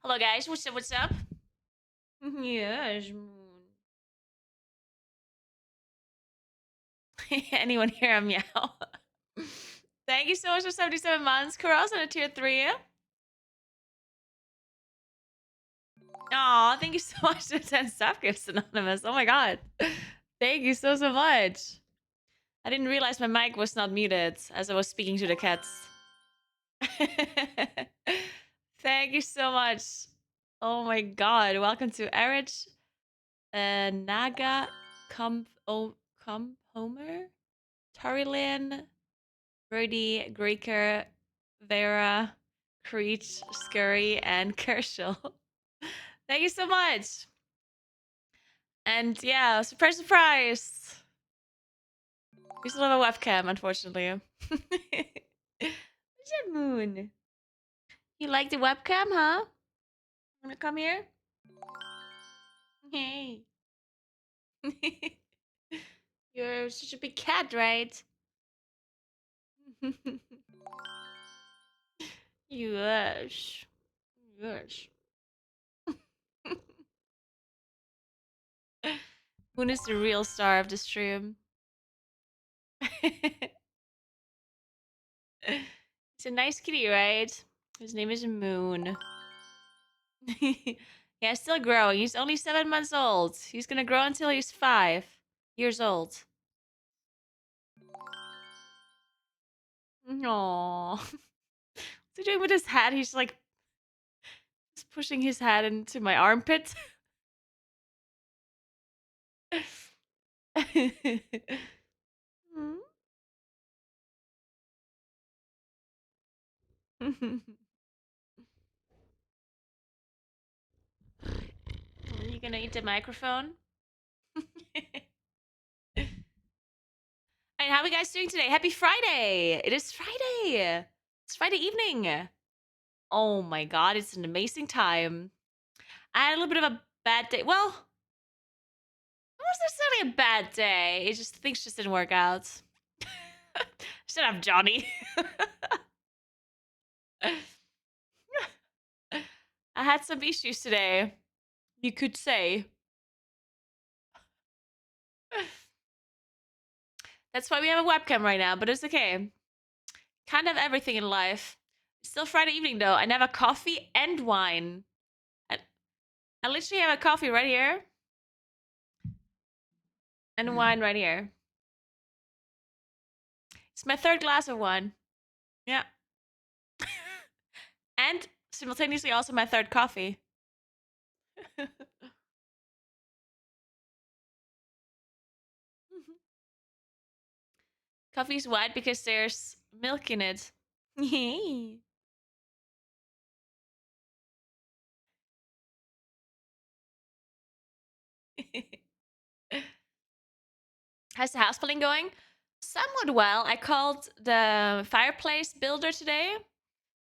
Hello, guys. What's up? What's up? Yes, Moon. Anyone hear a meow? Thank you so much for 77 months, Kuros, on a tier 3. Aw, thank you so much for 10 stuff gifts, Anonymous. Oh my god. Thank you so, so much. I didn't realize my mic was not muted as I was speaking to the cats. Thank you so much. Oh my god. Welcome to Erich, Naga, Homer, Tarilyn, Brody, Greeker, Vera, Creech, Scurry, and Kerschel. Thank you so much. And yeah, surprise, surprise. We still have a webcam, unfortunately. Moon. You like the webcam, huh? Wanna come here? Hey. You're such a big cat, right? Yes. Yes. Moon is the real star of the stream. He's a nice kitty, right? His name is Moon. Yeah, still growing. He's only 7 months old. He's gonna grow until he's 5 years old. Aww. What's he doing with his head? He's like just pushing his head into my armpit. gonna eat the microphone? And how are you guys doing today? Happy Friday! It is Friday! It's Friday evening. Oh my god, it's an amazing time. I had a little bit of a bad day. Well, it wasn't necessarily a bad day. It just things just didn't work out. Shut up, Johnny. I had some issues today. You could say. That's why we have a webcam right now, but it's okay. Kind of everything in life. It's still Friday evening though. I have a coffee and wine. I literally have a coffee right here. And wine right here. It's my third glass of wine. Yeah. And simultaneously also my third coffee. Coffee's white because there's milk in it. How's the house building going? Somewhat well. I called the fireplace builder today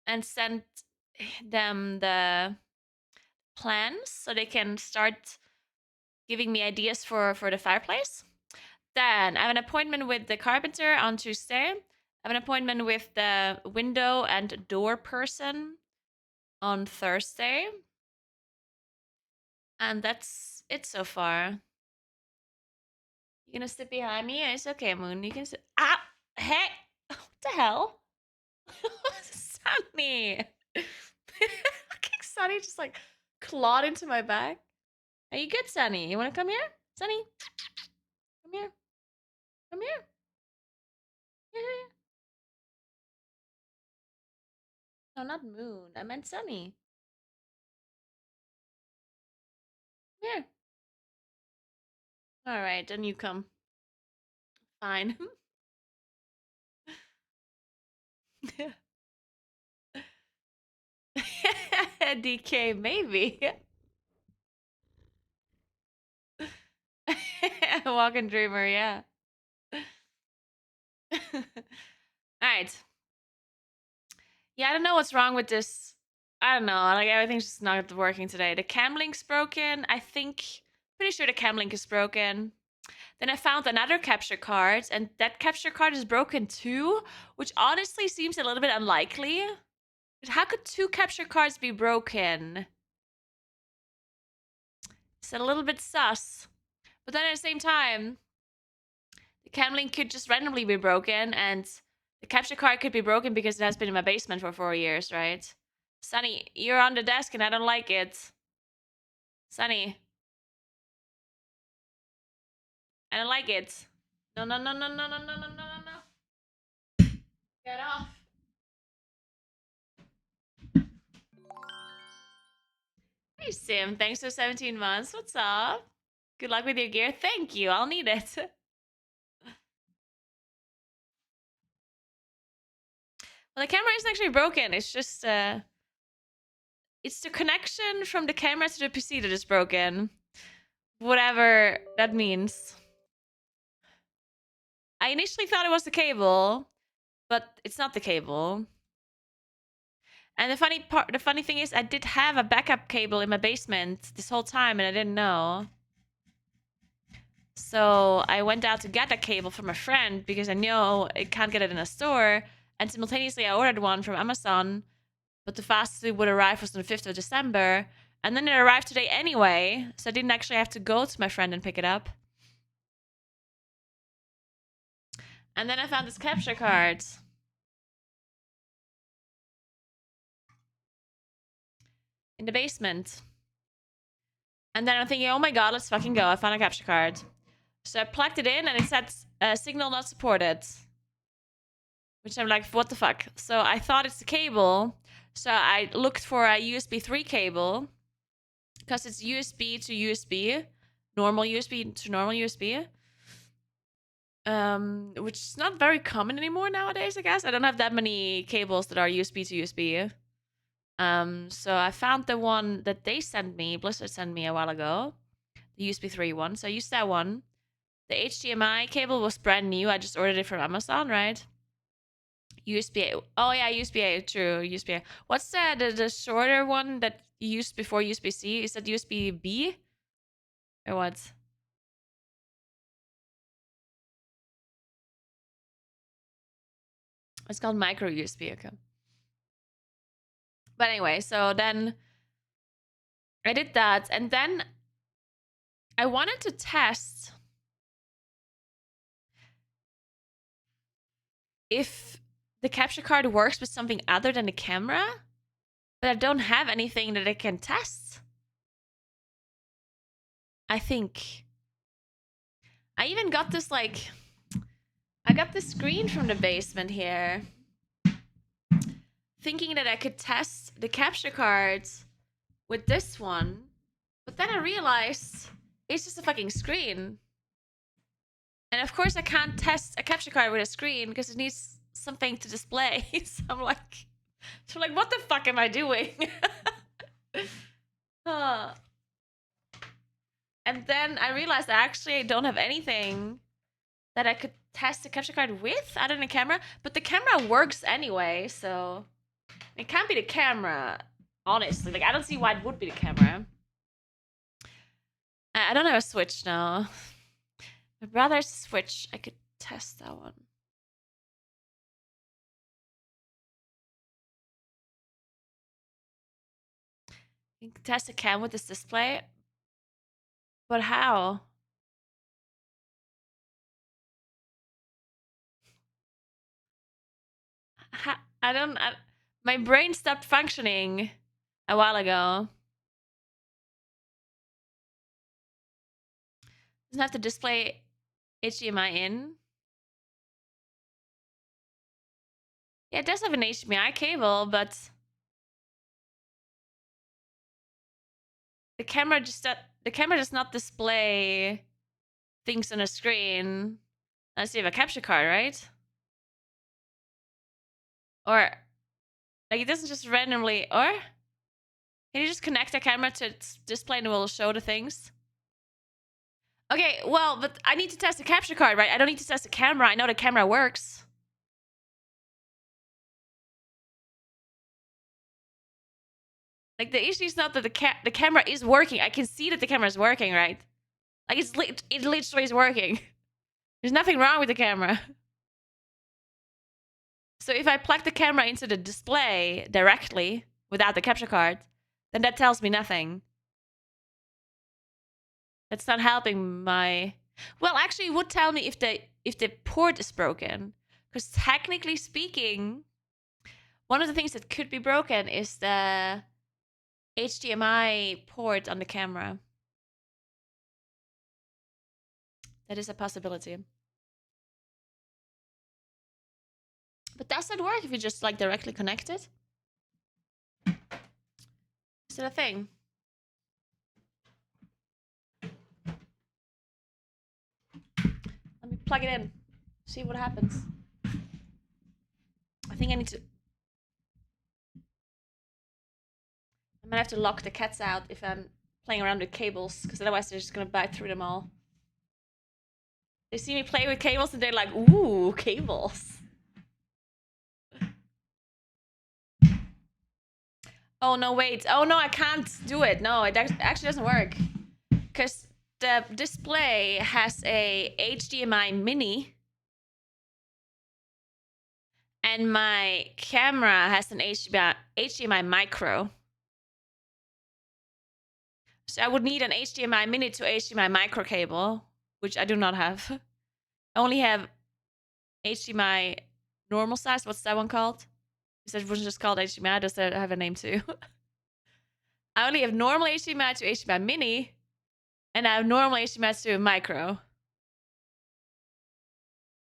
and sent them the plans so they can start giving me ideas for the fireplace. Then I have an appointment with the carpenter on Tuesday. I have an appointment with the window and door person on Thursday. And that's it so far. You gonna sit behind me? It's okay, Moon. You can sit. Ah! Hey! What the hell? Sunny! Fucking Sunny just like clawed into my back. Are you good, Sunny? You wanna come here? Sunny? Come here. Come here. Here, here. No, not Moon. I meant Sunny. Come here. Alright, then you come. Fine. DK, maybe. Walking dreamer, yeah. Alright. Yeah, I don't know what's wrong with this. I don't know. Like everything's just not working today. The cam link's broken. I think pretty sure the cam link is broken. Then I found another capture card, and that capture card is broken too, which honestly seems a little bit unlikely. But how could two capture cards be broken? It's a little bit sus. But then at the same time, the cam link could just randomly be broken, and the capture card could be broken because it has been in my basement for 4 years, right? Sunny, you're on the desk and I don't like it. Sunny, I don't like it. No, no, no, no, no, no, no, no, no, no, no. Get off. Hey, Sim, thanks for 17 months. What's up? Good luck with your gear. Thank you. I'll need it. Well, the camera isn't actually broken. It's just, it's the connection from the camera to the PC that is broken. Whatever that means. I initially thought it was the cable, but it's not the cable. And the funny thing is, I did have a backup cable in my basement this whole time, and I didn't know. So I went out to get a cable from a friend because I know I can't get it in a store. And simultaneously, I ordered one from Amazon, but the fastest it would arrive was on the 5th of December. And then it arrived today anyway, so I didn't actually have to go to my friend and pick it up. And then I found this capture card. In the basement. And then I'm thinking, oh my god, let's fucking go. I found a capture card. So I plugged it in and it said signal not supported. Which I'm like, what the fuck? So I thought it's the cable. So I looked for a USB 3 cable. Because it's USB to USB. Normal USB to normal USB. Which is not very common anymore nowadays, I guess. I don't have that many cables that are USB to USB. So I found the one that they sent me, Blizzard sent me a while ago, the USB 3 one. So I used that one. The HDMI cable was brand new. I just ordered it from Amazon, right? USB-A. Oh yeah, USB-A. True, USB-A. What's the shorter one that you used before USB-C? Is that USB-B or what? It's called micro USB. Okay. But anyway, so then I did that, and then I wanted to test if the capture card works with something other than the camera, but I don't have anything that I can test. I think I even got this I got this screen from the basement here, thinking that I could test the capture cards with this one, but then I realized it's just a fucking screen. And of course I can't test a capture card with a screen because it needs something to display. So I'm like, what the fuck am I doing? And then I realized I actually don't have anything that I could test the capture card with other than a camera, but the camera works anyway, so it can't be the camera, honestly. Like, I don't see why it would be the camera. I don't have a Switch now. My brother's Switch, I could test that one. You can test a cam with this display, but how? I don't. My brain stopped functioning a while ago. Doesn't have to display HDMI in. Yeah, it does have an HDMI cable, but the camera does not display things on a screen unless you have a capture card, right? Or like it doesn't just randomly. Or can you just connect the camera to its display and it will show the things? Okay, well, but I need to test the capture card, right? I don't need to test the camera. I know the camera works. Like the issue is not that the camera is working. I can see that the camera is working, right? Like it literally is working. There's nothing wrong with the camera. So if I plug the camera into the display directly without the capture card, then that tells me nothing. That's not helping my. Well, actually, it would tell me if the port is broken, because technically speaking, one of the things that could be broken is the HDMI port on the camera. That is a possibility. But does that work if you just like directly connect it? Is that a thing? Let me plug it in. See what happens. I think I need to. I might have to lock the cats out if I'm playing around with cables, because otherwise they're just gonna bite through them all. They see me play with cables and they're like, ooh, cables. Oh no, wait. Oh no, I can't do it. No, it actually doesn't work. Because the display has a HDMI mini and my camera has an HDMI micro. So I would need an HDMI mini to HDMI micro cable, which I do not have. I only have HDMI normal size. What's that one called? Is that was just called HDMI? Does that have a name too? I only have normal HDMI to HDMI mini, and I have normal HDMI to micro.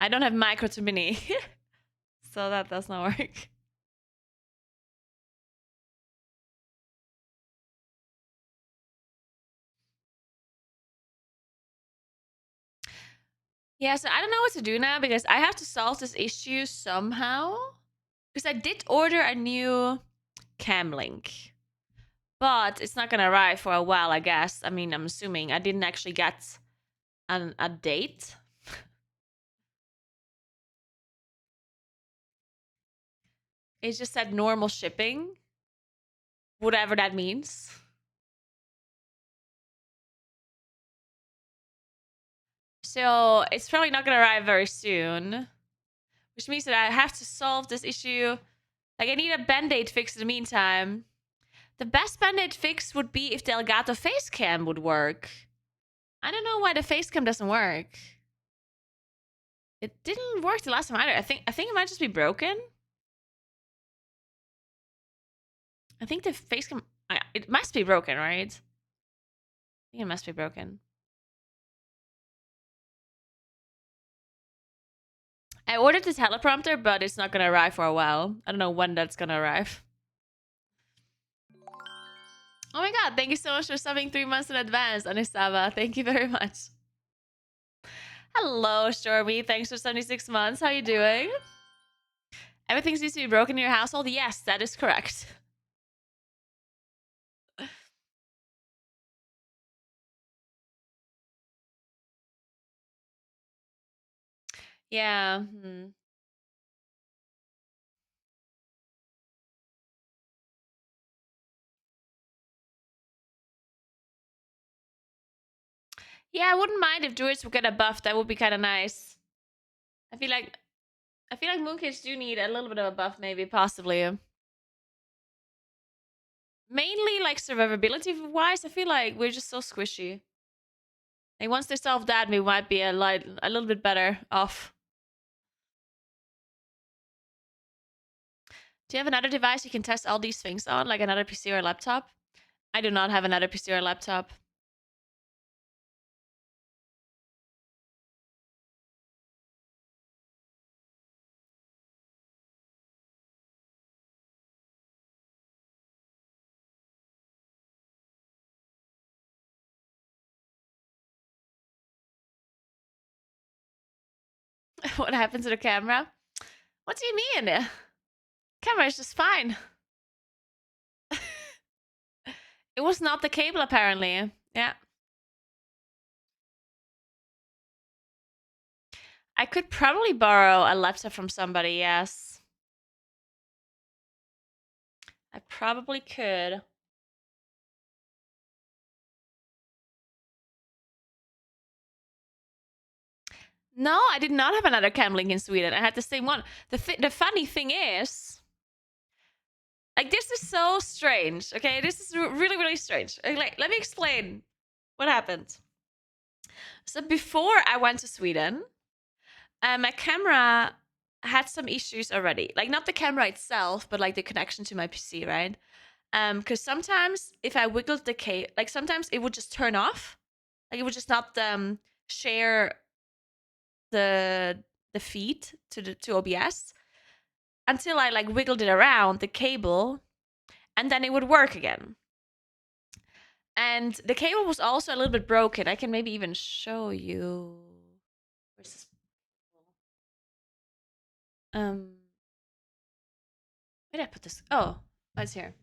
I don't have micro to mini, so that does not work. Yeah, so I don't know what to do now because I have to solve this issue somehow. Because I did order a new cam link. But it's not gonna arrive for a while, I guess. I mean, I'm assuming. I didn't actually get a date. It just said normal shipping. Whatever that means. So it's probably not gonna arrive very soon. Which means that I have to solve this issue. Like, I need a band-aid fix in the meantime. The best band-aid fix would be if the Elgato face cam would work. I don't know why the face cam doesn't work. It didn't work the last time either. I think it might just be broken. I think the face cam... It must be broken, right? I think it must be broken. I ordered the teleprompter, but it's not gonna arrive for a while. I don't know when that's gonna arrive. Oh my god, thank you so much for subbing 3 months in advance, Anisaba. Thank you very much. Hello, Stormy. Thanks for 76 months. How you doing? Everything seems to be broken in your household? Yes, that is correct. Yeah. Yeah, I wouldn't mind if druids would get a buff. That would be kind of nice. I feel like moonkids do need a little bit of a buff, maybe, possibly. Mainly, like, survivability-wise, I feel like we're just so squishy. Like, once they solve that, we might be a little bit better off. Do you have another device you can test all these things on, like another PC or laptop? I do not have another PC or laptop. What happened to the camera? What do you mean? Camera is just fine. It was not the cable, apparently. Yeah. I could probably borrow a laptop from somebody, yes. I probably could. No, I did not have another cam link in Sweden. I had the same one. The funny thing is, like, this is so strange. Okay, this is really, really strange. Like, let me explain what happened. So before I went to Sweden, my camera had some issues already. Like, not the camera itself, but like the connection to my PC, right? Because sometimes if I wiggled the cable, like, sometimes it would just turn off. Like, it would just not share the feed to OBS until I, like, wiggled it around the cable, and then it would work again. And the cable was also a little bit broken. I can maybe even show you. Where's this? Where did I put this? Oh, it's here.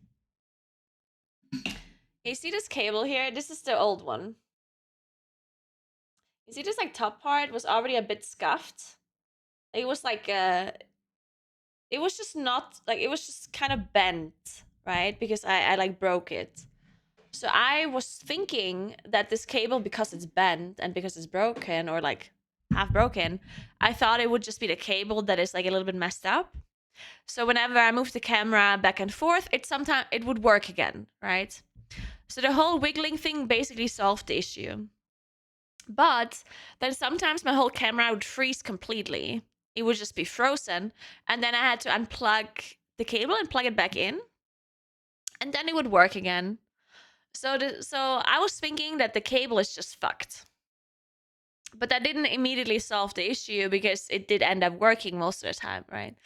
You see this cable here? This is the old one. You see this, like, top part was already a bit scuffed. It was like it was just not, like, it was just kind of bent, right? Because I like broke it. So I was thinking that this cable, because it's bent and because it's broken, or like half broken, I thought it would just be the cable that is, like, a little bit messed up. So whenever I moved the camera back and forth, it would work again, right? So the whole wiggling thing basically solved the issue. But then sometimes my whole camera would freeze completely. It would just be frozen. And then I had to unplug the cable and plug it back in. And then it would work again. So I was thinking that the cable is just fucked. But that didn't immediately solve the issue, because it did end up working most of the time, right?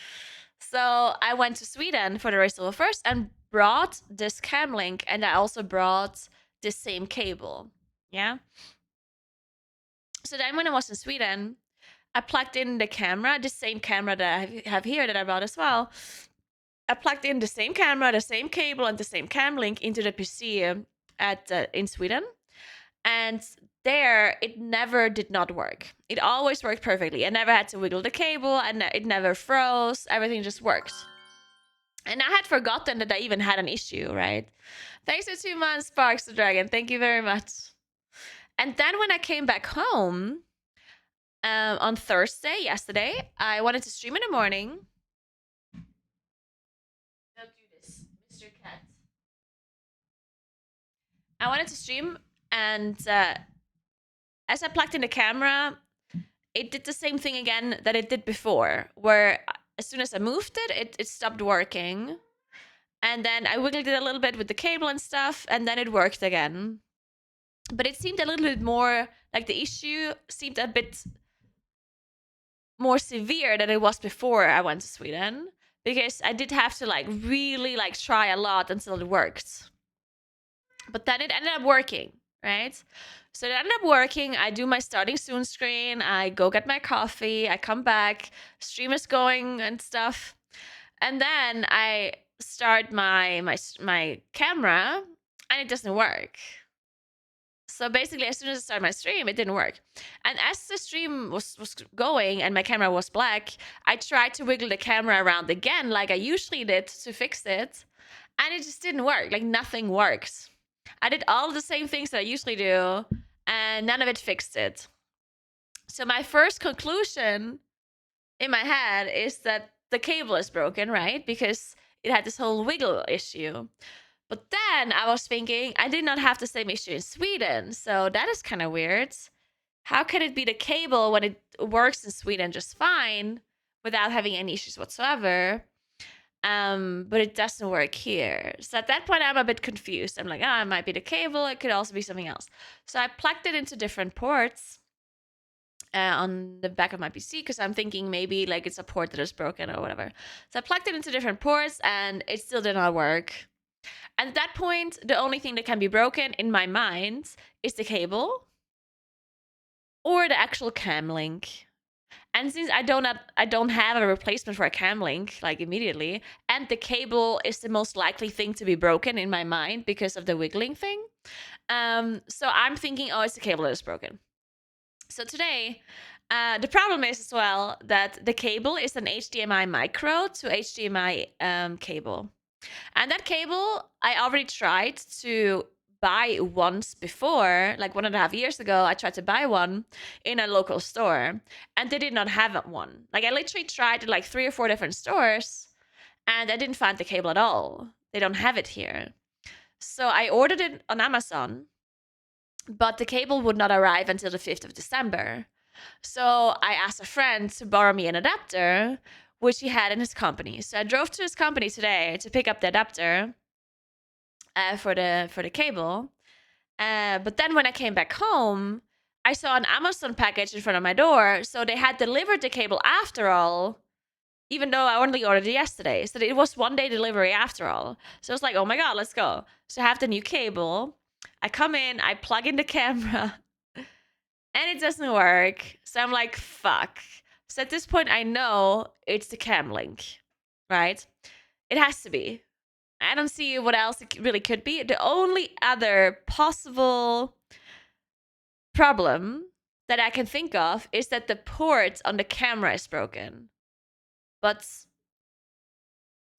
So I went to Sweden for the Recital first and brought this cam link, and I also brought the same cable. Yeah. So then when I was in Sweden, I plugged in the camera, the same camera that I have here that I brought as well. I plugged in the same camera, the same cable, and the same cam link into the PC at in Sweden, and there it never did not work. It always worked perfectly. I never had to wiggle the cable, and it never froze. Everything just worked. And I had forgotten that I even had an issue, right? Thanks for 2 months, Sparks the Dragon. Thank you very much. And then when I came back home on Thursday, yesterday, I wanted to stream in the morning. Don't do this, Mr. Cat. I wanted to stream, and as I plugged in the camera, it did the same thing again that it did before, where as soon as I moved it stopped working. And then I wiggled it a little bit with the cable and stuff, and then it worked again. But it seemed a little bit more like the issue seemed a bit more severe than it was before I went to Sweden, because I did have to like really like try a lot until it worked. But then it ended up working, right? So it ended up working. I do my starting soon screen. I go get my coffee. I come back. Stream is going and stuff. And then I start my camera, and it doesn't work. So basically, as soon as I started my stream, it didn't work. And as the stream was going and my camera was black, I tried to wiggle the camera around again like I usually did to fix it, and it just didn't work. Like nothing works. I did all the same things that I usually do, and none of it fixed it. So my first conclusion in my head is that the cable is broken, right? Because it had this whole wiggle issue. But then I was thinking, I did not have the same issue in Sweden, so that is kind of weird. How can it be the cable when it works in Sweden just fine without having any issues whatsoever? But it doesn't work here. So at that point, I'm a bit confused. I'm like, it might be the cable. It could also be something else. So I plugged it into different ports on the back of my PC, because I'm thinking maybe like it's a port that is broken or whatever. So I plugged it into different ports, and it still did not work. And at that point, the only thing that can be broken in my mind is the cable or the actual cam link. And since I don't have a replacement for a cam link like immediately, and the cable is the most likely thing to be broken in my mind because of the wiggling thing, so I'm thinking, oh, it's the cable that is broken. So today, the problem is as well that the cable is an HDMI micro to HDMI cable. And that cable, I already tried to buy once before, like 1.5 years ago. I tried to buy one in a local store, and they did not have one. Like I literally tried at like 3 or 4 different stores, and I didn't find the cable at all. They don't have it here. So I ordered it on Amazon, but the cable would not arrive until the 5th of December. So I asked a friend to borrow me an adapter, which he had in his company. So I drove to his company today to pick up the adapter for the cable. But then when I came back home, I saw an Amazon package in front of my door. So they had delivered the cable after all, even though I only ordered it yesterday. So it was 1-day delivery after all. So I was like, oh my God, let's go. So I have the new cable. I come in, I plug in the camera, and it doesn't work. So I'm like, fuck. So at this point, I know it's the cam link, right? It has to be. I don't see what else it really could be. The only other possible problem that I can think of is that the port on the camera is broken. But,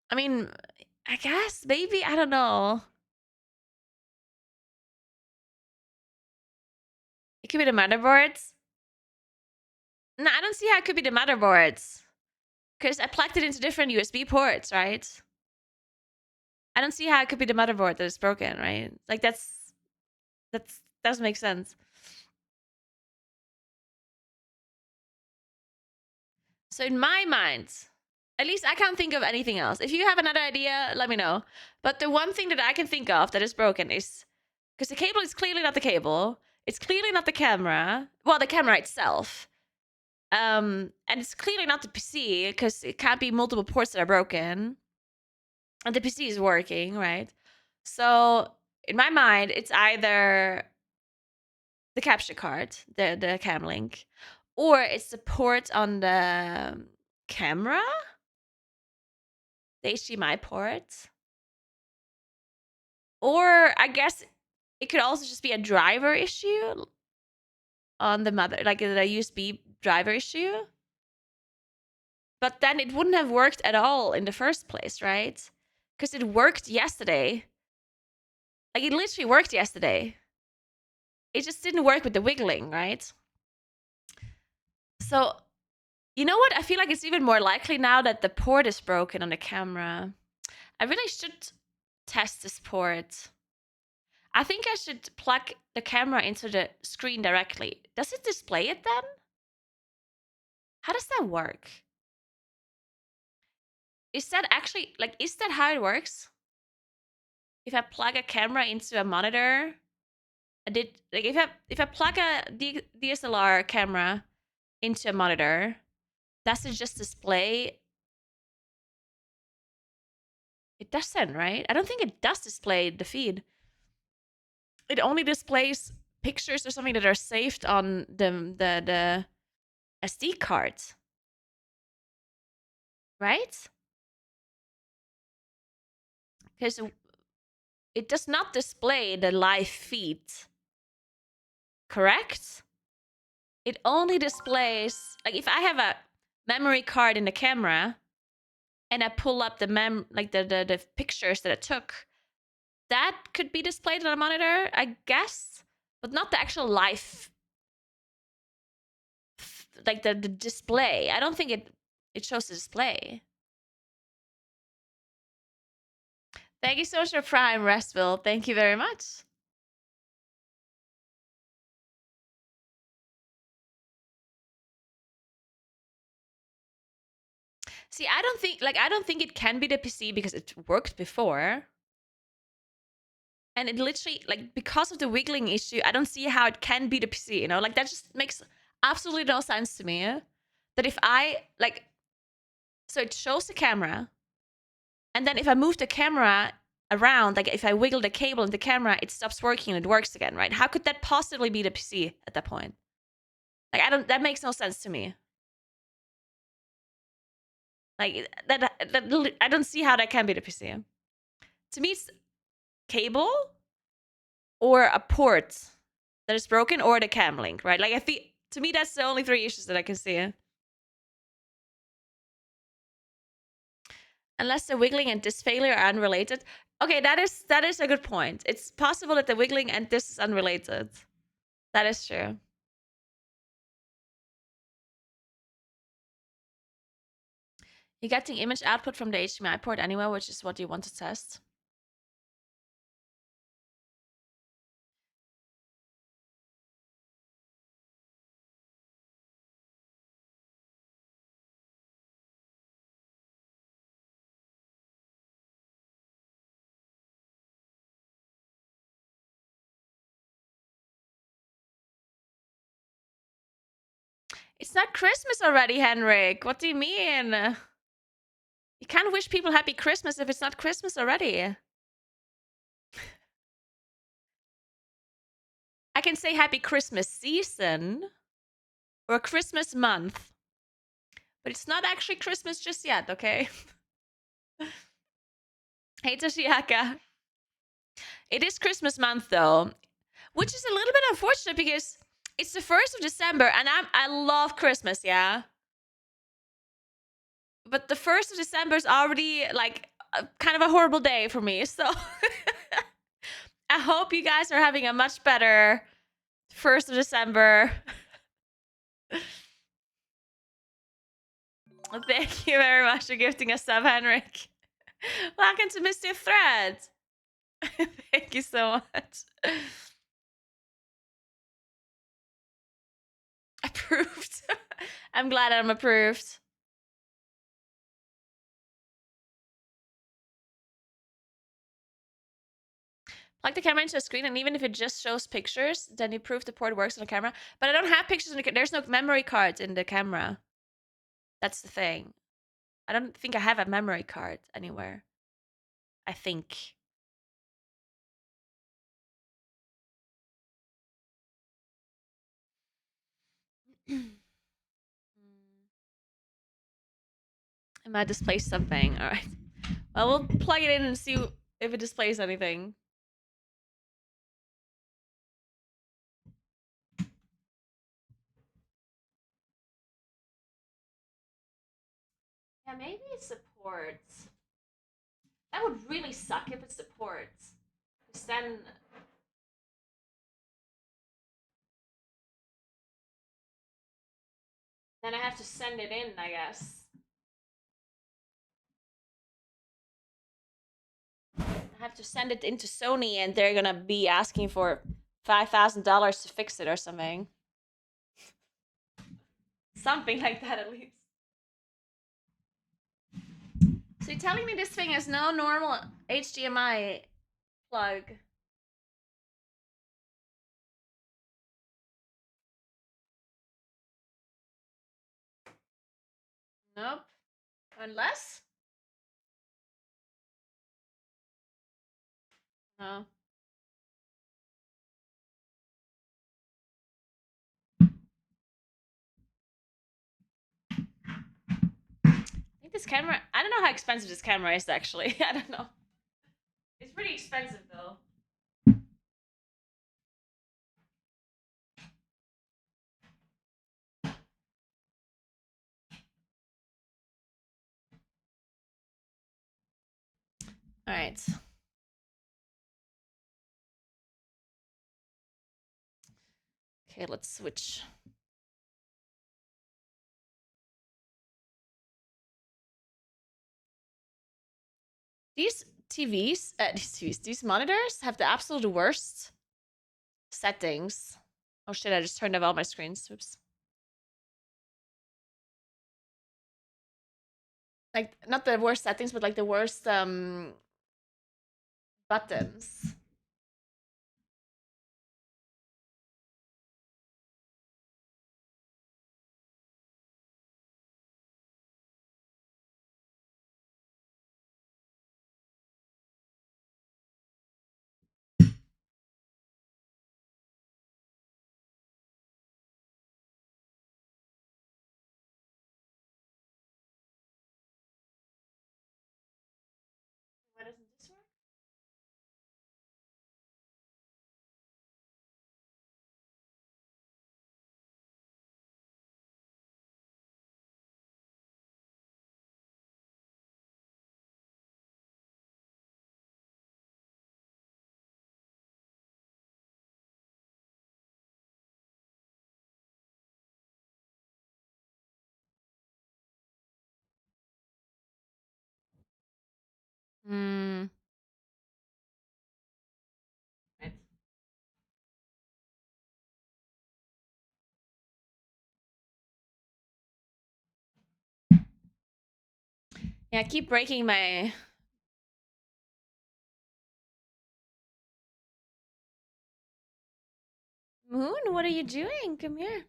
I mean, I guess, maybe, I don't know. It could be the motherboards. No, I don't see how it could be the motherboards. Because I plugged it into different USB ports, right? I don't see how it could be the motherboard that is broken, right? Like that doesn't make sense. So in my mind, at least I can't think of anything else. If you have another idea, let me know. But the one thing that I can think of that is broken is because the cable is clearly not the cable. It's clearly not the camera. Well, the camera itself. And it's clearly not the PC because it can't be multiple ports that are broken. And the PC is working, right? So in my mind, it's either the capture card, the cam link, or it's the port on the camera. the HDMI port. Or I guess it could also just be a driver issue on the mother, like a USB driver issue. But then it wouldn't have worked at all in the first place, right? Because it worked yesterday. Like, it literally worked yesterday. It just didn't work with the wiggling, right? So, you know what? I feel like it's even more likely now that the port is broken on the camera. I really should test this port. I think I should plug the camera into the screen directly. Does it display it then? How does that work? Is that actually, like, is that how it works? If I plug a camera into a monitor, if I plug a DSLR camera into a monitor, does it just display? It doesn't, right? I don't think it does display the feed. It only displays pictures or something that are saved on the SD cards, right? Because it does not display the live feed, correct? It only displays, like, if I have a memory card in the camera and I pull up the the pictures that I took, that could be displayed on a monitor, I guess, but not the actual live, like the display. I don't think it shows the display. Thank you so much for Prime, Restville. Thank you very much. See, I don't think it can be the PC because it worked before. And it literally, like, because of the wiggling issue, I don't see how it can be the PC, you know? Like, that just makes absolutely no sense to me. That if I, like, so it shows the camera, and then if I move the camera around, like if I wiggle the cable in the camera, it stops working and it works again, right? How could that possibly be the PC at that point? Like, that makes no sense to me. Like, that I don't see how that can be the PC. To me, it's cable or a port that is broken or the cam link, right? Like, to me, that's the only three issues that I can see. Unless the wiggling and this failure are unrelated. Okay, that is a good point. It's possible that the wiggling and this is unrelated. That is true. You're getting image output from the HDMI port anyway, which is what you want to test. It's not Christmas already, Henrik. What do you mean? You can't wish people happy Christmas if it's not Christmas already. I can say happy Christmas season or Christmas month, but it's not actually Christmas just yet, okay? Hey, Toshiaka. It is Christmas month though, which is a little bit unfortunate because it's the 1st of December and I love Christmas, yeah? But the 1st of December is already like kind of a horrible day for me. So I hope you guys are having a much better 1st of December. Thank you very much for gifting us sub, Henrik. Welcome to Mischief Thread. Thank you so much. Approved. I'm glad I'm approved. Plug the camera into a screen, and even if it just shows pictures, then you prove the port works on the camera. But I don't have pictures in the there's no memory cards in the camera. That's the thing. I don't think I have a memory card anywhere. I think. I might display something. All right. Well, we'll plug it in and see if it displays anything. Yeah, maybe it supports. That would really suck if it supports. Because then I have to send it in, I guess. I have to send it into Sony, and they're gonna be asking for $5,000 to fix it or something. Something like that, at least. So you're telling me this thing has no normal HDMI plug? Nope. Unless? No. I think this camera. I don't know how expensive this camera is, actually. I don't know. It's pretty expensive, though. All right. Okay, let's switch. These these monitors have the absolute worst settings. Oh shit, I just turned off all my screens. Oops. Like, not the worst settings, but like the worst buttons. Why doesn't this work? Hmm. Right. Yeah, I keep breaking my. Moon, what are you doing? Come here.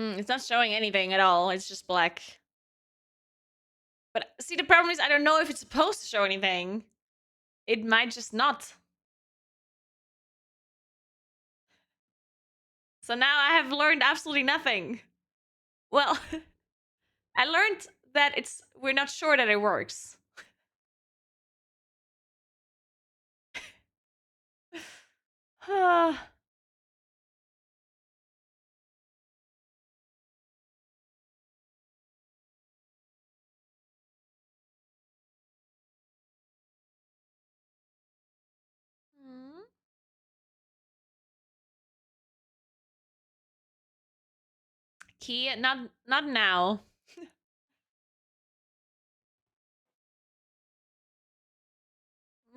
It's not showing anything at all. It's just black. But see, the problem is I don't know if it's supposed to show anything. It might just not. So now I have learned absolutely nothing. Well, I learned that we're not sure that it works. Key, not now.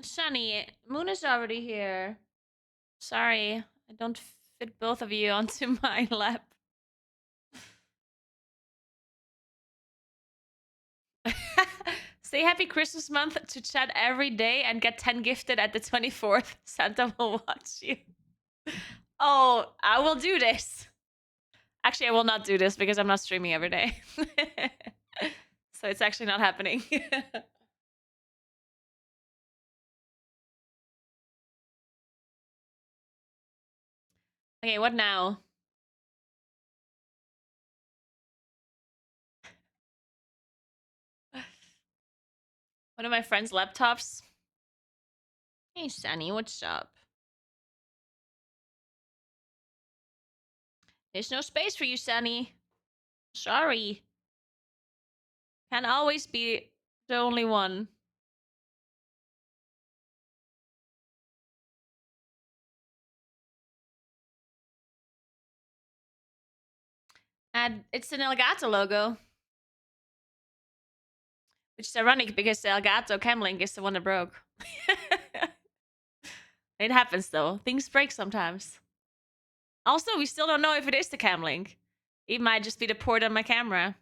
Shani, Moon is already here. Sorry, I don't fit both of you onto my lap. Say happy Christmas month to chat every day and get 10 gifted at the 24th. Santa will watch you. Oh, I will do this. Actually, I will not do this because I'm not streaming every day. So it's actually not happening. Okay, what now? One of my friend's laptops. Hey, Sunny, what's up? There's no space for you, Sunny. Sorry. Can't always be the only one. And it's an Elgato logo. Which is ironic because the Elgato Camlink is the one that broke. It happens though. Things break sometimes. Also, we still don't know if it is the Camlink. It might just be the port on my camera.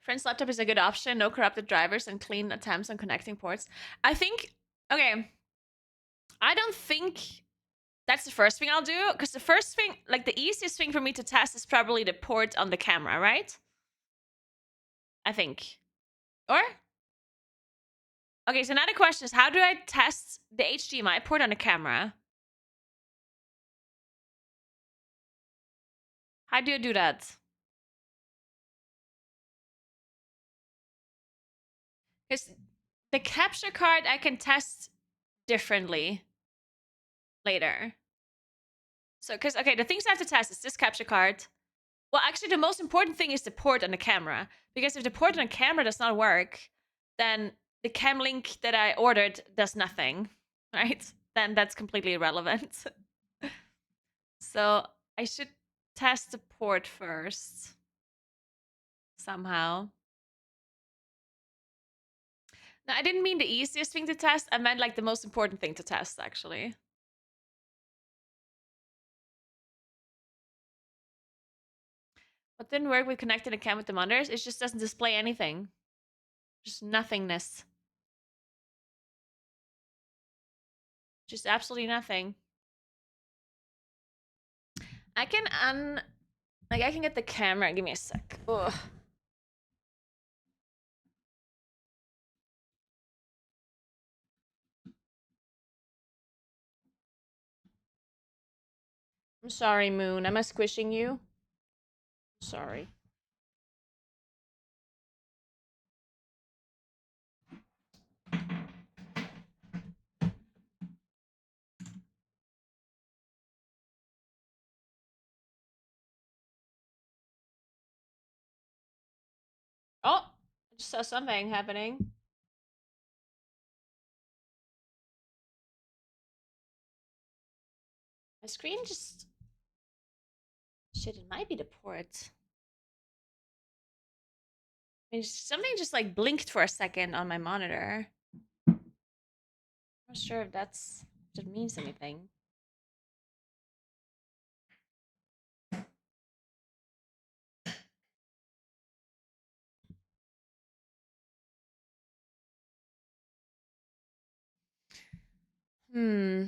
Friend's laptop is a good option. No corrupted drivers and clean attempts on connecting ports. I think. Okay. I don't think that's the first thing I'll do. Because the first thing, like the easiest thing for me to test is probably the port on the camera, right? I think. Or? Okay, so now the question is how do I test the HDMI port on the camera? How do you do that? Because the capture card I can test differently later. So, because, okay, the things I have to test is this capture card. Well, actually, the most important thing is the port on the camera. Because if the port on the camera does not work, then the cam link that I ordered does nothing, right? Then that's completely irrelevant. So I should test the port first somehow. No, I didn't mean the easiest thing to test. I meant like the most important thing to test, actually. What didn't work with connecting the cam with the monitors? It just doesn't display anything. Just nothingness. Just absolutely nothing. I can I can get the camera. Give me a sec. Ugh. I'm sorry, Moon. Am I squishing you? Sorry. Oh, I just saw something happening. My screen just... Shit, it might be the port. I mean, something just like blinked for a second on my monitor. I'm not sure if that means anything. Hmm.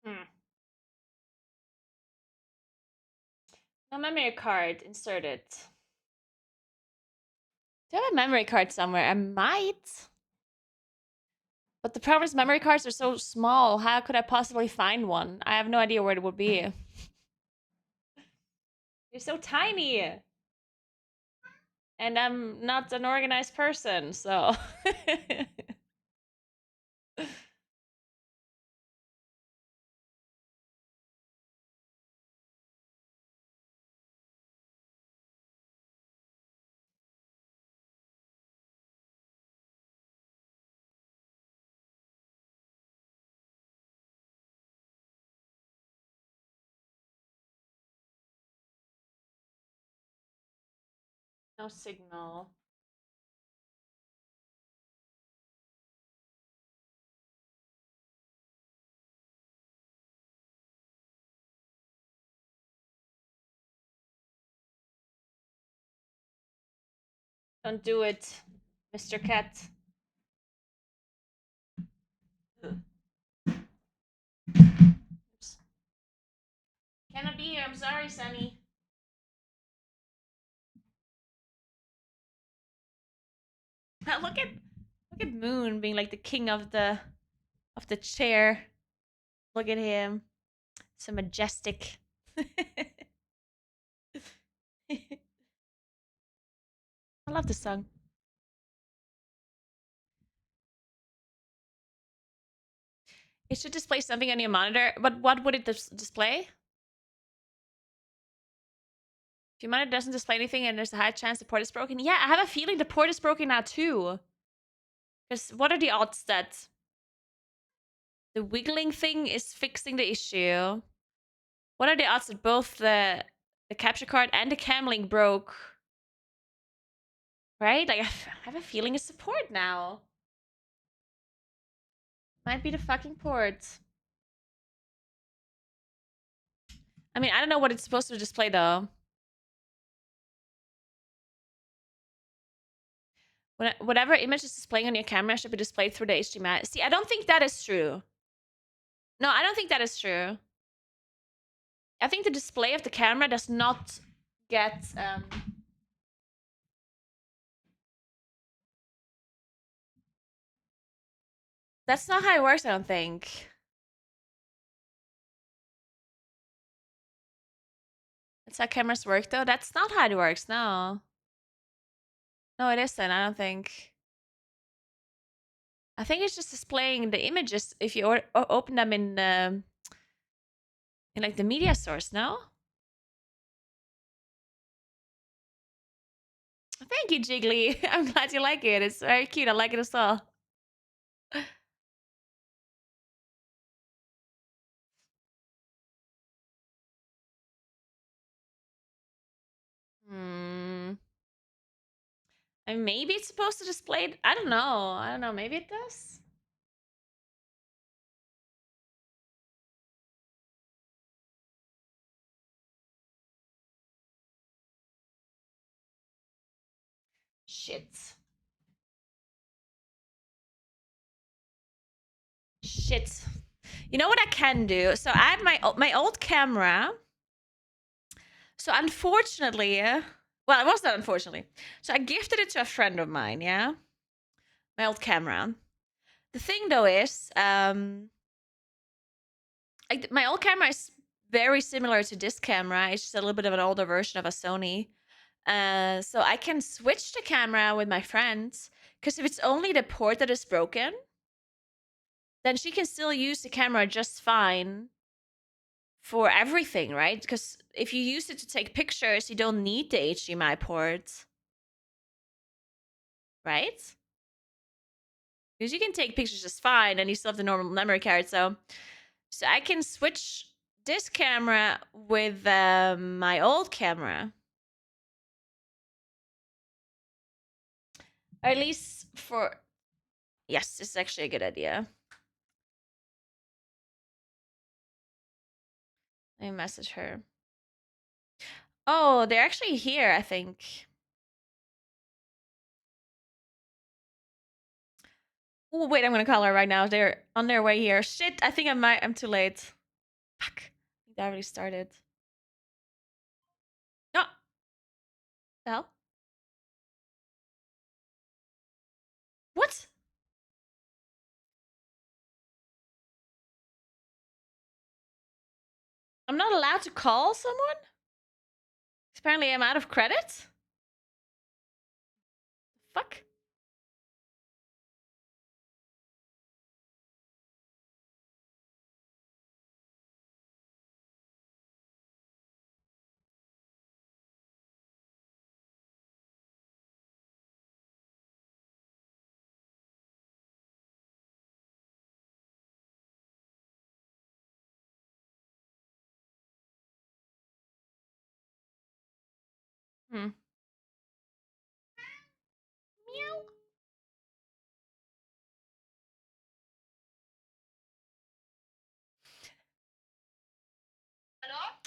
Hmm. No memory card inserted. Do I have a memory card somewhere? I might. But the problem is memory cards are so small. How could I possibly find one? I have no idea where it would be. You're so tiny. And I'm not an organized person, so. No signal. Don't do it, Mr. Cat. Oops. Cannot be here. I'm sorry, Sunny. Look at Moon being like the king of the chair. Look at him. So majestic. I love this song. It should display something on your monitor, but what would it display? If your monitor doesn't display anything and there's a high chance the port is broken. Yeah, I have a feeling the port is broken now too. Because what are the odds that the wiggling thing is fixing the issue? What are the odds that both the capture card and the cam link broke? Right? Like, I have a feeling it's support now. Might be the fucking port. I mean, I don't know what it's supposed to display though. Whatever image is displaying on your camera should be displayed through the HDMI. See, I don't think that is true. No, I don't think that is true. I think the display of the camera does not get that's not how it works, I don't think. That's how cameras work though. That's not how it works, no. No, it isn't, I don't think. I think it's just displaying the images if you open them in like the media source, no? Thank you, Jiggly. I'm glad you like it. It's very cute. I like it as well. Hmm. And maybe it's supposed to display. I don't know. I don't know. Maybe it does. Shit. Shit. You know what I can do? So I have my old camera. So unfortunately, well, it was not unfortunately. So I gifted it to a friend of mine. Yeah, my old camera. The thing though is, my old camera is very similar to this camera. It's just a little bit of an older version of a Sony. So I can switch the camera with my friends because if it's only the port that is broken, then she can still use the camera just fine for everything, right? Because if you use it to take pictures, you don't need the HDMI port, right? Because you can take pictures just fine and you still have the normal memory card. So I can switch this camera with my old camera. Or at least for... Yes, this is actually a good idea. Let me message her. Oh, they're actually here, I think. Oh, wait, I'm gonna call her right now. They're on their way here. Shit, I think I'm too late. Fuck. I think that already started. No. The hell? What? I'm not allowed to call someone? Apparently I'm out of credit? Fuck. Hmm. Meow.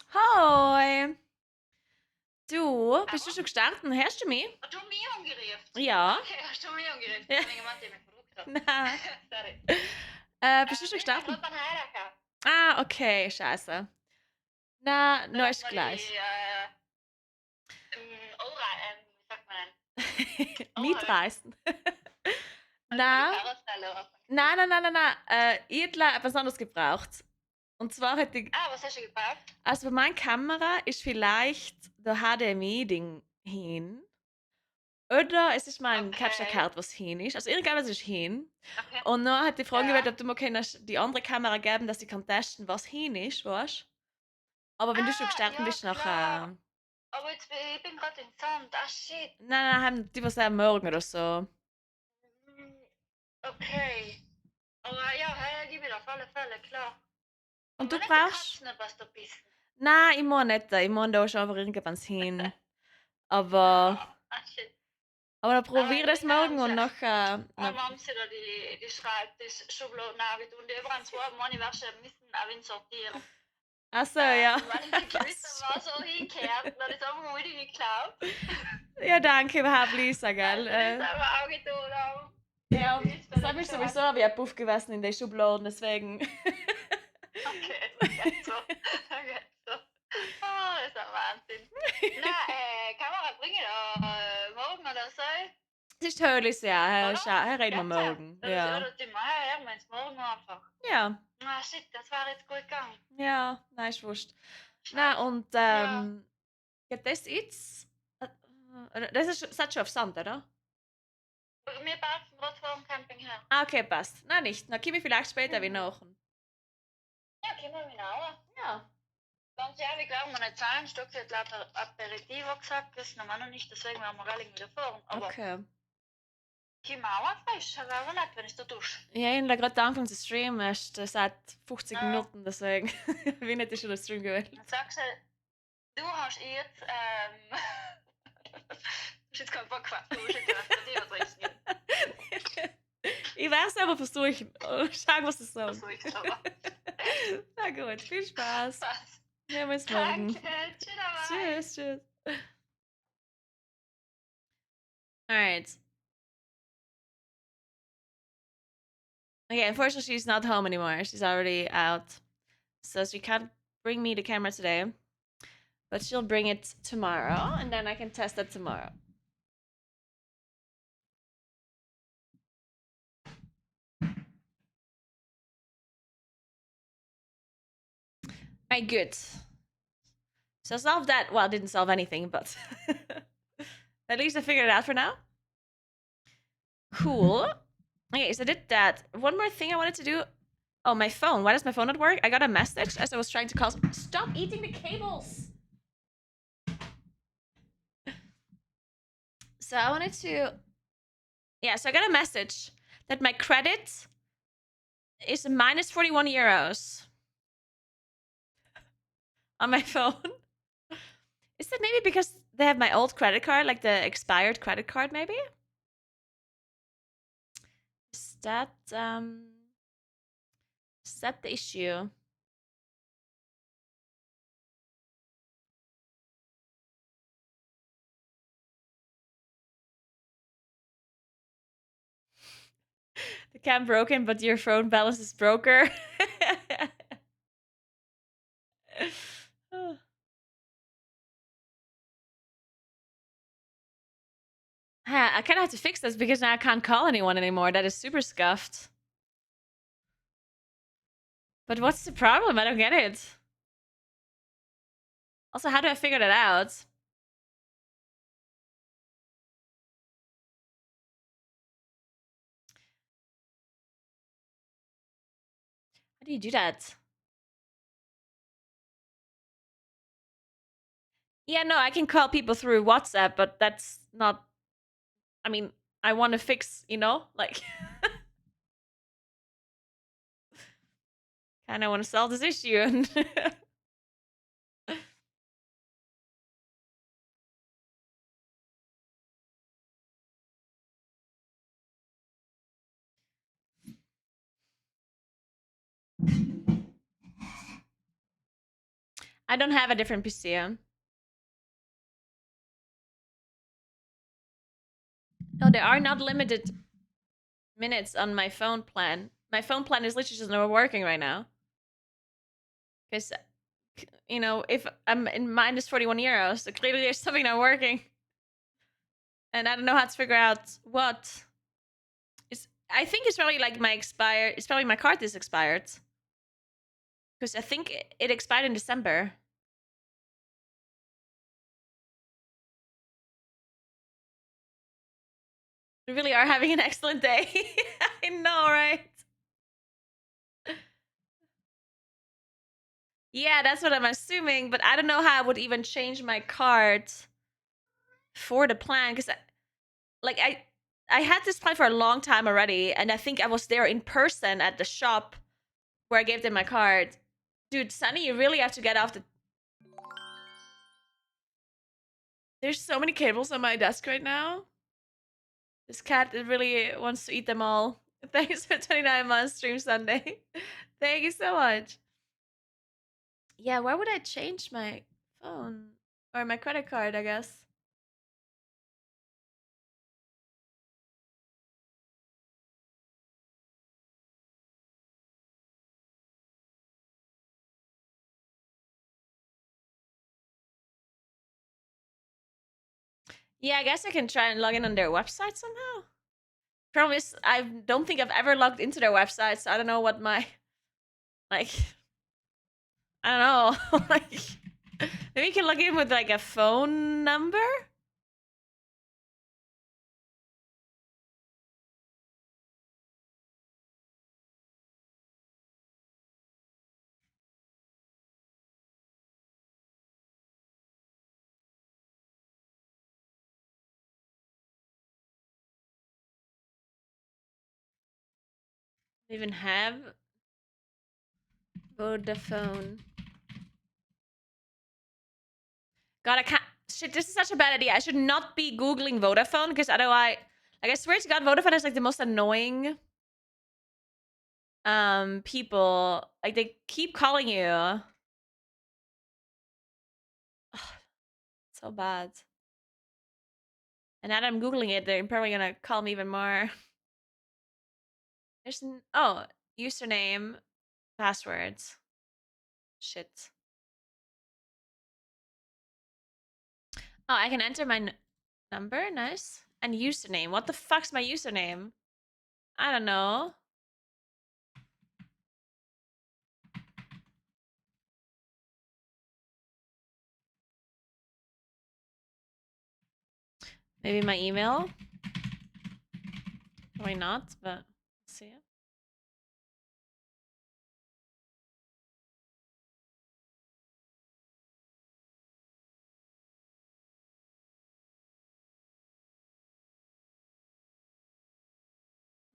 Hi. Du, bist du schon gestartet? Hörst du mich? Hast du mich angerufen? Ja. Okay, hast du mich angerufen? Ja. Ich habe gemeint, ich bin verrückt. Nein. Sorry. Bist du schon Ich bin gestartet? gerade beim Heiraten. Ah, okay, scheiße. Na, Da no, hat ist man die gleich. Aura, wie sagt man denn? Aura, Mitreißen. hat man die Na, Karusselle. nein. Ich hätte etwas anderes gebraucht. Und zwar hätte ich. Ah, was hast du gebraucht? Also bei meiner Kamera ist vielleicht der HDMI-Ding hin. Oder es ist mal ein Okay, Capture-Card, was hin ist. Also irgendwas ist hin. okay. Und dann hat die Frage gewählt, Ja. ob du mir die andere Kamera geben, dass ich kann testen, was hin ist, weißt du? Aber wenn du schon Ah, gestartet ja, bist, klar. nachher. Aber jetzt ich bin gerade im Sand. Ah, shit. Nein, haben die was am Morgen oder so. Hm, okay. Aber ja, hey, gib mir auf alle Fälle, klar. Und Aber du nicht die brauchst. Katzen, was du bist. Nein, ich meine nicht. Ich meine da schon einfach irgendwas hin. Aber. Ah, shit. Aber dann Aber probier das drinnen haben morgen sie, und nachher. haben sie da die Schreibtischschubladen und die überall zwei meine Wäsche müssen auch wieder sortieren. Achso, ja. Weil ich nicht gewusst habe, was so hinkehrt. Dann ist einfach mal wieder geklaut. Ja, danke, überhaupt Lisa, gell? Also das ist einfach auch getan. Auch. Ja, Die ist das völlig habe ich geschafft. sowieso wie ein Puff gewesen in den Schubladen, deswegen. Okay, geht so. Geht so. Oh, das ist ein Wahnsinn. Na, kann man was bringen? Morgen oder so? Es ist herrlich, ja. Oder? Reden wir Geht's ja? morgen. Ja. Oder die Meier, hören wir uns morgen einfach. Ja. Ah, shit, das war jetzt gut gegangen. Ja, nein, ist wurscht. Na, Scheiße. und Ja. ja, das jetzt. Das ist schon auf Sand, oder? Wir parken gerade vor dem Camping her. Ah, okay, passt. Na, nicht. Na, komme ich vielleicht später wieder Mhm. nach. Ja, können wir wieder auch. Ja. Ganz ehrlich, glauben wir nicht sein. Stock hat lauter Aperitivo gesagt, das haben wir noch nicht, deswegen werden wir gar nicht wieder fahren. Aber Okay. können wir auch frisch, das wäre aber nett, wenn ich da dusche. Ja, ich habe gerade angefangen zu streamen, erst seit 50 Ja. Minuten, deswegen bin ich nicht schon den Stream gewählt. Dann sagst du hast jetzt, du hast jetzt keinen Bock gehabt, du hast jetzt ein Aperitivo trinken. Ich weiß aber versuchen. Schau, was du sagst. Versuch ich aber. Na gut, viel Spaß. Was? Wir sehen uns Danke, morgen. tschüss, bye. Tschüss. Alright. Okay, unfortunately, she's not home anymore. She's already out. So she can't bring me the camera today. But she'll bring it tomorrow, and then I can test it tomorrow. Alright, good. So solve that. Well, didn't solve anything, but at least I figured it out for now. Cool. Okay, so I did that. One more thing I wanted to do. Oh, my phone. Why does my phone not work? I got a message as I was trying to call. Stop eating the cables. So I wanted to. Yeah, so I got a message that my credit is minus 41 euros on my phone. Is that maybe because they have my old credit card, like the expired credit card, maybe? Is that the issue? The cam broken, but your phone balance is broker. I kind of have to fix this because now I can't call anyone anymore. That is super scuffed. But what's the problem? I don't get it. Also, how do I figure that out? How do you do that? Yeah, no, I can call people through WhatsApp, but that's not. I mean, I want to fix, like. Kind of want to solve this issue. I don't have a different PC. No, there are not limited minutes on my phone plan. My phone plan is literally just not working right now. Because, if I'm in minus 41 euros, so clearly there's something not working. And I don't know how to figure out what. I think it's probably like it's probably my card is expired. Because I think it expired in December. We really are having an excellent day. I know, right? Yeah, that's what I'm assuming, but I don't know how I would even change my card for the plan because I had this plan for a long time already, and I think I was there in person at the shop where I gave them my card. Dude, Sunny, you really have to get off the. There's so many cables on my desk right now. This cat really wants to eat them all. Thanks for 29 months, Stream Sunday. Thank you so much. Yeah, where would I change my phone? Or my credit card, I guess. Yeah, I guess I can try and log in on their website somehow. Promise, I don't think I've ever logged into their website, so I don't know what my like. I don't know. Like, maybe you can log in with like a phone number. They even have Vodafone. God, I can't. Shit, this is such a bad idea. I should not be googling Vodafone because otherwise, like, I swear to God, Vodafone is like the most annoying people. Like, they keep calling you. Ugh, so bad. And now that I'm googling it, they're probably gonna call me even more. There's username, passwords. Shit. Oh, I can enter my number. Nice. And username. What the fuck's my username? I don't know. Maybe my email. Why not? But let's see it.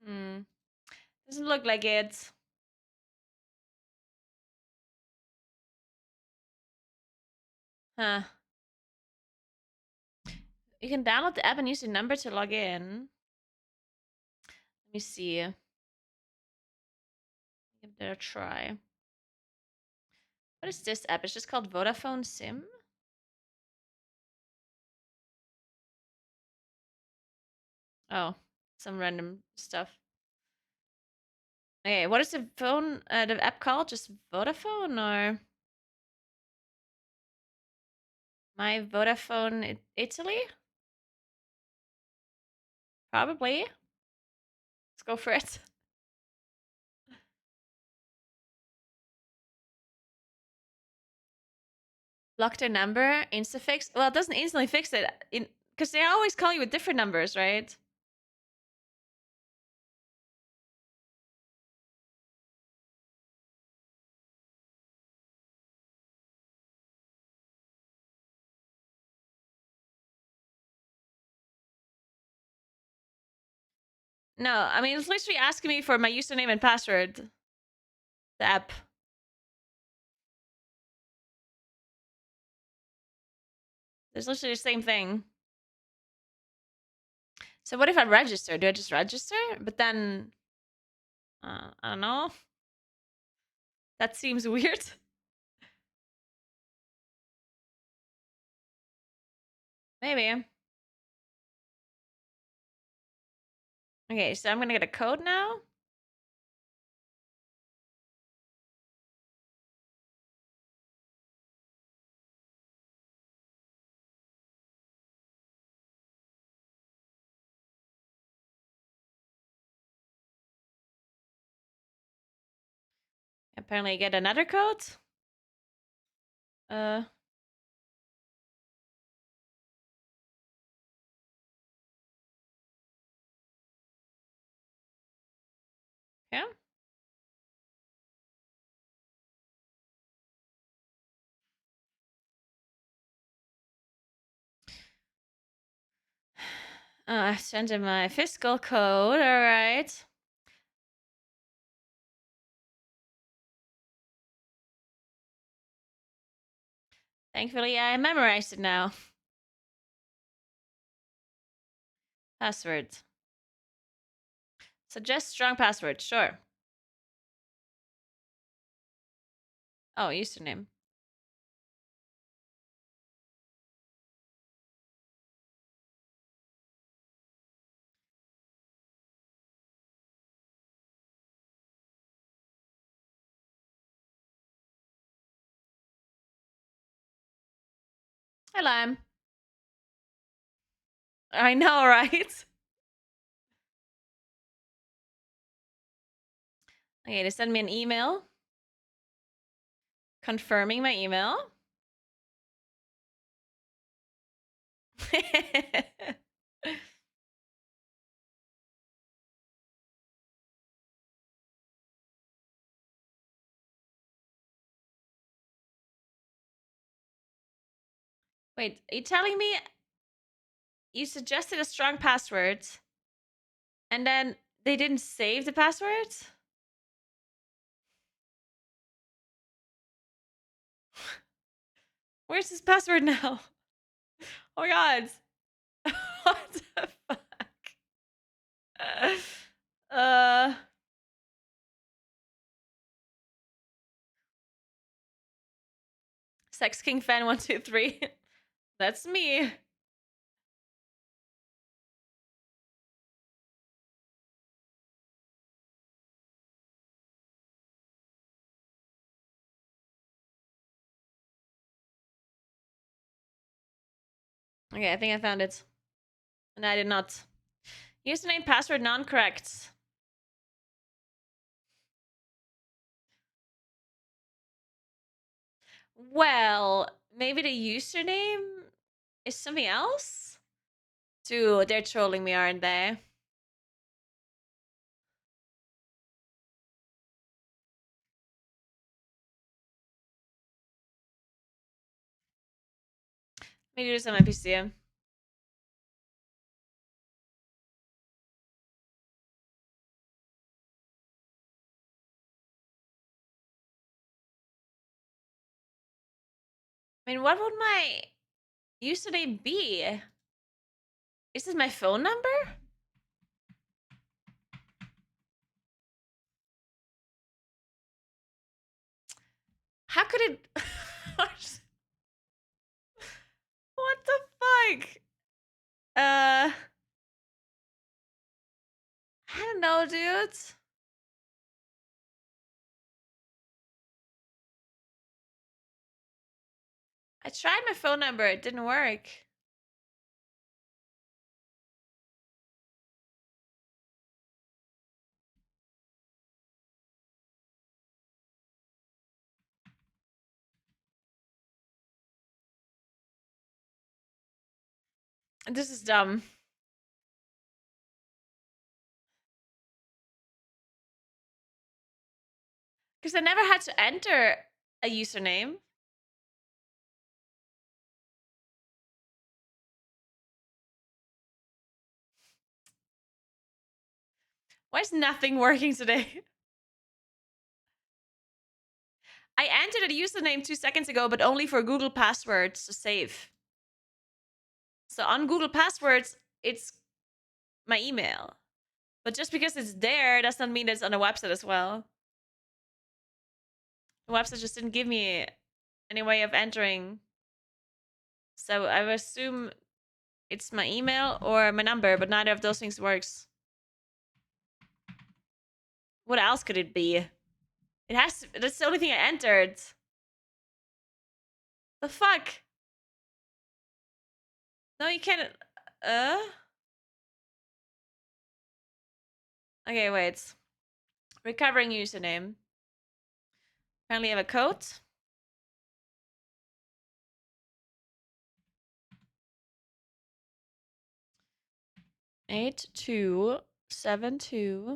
Hmm. Doesn't look like it. Huh. You can download the app and use your number to log in. Let me see. Give it a try. What is this app? It's just called Vodafone Sim. Oh, some random stuff. Okay, what is the the app called? Just Vodafone or My Vodafone Italy? Probably. Let's go for it. Block their number, insta-fix. Well, it doesn't instantly fix it because they always call you with different numbers, right? No, I mean, it's literally asking me for my username and password. The app. There's literally the same thing. So what if I register? Do I just register? But then, I don't know. That seems weird. Maybe. Okay, so I'm gonna get a code now. Apparently, I get another code. Uh. Yeah. Send him my fiscal code. All right. Thankfully, I memorized it now. Password. Suggest strong password. Sure. Oh, username. Hi, Lime. I know, right? Okay, they send me an email confirming my email. Wait, are you telling me you suggested a strong password and then they didn't save the password? Where's this password now? Oh my god. What the fuck? Uh Sex King fan 123. That's me. Okay, I think I found it. And I did not. Username password non-correct. Well, maybe the username is something else? Dude, they're trolling me, aren't they? Maybe do this on my PC. I mean, what would my username be? Is this my phone number? How could it... What the fuck? I don't know, dude. I tried my phone number. It didn't work. This is dumb. Because I never had to enter a username. Why is nothing working today? I entered a username 2 seconds ago, but only for Google Passwords to save. So on Google Passwords, it's my email. But just because it's there does not mean it's on the website as well. The website just didn't give me any way of entering. So I would assume it's my email or my number, but neither of those things works. What else could it be? It has to, that's the only thing I entered. The fuck? No, you can't. Okay, wait. Recovering username. Apparently I have a code. 8272.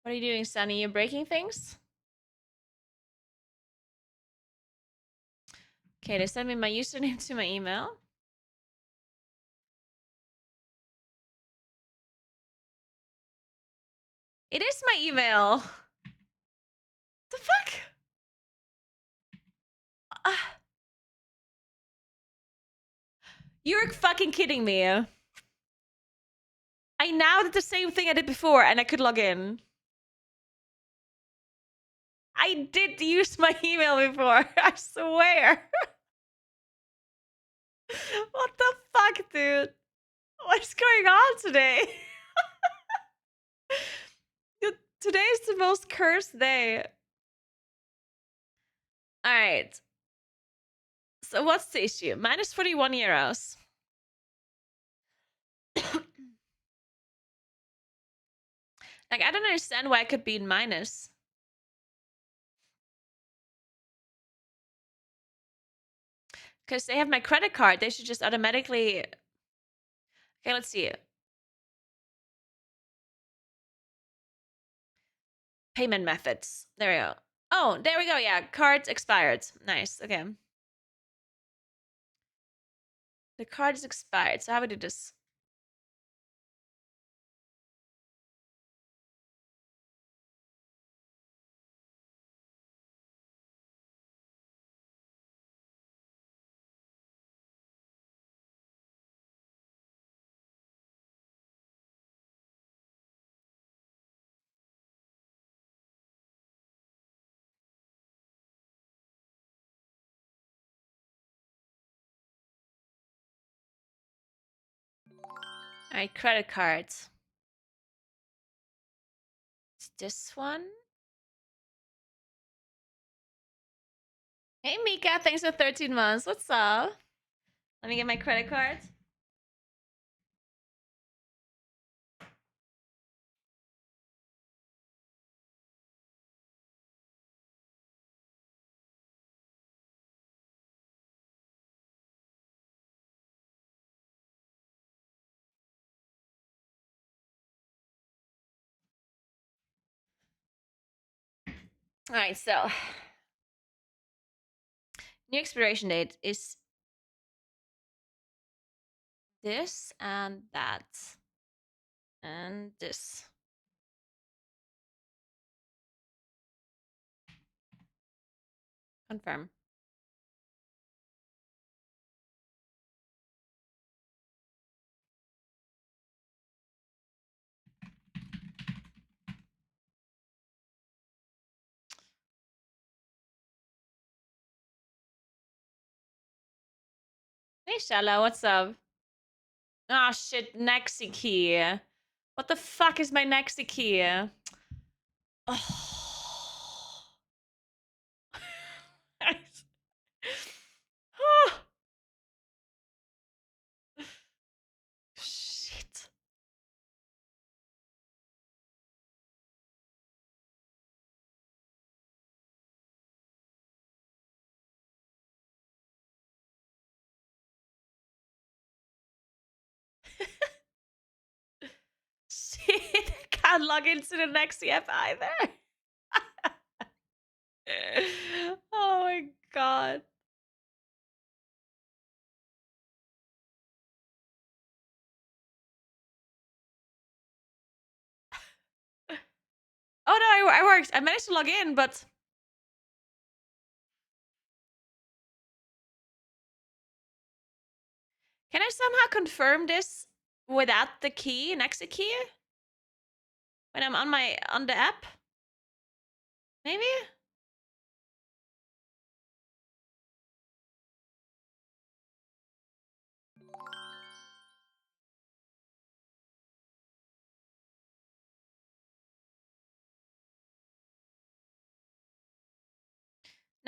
What are you doing, Sunny? You're breaking things? Okay, they sent me my username to my email. It is my email. The fuck? You're fucking kidding me. I now did the same thing I did before and I could log in. I did use my email before. I swear. What the fuck, dude? What's going on today? Today is the most cursed day. All right. So what's the issue? Minus 41 euros. Like, I don't understand why I could be in minus. Because they have my credit card. They should just automatically... Okay, let's see. Payment methods. There we go. Oh, there we go. Yeah, cards expired. Nice. Okay. The card is expired. So how do we do this? All right, credit cards. It's this one. Hey, Mika. Thanks for 13 months. What's up? Let me get my credit card. All right, so new expiration date is this and that and this. Confirm. Hey, Shala, what's up? Oh shit, Nexi key. What the fuck is my Nexi key? Oh. Shit. Shit, I can't log into the Nexi app either. Oh my god. Oh no, I worked. I managed to log in, but can I somehow confirm this without the key, Nexi key? When I'm on the app? Maybe?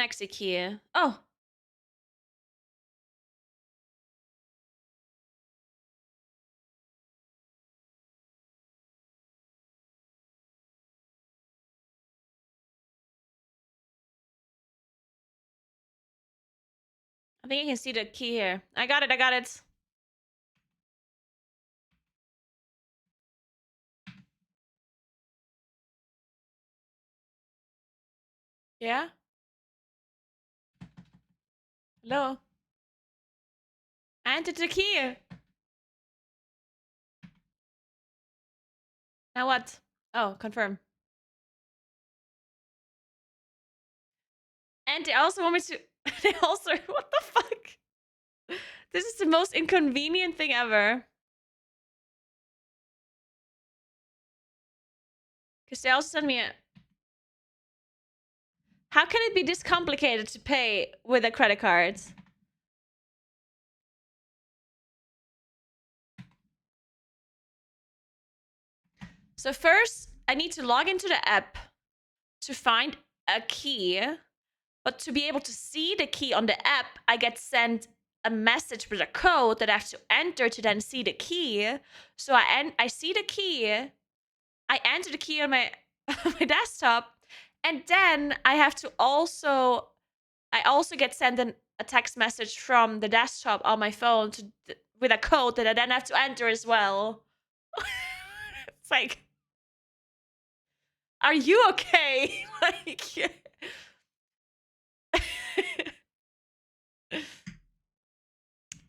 Nexi key. Oh. I think you can see the key here. I got it. I got it. Yeah? Hello? I entered the key. Now what? Oh, confirm. And they also want me to... They also... What the fuck? This is the most inconvenient thing ever. Because they also sent me a... How can it be this complicated to pay with a credit card? So first, I need to log into the app to find a key. But to be able to see the key on the app, I get sent a message with a code that I have to enter to then see the key. So I see the key. I enter the key on my my desktop, and then I have to also get sent a text message from the desktop on my phone with a code that I then have to enter as well. It's like, are you okay? Like,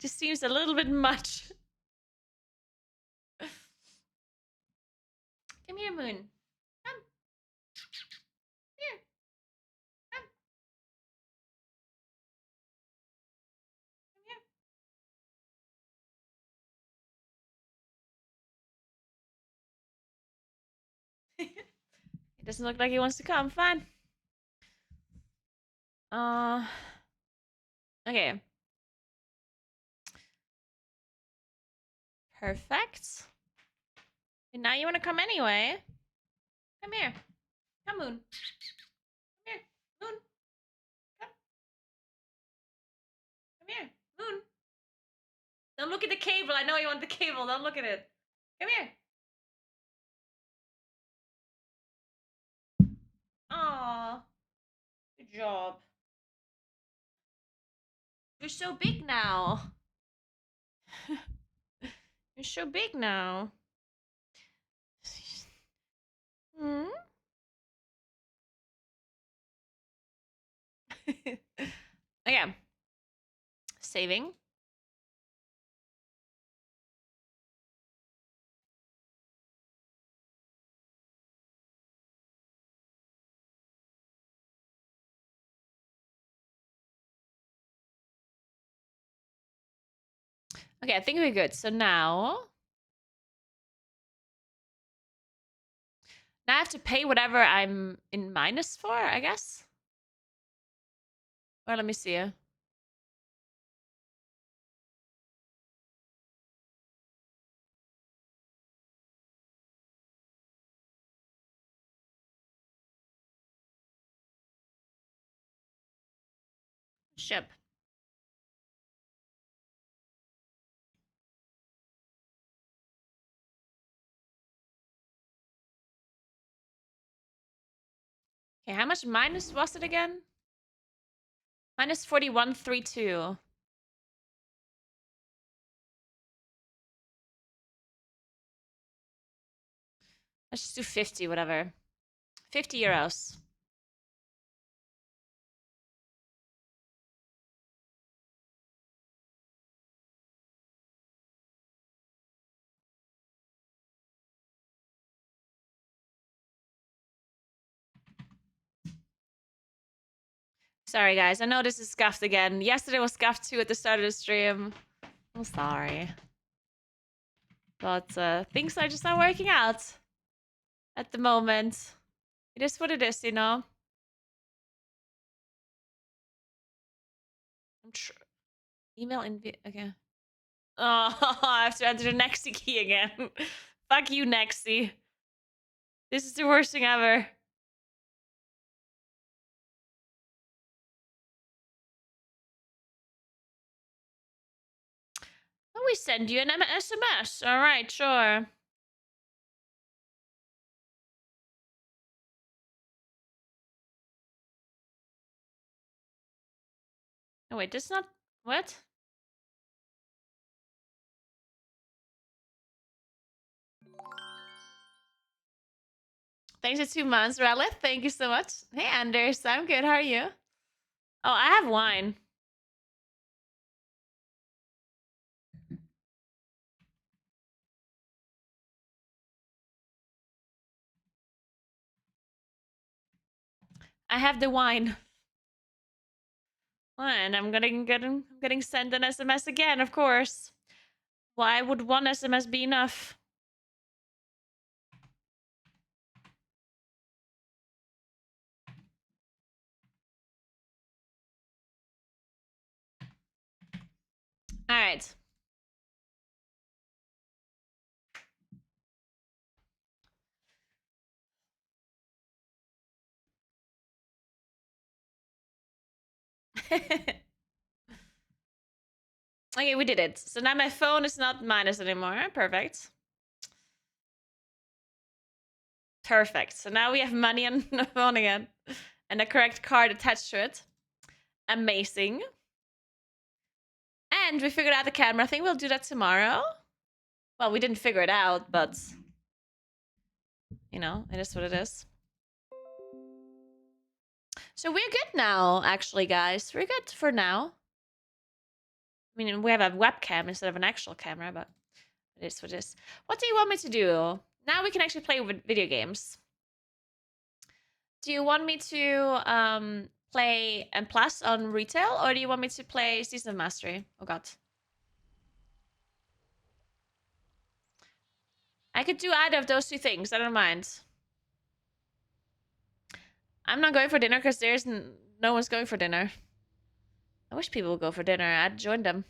just seems a little bit much. Come here, Moon. Come. Here. Come. Come here. It doesn't look like he wants to come. Fine. Okay. Perfect. And now you want to come anyway. Come here. Come, Moon. Come here. Moon. Come. Come here. Moon. Don't look at the cable. I know you want the cable. Don't look at it. Come here. Aw. Good job. You're so big now. You're so big now. Hmm? Okay. Saving. Okay, I think we're good. So now I have to pay whatever I'm in minus for, I guess. Or let me see. Ship. Okay, how much minus was it again? Minus 4132. Let's just do 50, whatever. 50 euros. Sorry, guys. I know this is scuffed again. Yesterday was scuffed too at the start of the stream. I'm sorry. But things are just not working out at the moment. It is what it is, you know? Email in... Okay. Oh, I have to enter the Nexi key again. Fuck you, Nexi. This is the worst thing ever. We send you an SMS. All right, sure. Oh wait, this not what? Thanks for 2 months, Ralith. Thank you so much. Hey, Anders. I'm good. How are you? Oh, I have wine. I have the wine. And I'm getting sent an SMS again, of course. Why would one SMS be enough? All right. Okay, we did it. So now my phone is not minus anymore. Perfect. Perfect. So now we have money on the phone again. And the correct card attached to it. Amazing. And we figured out the camera thing. We'll do that tomorrow. Well, we didn't figure it out, but... You know, it is what it is. So we're good now, actually, guys. We're good for now. I mean, we have a webcam instead of an actual camera, but it is what it is. What do you want me to do? Now we can actually play with video games. Do you want me to play M Plus on retail, or do you want me to play Season of Mastery? Oh god. I could do either of those two things. I don't mind. I'm not going for dinner because there's no one's going for dinner. I wish people would go for dinner. I'd join them.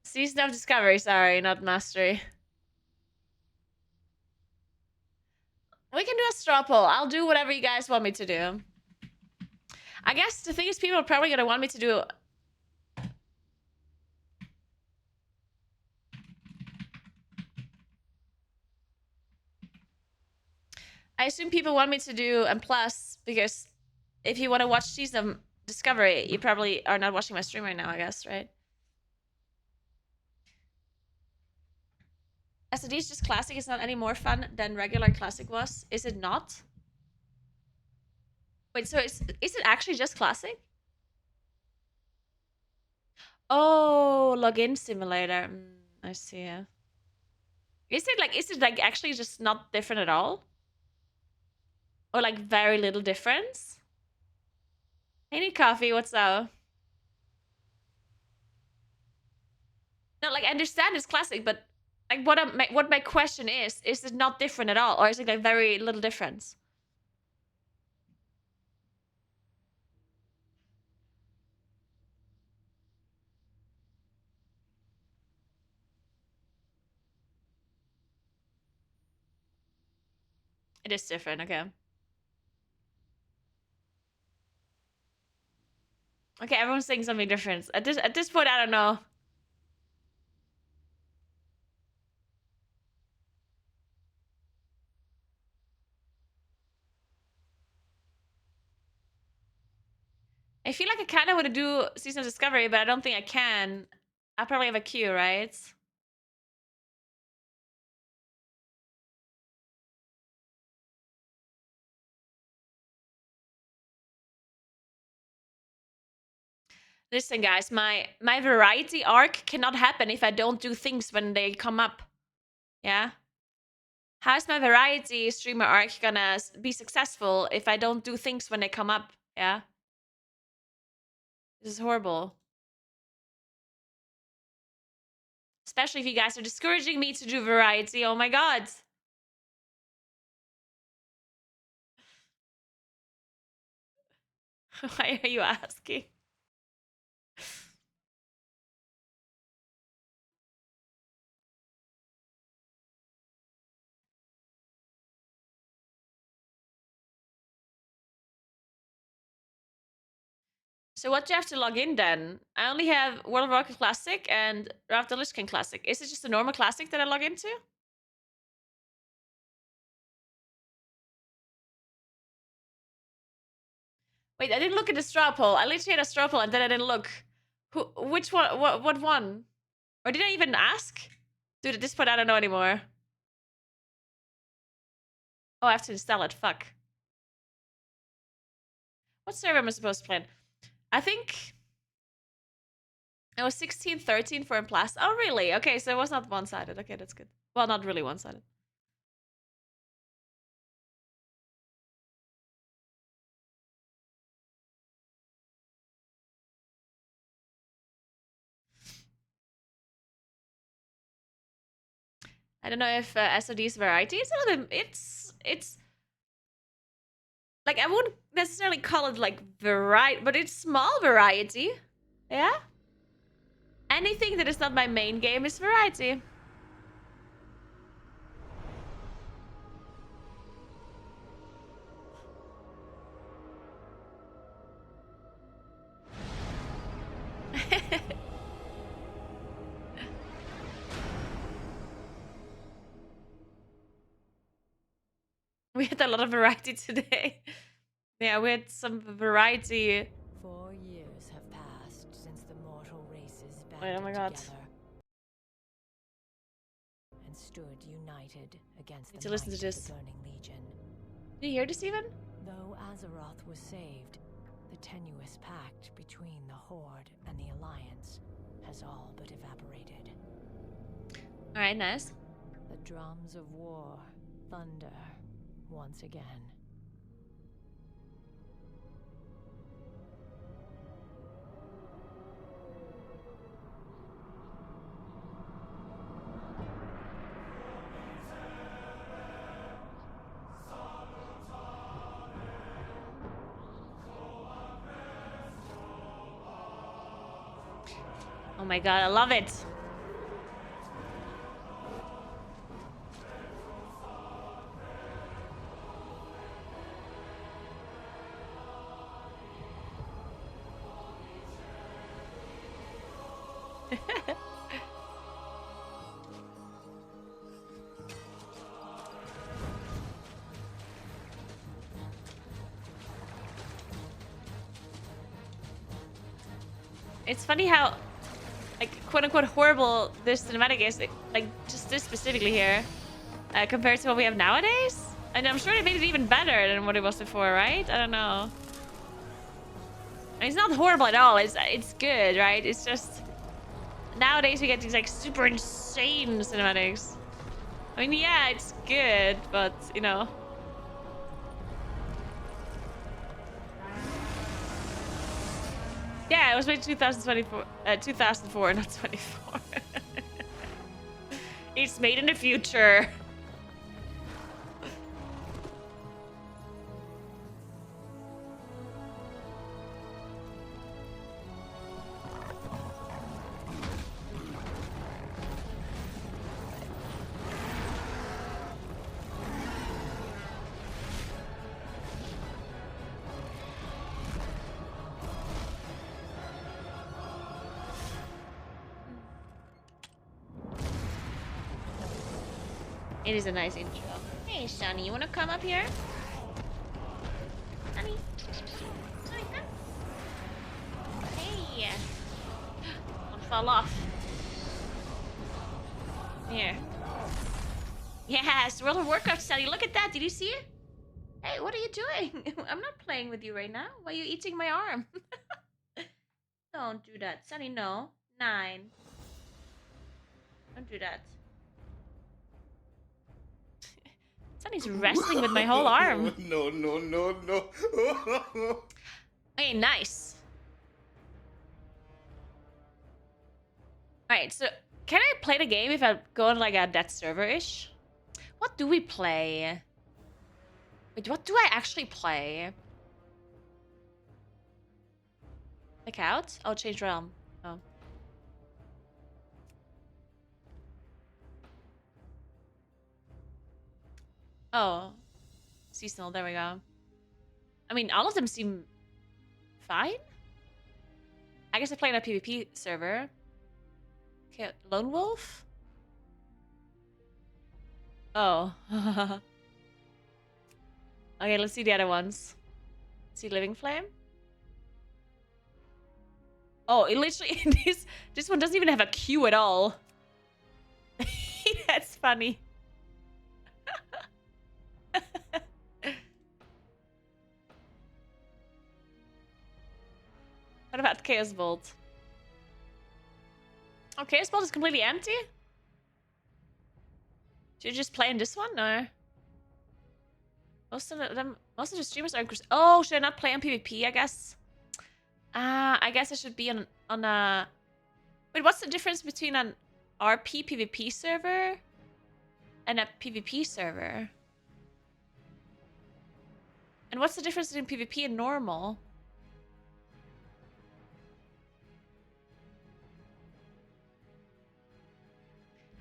Season of Discovery, sorry, not Mastery. We can do a straw poll. I'll do whatever you guys want me to do. I guess the thing is, people are probably gonna want me to do... I assume people want me to do M Plus because if you want to watch Season of Discovery, you probably are not watching my stream right now, I guess, right? SOD's just classic. It's not any more fun than regular classic was. Is it not? Wait, so is it actually just classic? Oh, login simulator. I see. Is it like actually just not different at all? Or like very little difference? I need coffee. What's up? No, like I understand it's classic, but like what my question is it not different at all, or is it like very little difference? It is different. Okay. Okay, everyone's saying something different. At this point, I don't know. I feel like I kind of want to do Season of Discovery, but I don't think I can. I probably have a queue, right? Listen, guys, my variety arc cannot happen if I don't do things when they come up. Yeah? How's my variety streamer arc gonna be successful if I don't do things when they come up? Yeah? This is horrible. Especially if you guys are discouraging me to do variety. Oh my god. Why are you asking? So what do you have to log in then? I only have World of Warcraft Classic and Wrath of the Lich King Classic. Is it just a normal Classic that I log into? Wait, I didn't look at the straw poll. I literally had a straw poll and then I didn't look. Which one? What one? Or did I even ask? Dude, at this point, I don't know anymore. Oh, I have to install it. Fuck. What server am I supposed to play in? I think it was 16-13 for Implast. Oh, really? Okay, so it was not one-sided. Okay, that's good. Well, not really one-sided. I don't know if SOD's variety. It's like I wouldn't necessarily call it like variety, but it's small variety. Yeah. Anything that is not my main game is variety. We had a lot of variety today. Yeah, we had some variety. 4 years have passed since the mortal races Wait, oh my banded god. together and stood united against Need the to listen to might of this. the Burning Legion. Did you hear this even? Though Azeroth was saved, the tenuous pact between the Horde and the Alliance has all but evaporated. Alright, nice. The drums of war thunder once again. Oh my god, I love it. It's funny how, like, quote-unquote horrible this cinematic is, like, just this specifically here, compared to what we have nowadays. And I'm sure they made it even better than what it was before, right? I don't know. I mean, it's not horrible at all. It's good, right? It's just nowadays we get these like super insane cinematics. I mean, yeah, it's good, but you know. Yeah, it was made 2024, 2004, not 24. It's made in the future. It is a nice intro. Hey, Shani, you want to come up here? Shani? Shani, come. Hey. Don't fall off. Here. Yes, World of Warcraft, Shani. Look at that. Did you see it? Hey, what are you doing? I'm not playing with you right now. Why are you eating my arm? Don't do that. Sunny, no. 9. Don't do that. Sunny's wrestling with my whole arm. No, no, no, no. Okay, nice. Alright, so can I play the game if I go on like a dead server-ish? What do we play? Wait, what do I actually play? Click out? Oh, change realm. Oh. Oh. Seasonal, there we go. I mean, all of them seem fine. I guess I play on a PvP server. Okay, Lone Wolf? Oh. Okay, let's see the other ones. See Living Flame? Oh, it literally this one doesn't even have a queue at all. That's funny. What about Chaos Bolt? Oh, Chaos Bolt is completely empty? Should you just play in this one, or? Most of the streamers are. Oh, should I not play on PvP? I guess. I guess I should be on a. Wait, what's the difference between an RP PvP server and a PvP server? And what's the difference between PvP and normal?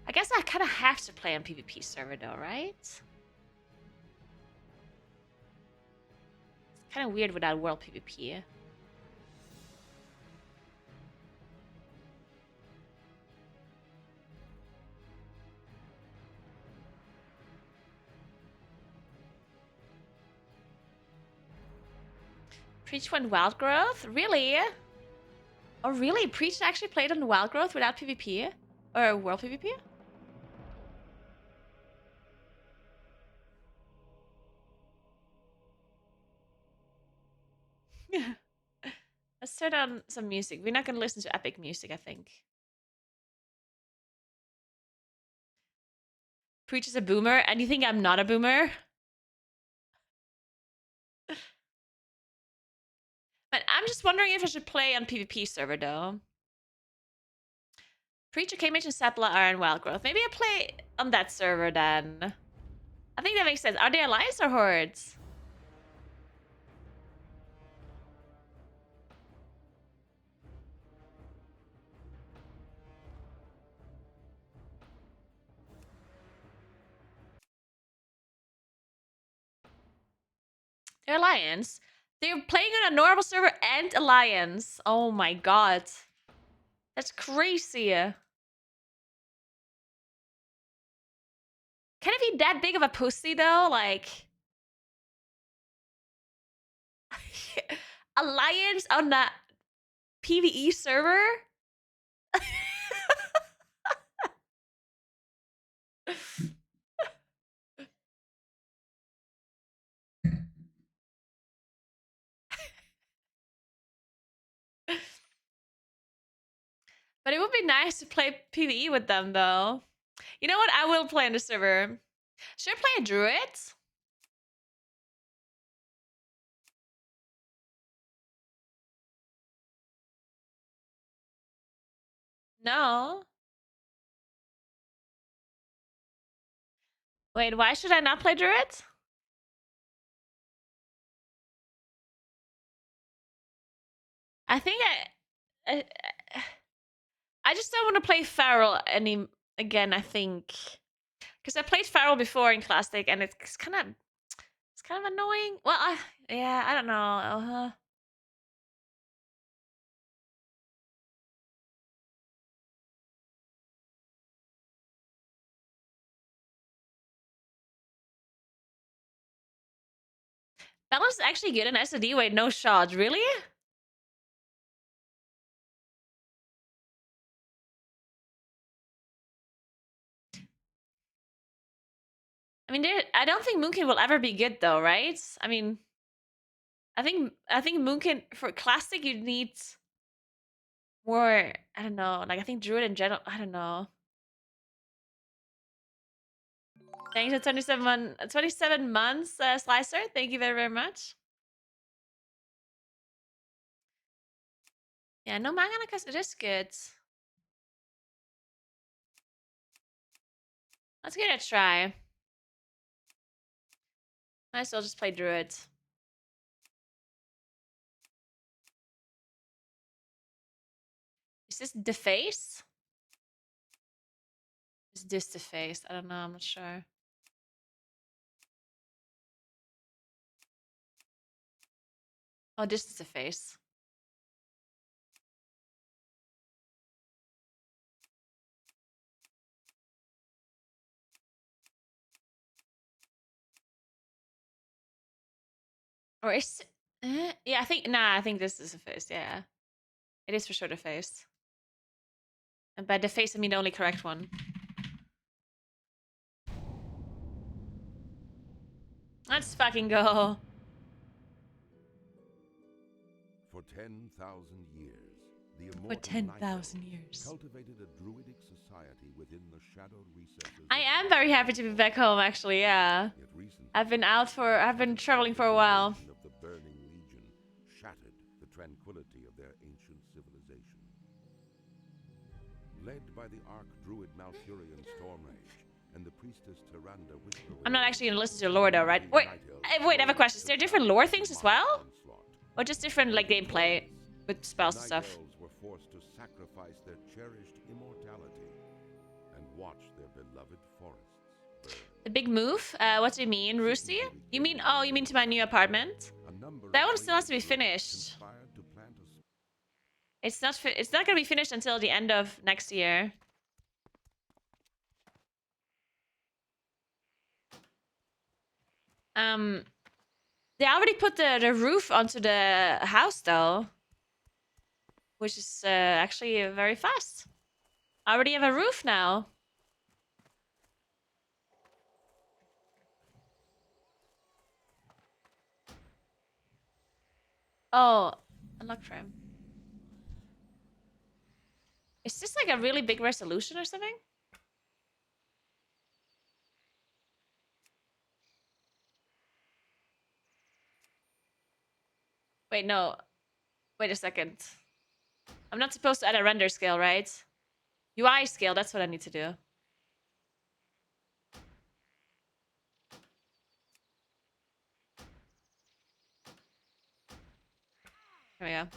I guess I kind of have to play on PvP server though, right? It's kind of weird without world PvP. Preach went Wild Growth? Really? Oh, really? Preach actually played on Wild Growth without PvP? Or world PvP? Let's turn on some music. We're not gonna listen to epic music, I think. Preach is a boomer, and you think I'm not a boomer? But I'm just wondering if I should play on PvP server though. Preacher, K-Mage, and Sepla are in Wild Growth. Maybe I play on that server then. I think that makes sense. Are they allies or hordes? They're alliance. They're playing on a normal server and alliance. Oh my god. That's crazy. Can it be that big of a pussy though? Like alliance on the PvE server? But it would be nice to play PvE with them though. You know what? I will play on the server. Should I play a druid? No. Wait, why should I not play druid? I think I just don't want to play Feral again, I think. Because I played Feral before in Classic and it's kind of annoying. Well, yeah, I don't know. Balance is actually good in SOD. Wait, no shot. Really? I mean, I don't think Moonkin will ever be good though, right? I mean, I think Moonkin for Classic you need more. I don't know. Like I think Druid in general. I don't know. Thanks for 27 months, Slicer. Thank you very, very much. Yeah, no manga because it is good. Let's give it a try. Might as well just play Druid. Is this the face? Is this the face? I don't know. I'm not sure. Oh, this is the face. Or is yeah, I think I think this is a face, yeah. It is for sure the face. And by the face I mean the only correct one. Let's fucking go. For 10,000 years, the For immortal 10,000 Night years. cultivated a druidic society within the shadowed recesses. I am very happy to be back home, actually, yeah. Yet recently, I've been traveling for a while. the of the Burning Legion shattered the tranquility of their ancient civilization. Led by the Archdruid Malfurion Stormrage and the priestess Tyrande Whisperwind, I'm not actually gonna listen to lore though, right? Wait, wait, I have a question. Is there different lore things as well? Or just different, like, gameplay with spells and stuff? Night elves were forced to sacrifice their cherished immortality and watch their beloved forests burn. The big move? What do you mean, Roosty? You mean, oh, you mean to my new apartment? That one still has to be finished. It's not gonna be finished until the end of next year. They already put the roof onto the house though, which is actually very fast. I already have a roof now. Oh, unlock frame. Is this like a really big resolution or something? Wait, no. Wait a second. I'm not supposed to add a render scale, right? UI scale, that's what I need to do. There we go.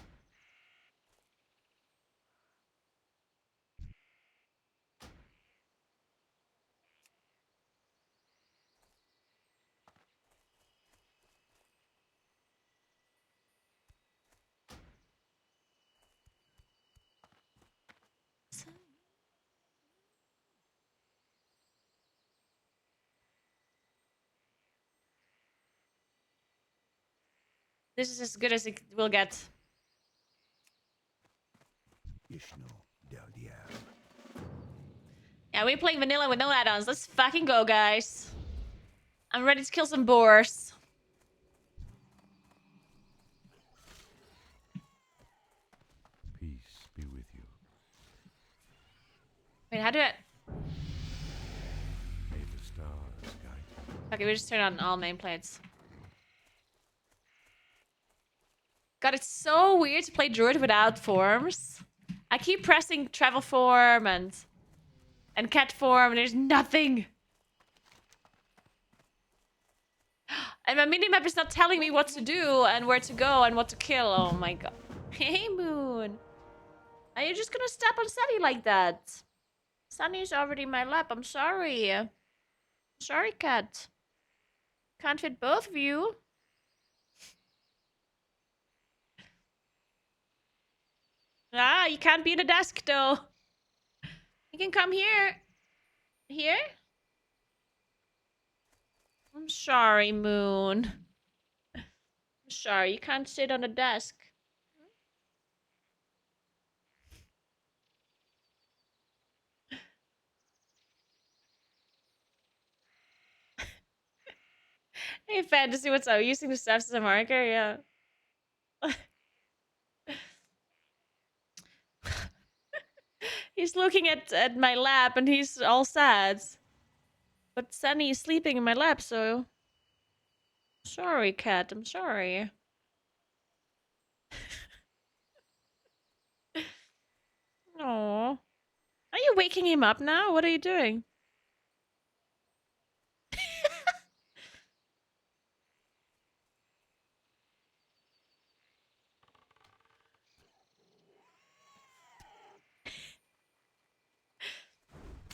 This is as good as it will get. Yeah, we're playing vanilla with no add-ons. Let's fucking go, guys. I'm ready to kill some boars. Peace be with you. Wait, how do I... May the stars guide you. Okay, we just turn on all nameplates. God, it's so weird to play Druid without forms. I keep pressing travel form and cat form, and there's nothing. And my minimap is not telling me what to do and where to go and what to kill. Oh my god. Hey, Moon. Are you just gonna step on Sunny like that? Sunny's already in my lap. I'm sorry. Sorry, cat. Can't fit both of you. Ah, you can't be in the desk, though. You can come here. Here? I'm sorry, Moon. I'm sorry, you can't sit on the desk. Hey, Fantasy, what's up? Using the steps as a marker? Yeah. He's looking at my lap and he's all sad. But Sunny is sleeping in my lap, so... Sorry, cat. I'm sorry. Aww. Are you waking him up now? What are you doing?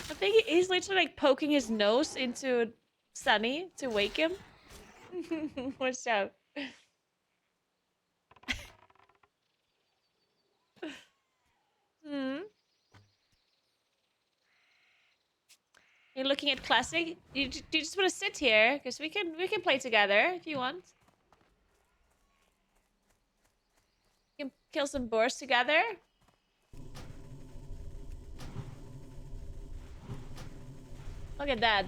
I think he's literally like poking his nose into Sunny to wake him. What's up? Hmm. You're looking at classic. Do you just want to sit here? Because we can play together if you want. kill some boars together. Look at that.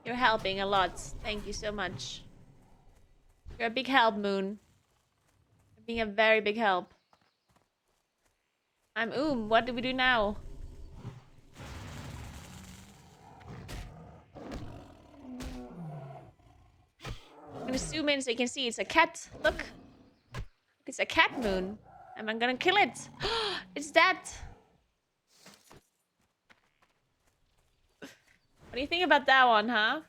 You're helping a lot. Thank you so much. You're a big help, Moon. You're being a very big help. I'm What do we do now? I'm gonna zoom in so you can see it's a cat. Look. It's a cat, Moon. And I'm gonna kill it. It's dead. What do you think about that one, huh?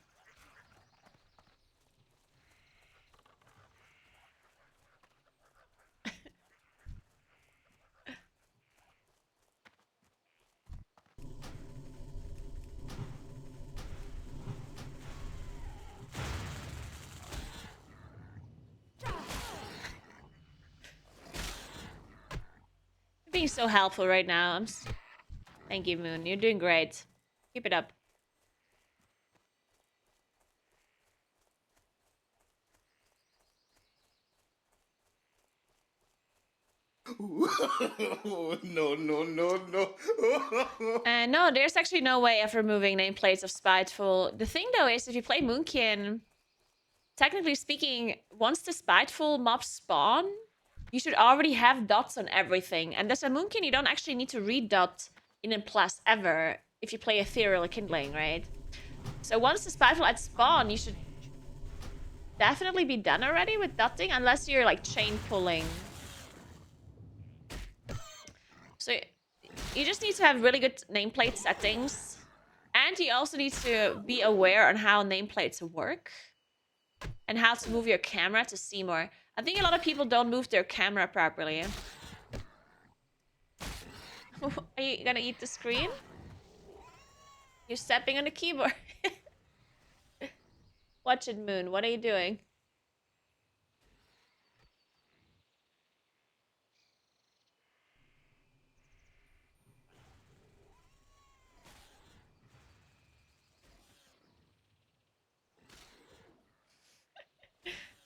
You're being so helpful right now. Thank you, Moon. You're doing great. Keep it up. No, no, no, no. No, there's actually no way of removing nameplates of Spiteful. The thing, though, is if you play Moonkin, technically speaking, once the Spiteful mobs spawn, you should already have dots on everything. And as a Moonkin, you don't actually need to read dot in a plus ever if you play Ethereal Kindling, right? So once the Spiteful at spawn, you should definitely be done already with dotting, unless you're like chain pulling. So you just need to have really good nameplate settings. And you also need to be aware on how nameplates work. And how to move your camera to see more. I think a lot of people don't move their camera properly. Are you gonna eat the screen? You're stepping on the keyboard. Watch it, Moon. What are you doing?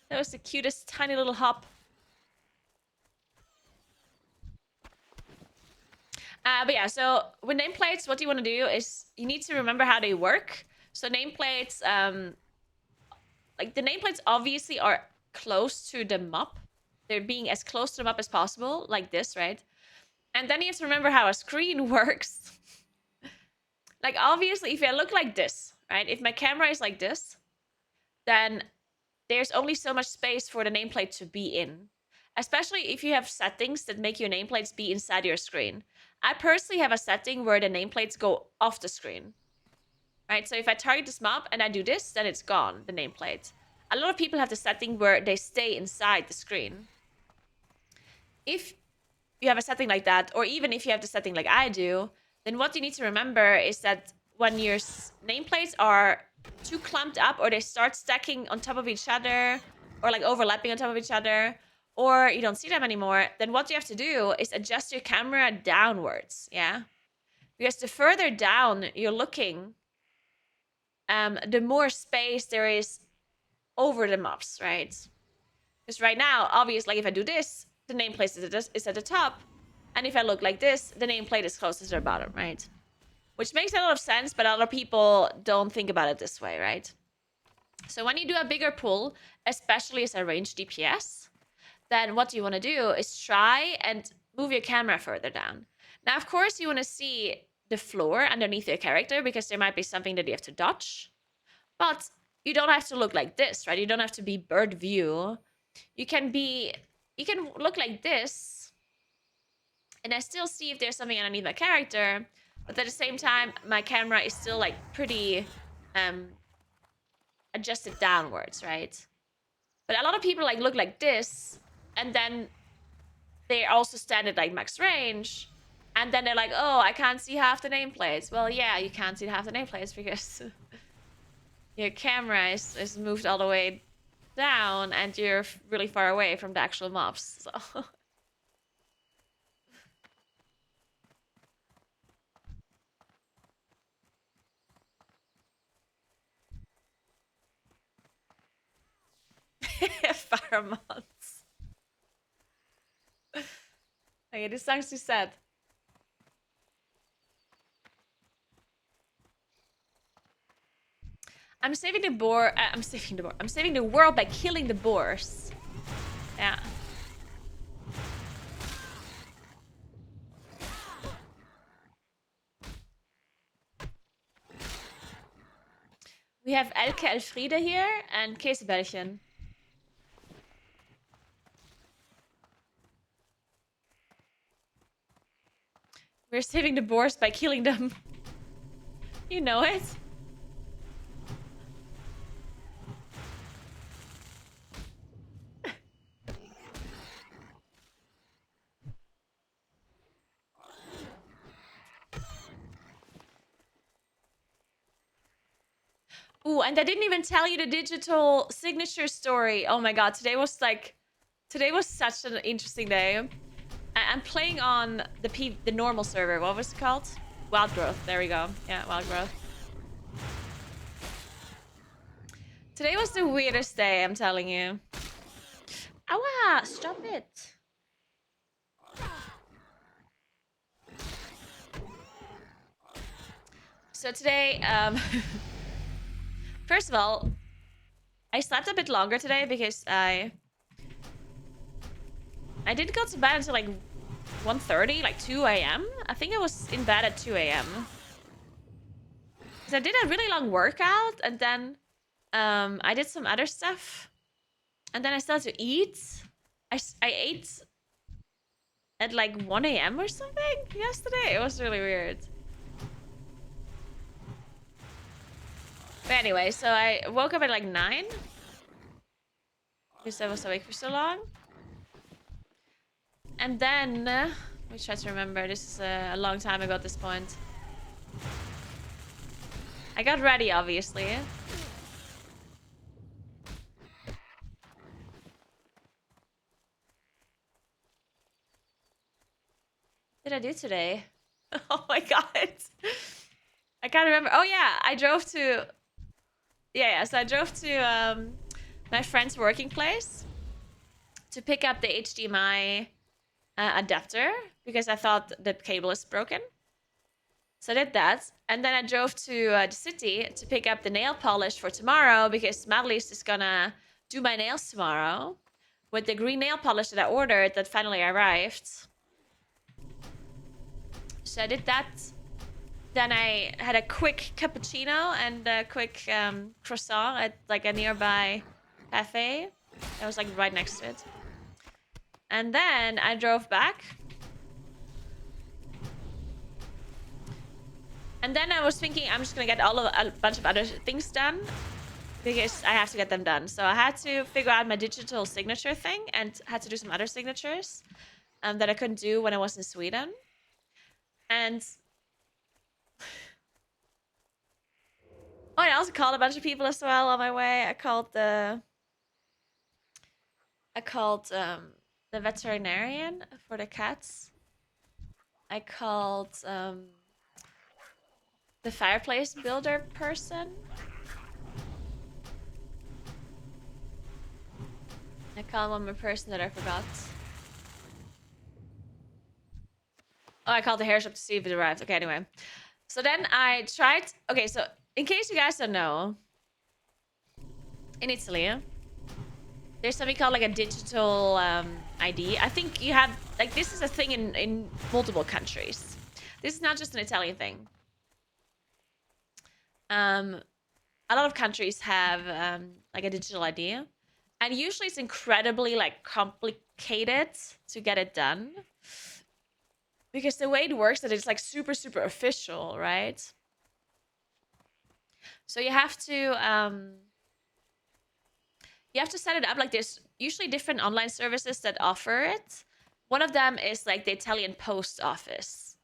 That was the cutest tiny little hop. But yeah, so with nameplates, what you want to do is you need to remember how they work. So nameplates, like the nameplates obviously are close to the map. They're being as close to the map as possible, like this, right? And then you have to remember how a screen works. Like obviously, if I look like this, right? If my camera is like this, then there's only so much space for the nameplate to be in. Especially if you have settings that make your nameplates be inside your screen. I personally have a setting where the nameplates go off the screen. Right? So if I target this mob and I do this, then it's gone, the nameplate. A lot of people have the setting where they stay inside the screen. If you have a setting like that, or even if you have the setting like I do, then what you need to remember is that when your nameplates are too clumped up, or they start stacking on top of each other, or like overlapping on top of each other, or you don't see them anymore, then what you have to do is adjust your camera downwards, yeah? Because the further down you're looking, the more space there is over the mobs, right? Because right now, obviously, like if I do this, the nameplate is at the top, and if I look like this, the nameplate is closest to the bottom, right? Which makes a lot of sense, but a lot of people don't think about it this way, right? So when you do a bigger pull, especially as a ranged DPS, then what you want to do is try and move your camera further down. Now, of course, you want to see the floor underneath your character because there might be something that you have to dodge. But you don't have to look like this, right? You don't have to be bird view. You can look like this, and I still see if there's something underneath my character, but at the same time, my camera is still like pretty adjusted downwards, right? But a lot of people like look like this, and then they also stand at like max range, and then they're like, oh, I can't see half the nameplates. Well, yeah, you can't see half the nameplates because your camera is moved all the way down, and you're really far away from the actual mobs. So Pheromones. Okay, this song's too sad. I'm saving the boar. I'm saving the boar. I'm saving the world by killing the boars. Yeah. We have Elke Elfriede here and Käsebällchen. We're saving the boars by killing them. You know it. Ooh, and I didn't even tell you the digital signature story. Oh my god, today was such an interesting day. I'm playing on the normal server. What was it called? Wild Growth. There we go. Yeah, Wild Growth. Today was the weirdest day, I'm telling you. Ow, stop it. So today, first of all, I slept a bit longer today because I didn't go to bed until like 1:30, like 2 a.m. I think I was in bed at 2 a.m. Because I did a really long workout and then I did some other stuff. And then I started to eat. I ate at like 1 a.m. or something yesterday. It was really weird. But anyway, so I woke up at like 9. Because I was awake for so long. And then, let me try to remember. This is a long time ago at this point. I got ready, obviously. What did I do today? Oh my god. I can't remember. Oh yeah, I drove to... Yeah, so I drove to my friend's working place to pick up the HDMI adapter because I thought the cable is broken. So I did that. And then I drove to the city to pick up the nail polish for tomorrow because Madelies is gonna do my nails tomorrow with the green nail polish that I ordered that finally arrived. So I did that. Then I had a quick cappuccino and a quick croissant at like a nearby cafe. That was like right next to it. And then I drove back. And then I was thinking I'm just gonna get a bunch of other things done because I have to get them done. So I had to figure out my digital signature thing and had to do some other signatures that I couldn't do when I was in Sweden. And I also called a bunch of people as well on my way. I called the veterinarian for the cats. I called the fireplace builder person. I called one more person that I forgot. Oh, I called the hair shop to see if it arrived. Okay, anyway. So then I tried... Okay, so in case you guys don't know, in Italy, there's something called like a digital ID. I think you have... Like, this is a thing in multiple countries. This is not just an Italian thing. A lot of countries have like a digital ID. And usually it's incredibly like complicated to get it done. Because the way it works that it's like super, super official, right? So you have to set it up like there's usually different online services that offer it. One of them is like the Italian post office.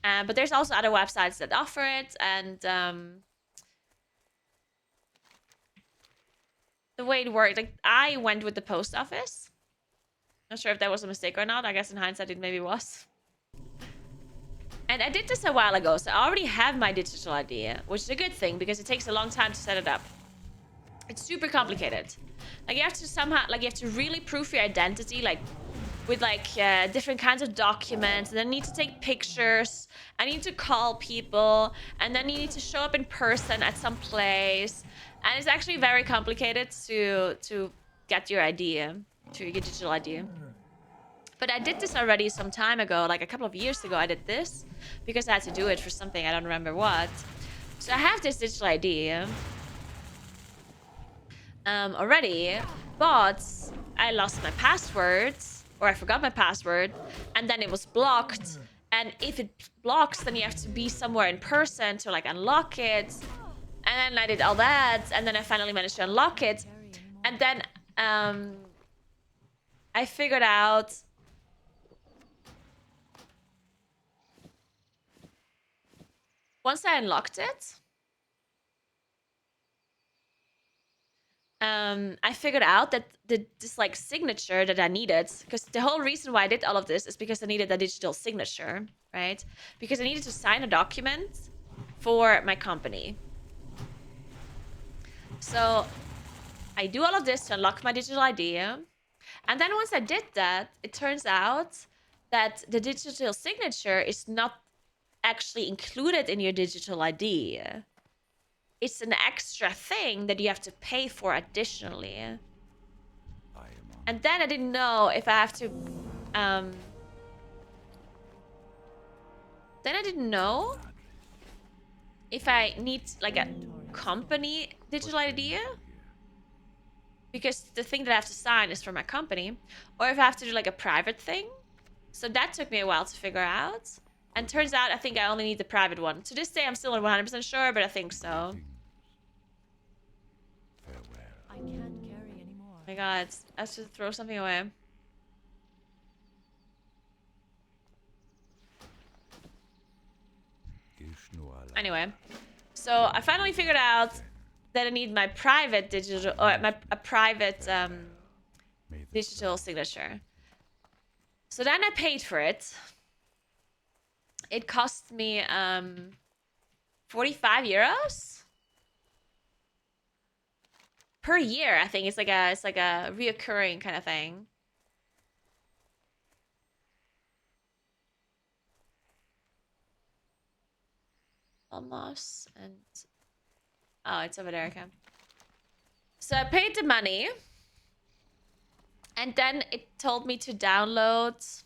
But there's also other websites that offer it, and the way it worked, like I went with the post office. Not sure if that was a mistake or not. I guess in hindsight it maybe was. And I did this a while ago, so I already have my digital ID, which is a good thing because it takes a long time to set it up. It's super complicated. Like you have to somehow, like you have to really prove your identity, like with like different kinds of documents. And then you need to take pictures. I need to call people, and then you need to show up in person at some place. And it's actually very complicated to get your ID, to your digital ID. But I did this already some time ago, like a couple of years ago. I did this because I had to do it for something. I don't remember what. So I have this digital ID already, but I lost my password, or I forgot my password, and then it was blocked. And if it blocks, then you have to be somewhere in person to like unlock it. And then I did all that, and then I finally managed to unlock it. And then I figured out once I unlocked it, I figured out that this like signature that I needed, because the whole reason why I did all of this is because I needed a digital signature, right? Because I needed to sign a document for my company. So I do all of this to unlock my digital ID. And then once I did that, it turns out that the digital signature is not actually included in your digital ID. It's an extra thing that you have to pay for additionally. And then I didn't know if I have to... Then I didn't know if I need like a company digital ID, because the thing that I have to sign is for my company, or if I have to do like a private thing. So that took me a while to figure out. And turns out I think I only need the private one. To this day, I'm still not 100% sure, but I think so. I can't carry anymore. Oh my god, I have to throw something away. Anyway, so I finally figured out that I need my private digital, or a private digital signature. So then I paid for it. It cost me 45 euros per year. I think it's like a reoccurring kind of thing. Almost. And oh, it's over there. Okay. So I paid the money, and then it told me to download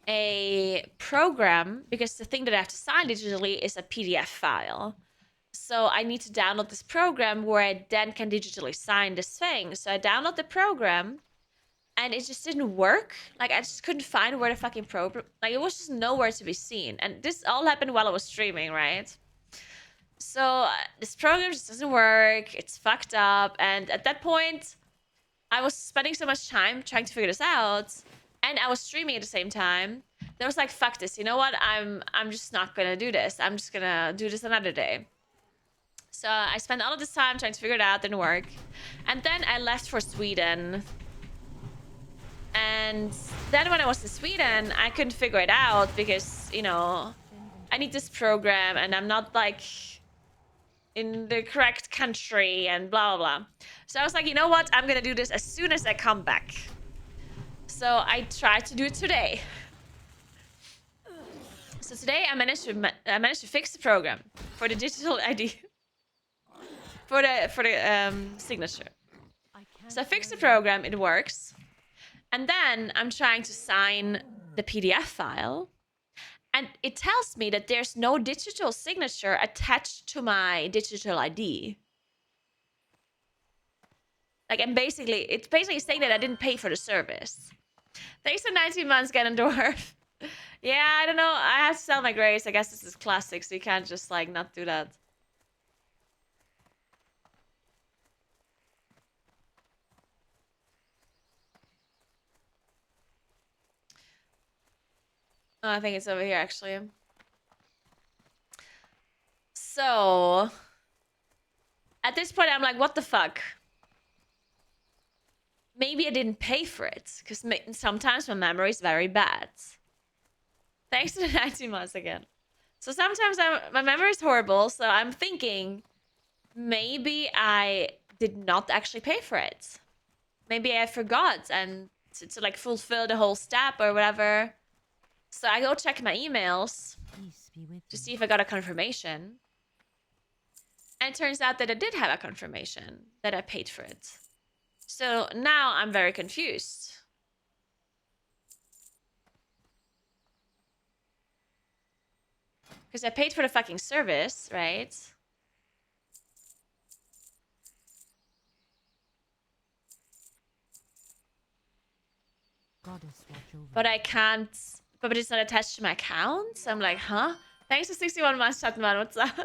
a program, because the thing that I have to sign digitally is a PDF file. So I need to download this program where I then can digitally sign this thing. So I download the program, and it just didn't work. Like, I just couldn't find where the fucking program... Like, it was just nowhere to be seen. And this all happened while I was streaming, right? So this program just doesn't work. It's fucked up. And at that point, I was spending so much time trying to figure this out, and I was streaming at the same time. Then I was like, fuck this. You know what? I'm just not gonna do this. I'm just gonna do this another day. So I spent all of this time trying to figure it out. Didn't work. And then I left for Sweden. And then when I was in Sweden, I couldn't figure it out because, you know, I need this program and I'm not like in the correct country and blah, blah, blah. So I was like, you know what? I'm going to do this as soon as I come back. So I tried to do it today. So today I managed to fix the program for the digital ID. for the signature. So I fixed the program, it works. And then I'm trying to sign the PDF file, and it tells me that there's no digital signature attached to my digital ID. Like, it's basically saying that I didn't pay for the service. Thanks for 19 months, Ganondorf. Yeah, I don't know. I have to sell my grace. I guess this is classic, so you can't just, like, not do that. Oh, I think it's over here, actually. So, at this point, I'm like, what the fuck? Maybe I didn't pay for it, because sometimes my memory is very bad. Thanks to the 19 months again. So sometimes my memory is horrible, so I'm thinking maybe I did not actually pay for it. Maybe I forgot and to like fulfill the whole step or whatever. So I go check my emails Peace be with to you. see if I got a confirmation. And it turns out that I did have a confirmation that I paid for it. So now I'm very confused. Because I paid for the fucking service, right? Goddess watch over. But I can't. But it's not attached to my account. So I'm like, huh? Thanks for 61 months, Chatman. What's up?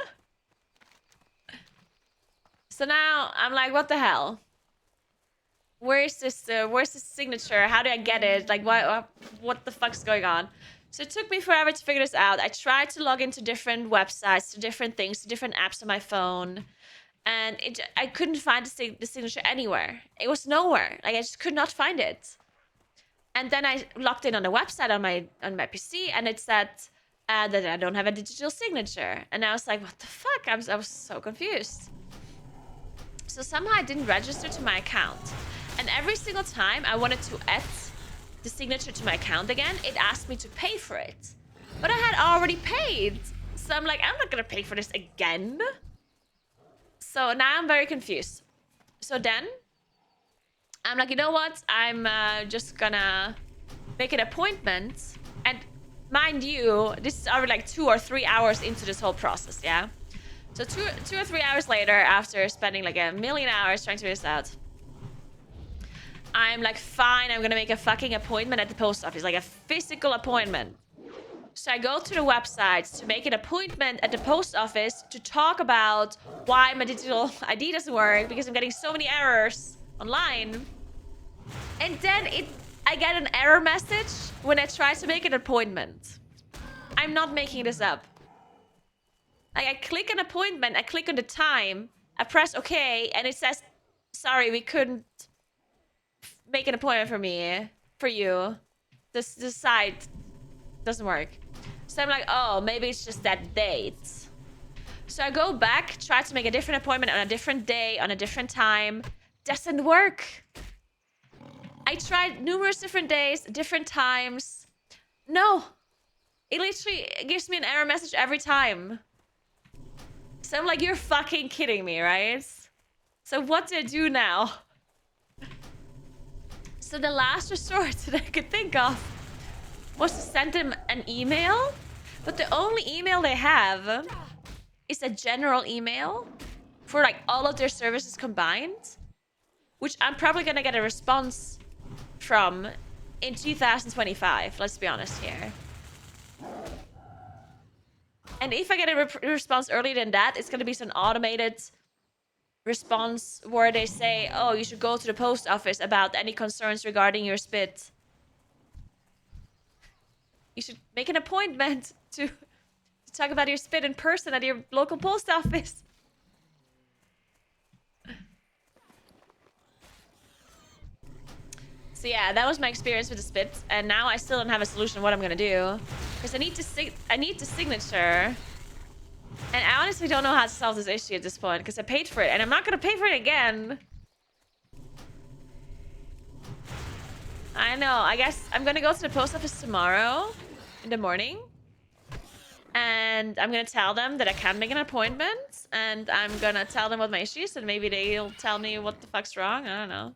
So now I'm like, what the hell? Where's this signature? How do I get it? Like, what the fuck's going on? So it took me forever to figure this out. I tried to log into different websites, to different things, to different apps on my phone. And I couldn't find the signature anywhere. It was nowhere. Like, I just could not find it. And then I logged in on the website on my PC, and it said that I don't have a digital signature. And I was like, what the fuck? I was so confused. So somehow I didn't register to my account. And every single time I wanted to add the signature to my account again, it asked me to pay for it. But I had already paid. So I'm like, I'm not gonna pay for this again. So now I'm very confused. So then I'm like, you know what? I'm just gonna make an appointment. And mind you, this is already like 2 or 3 hours into this whole process, yeah? So two or 3 hours later, after spending like a million hours trying to figure this out, I'm like, fine, I'm gonna make a fucking appointment at the post office, like a physical appointment. So I go to the website to make an appointment at the post office to talk about why my digital ID doesn't work because I'm getting so many errors online. And then I get an error message when I try to make an appointment. I'm not making this up. Like, I click an appointment, I click on the time, I press OK, and it says, sorry, we couldn't make an appointment for you. This site doesn't work. So I'm like, oh, maybe it's just that date. So I go back, try to make a different appointment on a different day, on a different time. Doesn't work. I tried numerous different days, different times. No. It literally gives me an error message every time. So I'm like, you're fucking kidding me, right? So what do I do now? So the last resort that I could think of was to send them an email. But the only email they have is a general email for like all of their services combined, which I'm probably gonna get a response from in 2025. Let's be honest here. And if I get a response earlier than that, it's gonna be some automated response where they say, oh, you should go to the post office about any concerns regarding your spit. You should make an appointment to talk about your spit in person at your local post office. So yeah, that was my experience with the spit, and now I still don't have a solution what I'm gonna do. Because I need the signature. And I honestly don't know how to solve this issue at this point, because I paid for it, and I'm not gonna pay for it again. I know, I guess I'm gonna go to the post office tomorrow in the morning. And I'm gonna tell them that I can't make an appointment, and I'm gonna tell them what my issue is, and maybe they'll tell me what the fuck's wrong. I don't know.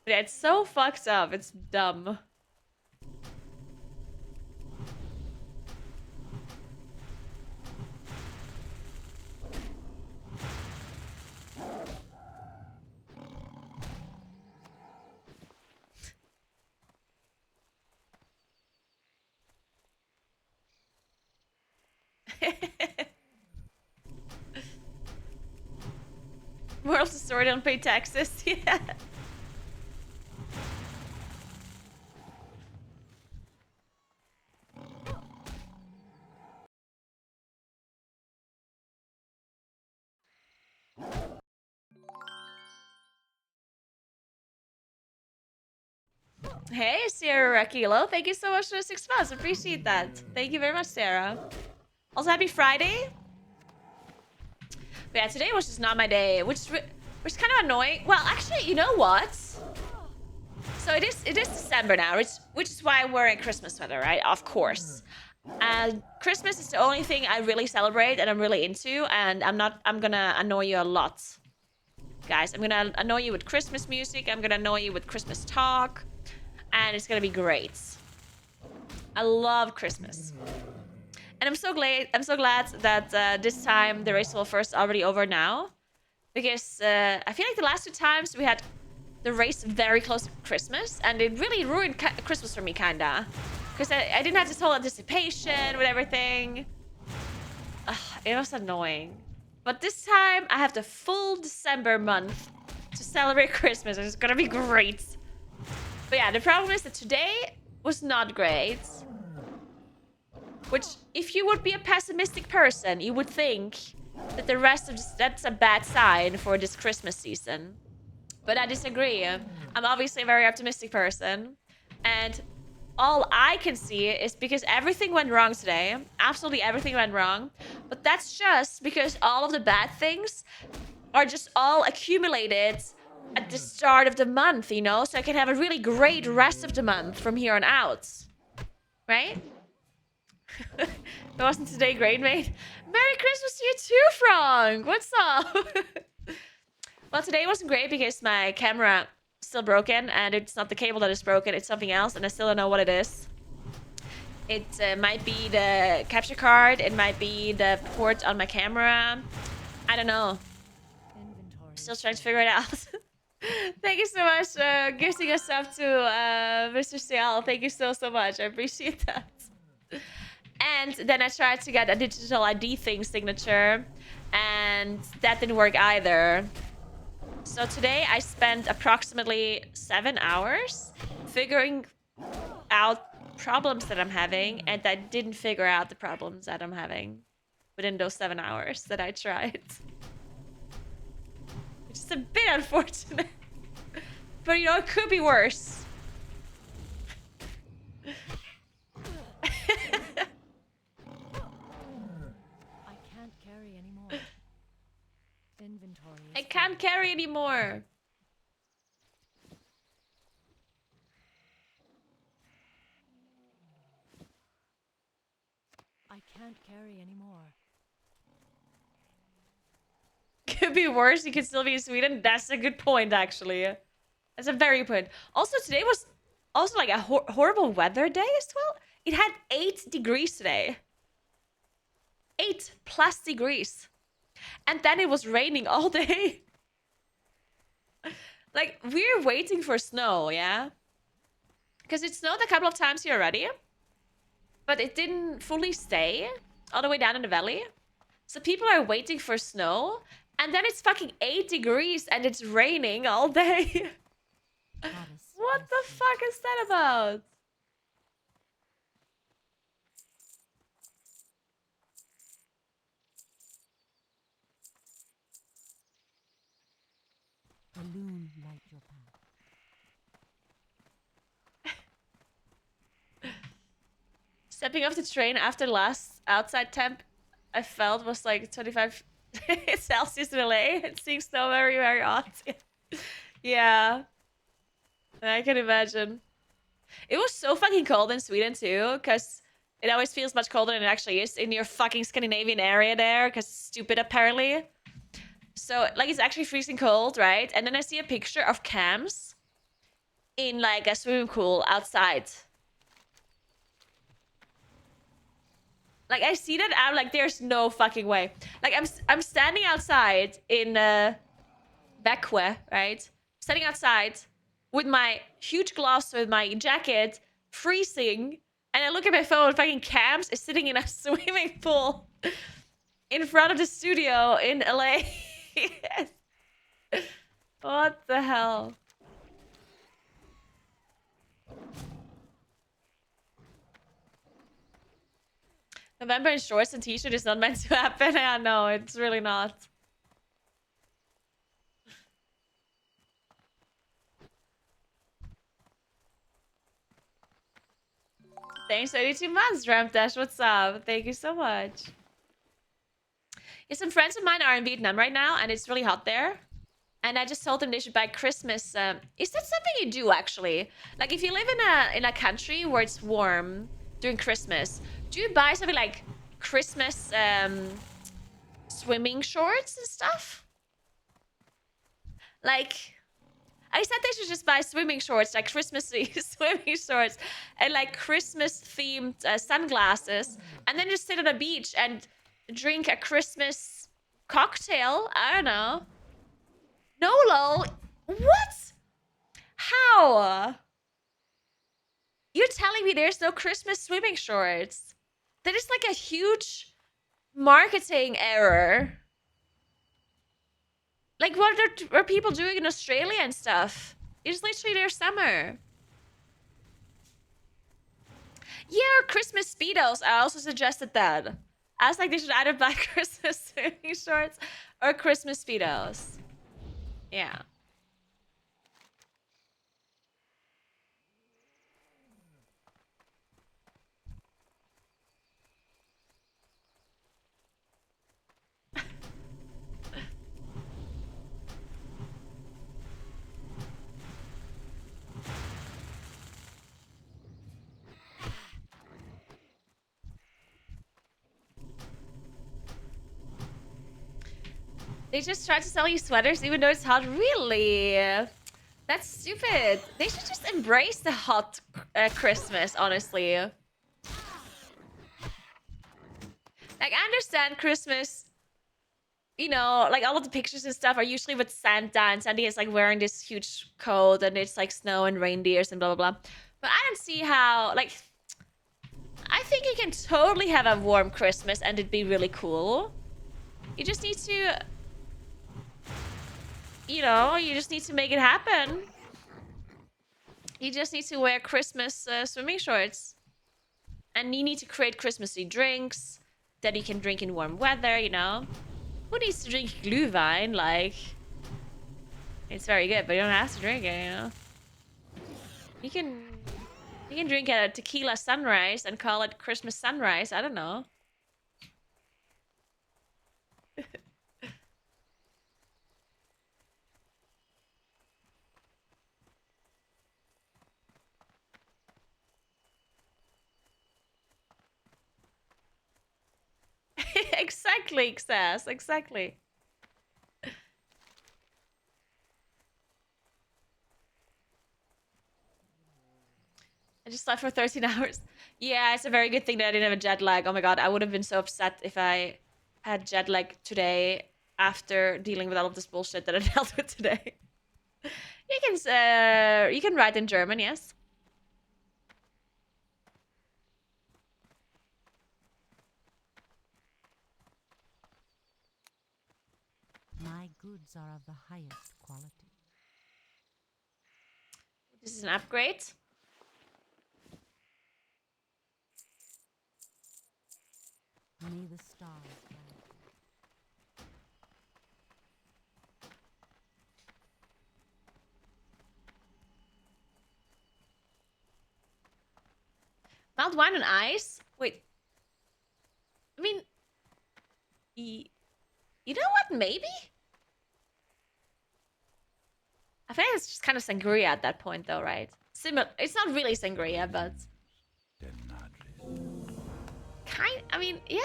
But yeah, it's so fucked up. It's dumb. Moral of the story, don't pay taxes. Yeah. Hey, Sarah Rakilo. Thank you so much for the 6 months. Appreciate that. Thank you very much, Sarah. Also, happy Friday. But yeah, today was just not my day, which is kind of annoying. Well, actually, you know what? So it is December now, which is why we're in Christmas weather, right? Of course. And Christmas is the only thing I really celebrate and I'm really into, and I'm gonna annoy you a lot. Guys, I'm gonna annoy you with Christmas music, I'm gonna annoy you with Christmas talk, and it's gonna be great. I love Christmas. And I'm so glad that this time the race will first already over now. Because I feel like the last 2 times we had the race very close to Christmas, and it really ruined Christmas for me, kinda. Because I didn't have this whole anticipation with everything. Ugh, it was annoying. But this time, I have the full December month to celebrate Christmas, and it's gonna be great. But yeah, the problem is that today was not great. Which, if you would be a pessimistic person, you would think that the rest of this, that's a bad sign for this Christmas season. But I disagree. I'm obviously a very optimistic person. And all I can see is because everything went wrong today. Absolutely everything went wrong. But that's just because all of the bad things are just all accumulated at the start of the month, you know? So I can have a really great rest of the month from here on out. Right? Wasn't today great, mate? Merry Christmas to you too, Frank! What's up? Well, today wasn't great because my camera is still broken, and it's not the cable that is broken, it's something else, and I still don't know what it is. It might be the capture card, it might be the port on my camera. I don't know. Still trying to figure it out. Thank you so much, gifting us up to Mr. CL. Thank you so much. I appreciate that. And then I tried to get a digital ID thing signature, and that didn't work either. So today I spent approximately 7 hours figuring out problems that I'm having, and I didn't figure out the problems that I'm having within those 7 hours that I tried. Which is a bit unfortunate. But you know, it could be worse. I can't carry anymore. I can't carry anymore. Could be worse. You could still be in Sweden. That's a good point, actually. That's a very good point. Also, today was also like a horrible weather day as well. It had 8 degrees today. 8+ degrees. And then it was raining all day. Like, we're waiting for snow, yeah? Because it snowed a couple of times here already. But it didn't fully stay all the way down in the valley. So people are waiting for snow. And then it's fucking 8 degrees and it's raining all day. What the fuck is that about? Balloon light your path. Stepping off the train after last outside temp I felt was like 25 Celsius in LA. It seems so very, very hot. Yeah. I can imagine. It was so fucking cold in Sweden too, because it always feels much colder than it actually is in your fucking Scandinavian area there, because it's stupid apparently. So, like, it's actually freezing cold, right? And then I see a picture of cams in, like, a swimming pool outside. Like, I see that, I'm like, there's no fucking way. Like, I'm standing outside in Växjö, right? Standing outside with my huge gloves, with my jacket, freezing, and I look at my phone, fucking Cams is sitting in a swimming pool in front of the studio in LA. What the hell? November in shorts and t-shirt is not meant to happen. I know, it's really not. Thanks 32 months, Ramdash. What's up? Thank you so much. Yeah, some friends of mine are in Vietnam right now, and it's really hot there. And I just told them they should buy Christmas. Is that something you do actually? Like, if you live in a country where it's warm during Christmas, do you buy something like Christmas swimming shorts and stuff? Like, I said they should just buy swimming shorts, like Christmassy swimming shorts, and like Christmas themed sunglasses, and then just sit on a beach and drink a Christmas cocktail. I don't know. Nolo, what? How? You're telling me there's no Christmas swimming shorts? That is like a huge marketing error. Like, what are people doing in Australia and stuff? It's literally their summer. Yeah, or Christmas Speedos. I also suggested that. I was like, they should either buy Christmas swimming shorts or Christmas Speedos. Yeah. They just try to sell you sweaters even though it's hot. Really? That's stupid. They should just embrace the hot Christmas, honestly. Like, I understand Christmas, you know, like all of the pictures and stuff are usually with Santa, and Santa is like wearing this huge coat and it's like snow and reindeers and blah, blah, blah. But I don't see how, like, I think you can totally have a warm Christmas and it'd be really cool. You just need to, you know, you just need to make it happen. You just need to wear Christmas swimming shorts. And you need to create Christmassy drinks that you can drink in warm weather, you know? Who needs to drink Glühwein? Like, it's very good, but you don't have to drink it, you know? You can drink a tequila sunrise and call it Christmas sunrise. I don't know. Exactly, Xas. Exactly. I just slept for 13 hours. Yeah, it's a very good thing that I didn't have a jet lag. Oh my god, I would have been so upset if I had jet lag today after dealing with all of this bullshit that I dealt with today. You can write in German, yes. My goods are of the highest quality. This is an upgrade. May the stars guide you. Mild wine on ice? Wait. I mean, you know what? Maybe? I think it's just kind of sangria at that point, though, right? Similar. It's not really sangria, but kind. I mean, yeah.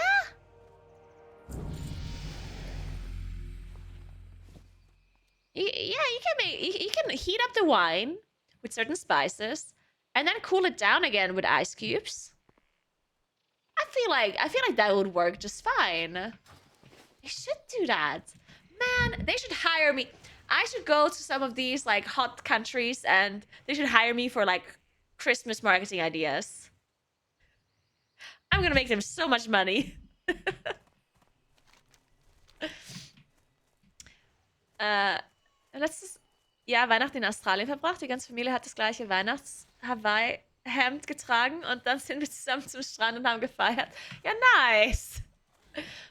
Yeah, you can make. You can heat up the wine with certain spices, and then cool it down again with ice cubes. I feel like that would work just fine. They should do that. Man, they should hire me. I should go to some of these like hot countries and they should hire me for like Christmas marketing ideas. I'm gonna make them so much money. Letztes Jahr Weihnachten in Australien verbracht. Die ganze Familie hat das gleiche Weihnachts-Hawaii-Hemd getragen und dann sind wir zusammen zum Strand und haben gefeiert. Ja, nice.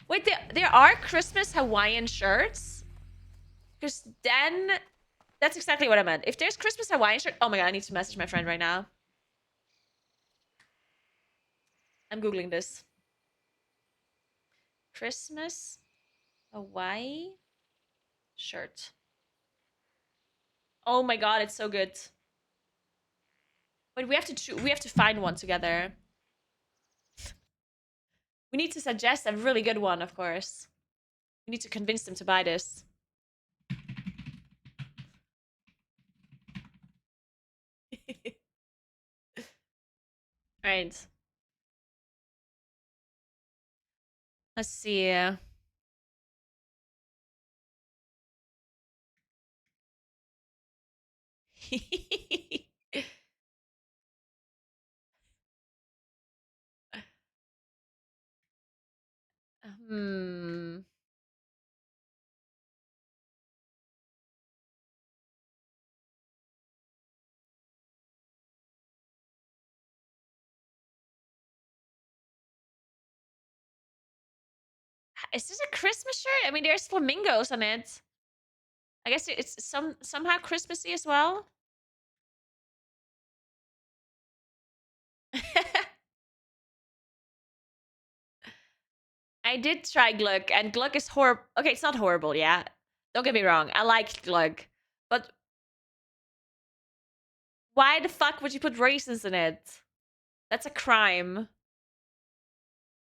Wait, there are Christmas Hawaiian shirts? Because then, that's exactly what I meant. If there's Christmas Hawaiian shirt, oh my god, I need to message my friend right now. I'm Googling this. Christmas Hawaii shirt. Oh my god, it's so good. But we have to find one together. We need to suggest a really good one, of course. We need to convince them to buy this. Right. Let's see. Hmm. Is this a Christmas shirt? I mean, there's flamingos on it. I guess it's somehow Christmassy as well. I did try Glug, and Glug is horrible. Okay, it's not horrible, yeah. Don't get me wrong. I like Glug. But why the fuck would you put raisins in it? That's a crime.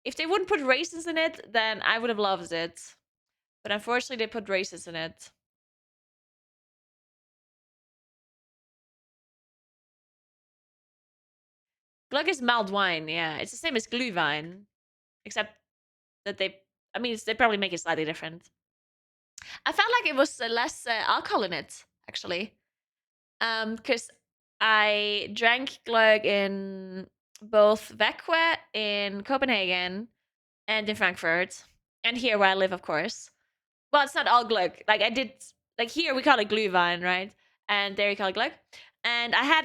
If they wouldn't put raisins in it, then I would have loved it. But unfortunately, they put raisins in it. Glug is mild wine, yeah. It's the same as Glühwein. Except that I mean, they probably make it slightly different. I felt like it was less alcohol in it, actually. Because I drank Glögg in both Växjö in Copenhagen and in Frankfurt, and here where I live, of course. Well, it's not all Glögg. Like I did, like here we call it Glühwein, right? And there you call it Glögg. And I had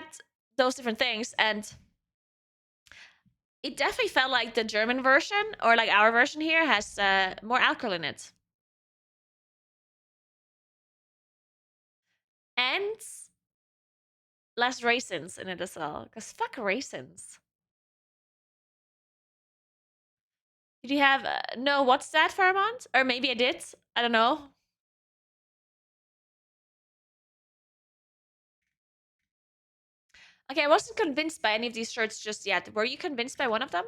those different things, and it definitely felt like the German version or like our version here has more alcohol in it. And less raisins in it as well. Because fuck raisins. Did you have no? What's that, Faramond? Or maybe I did. I don't know. Okay, I wasn't convinced by any of these shirts just yet. Were you convinced by one of them?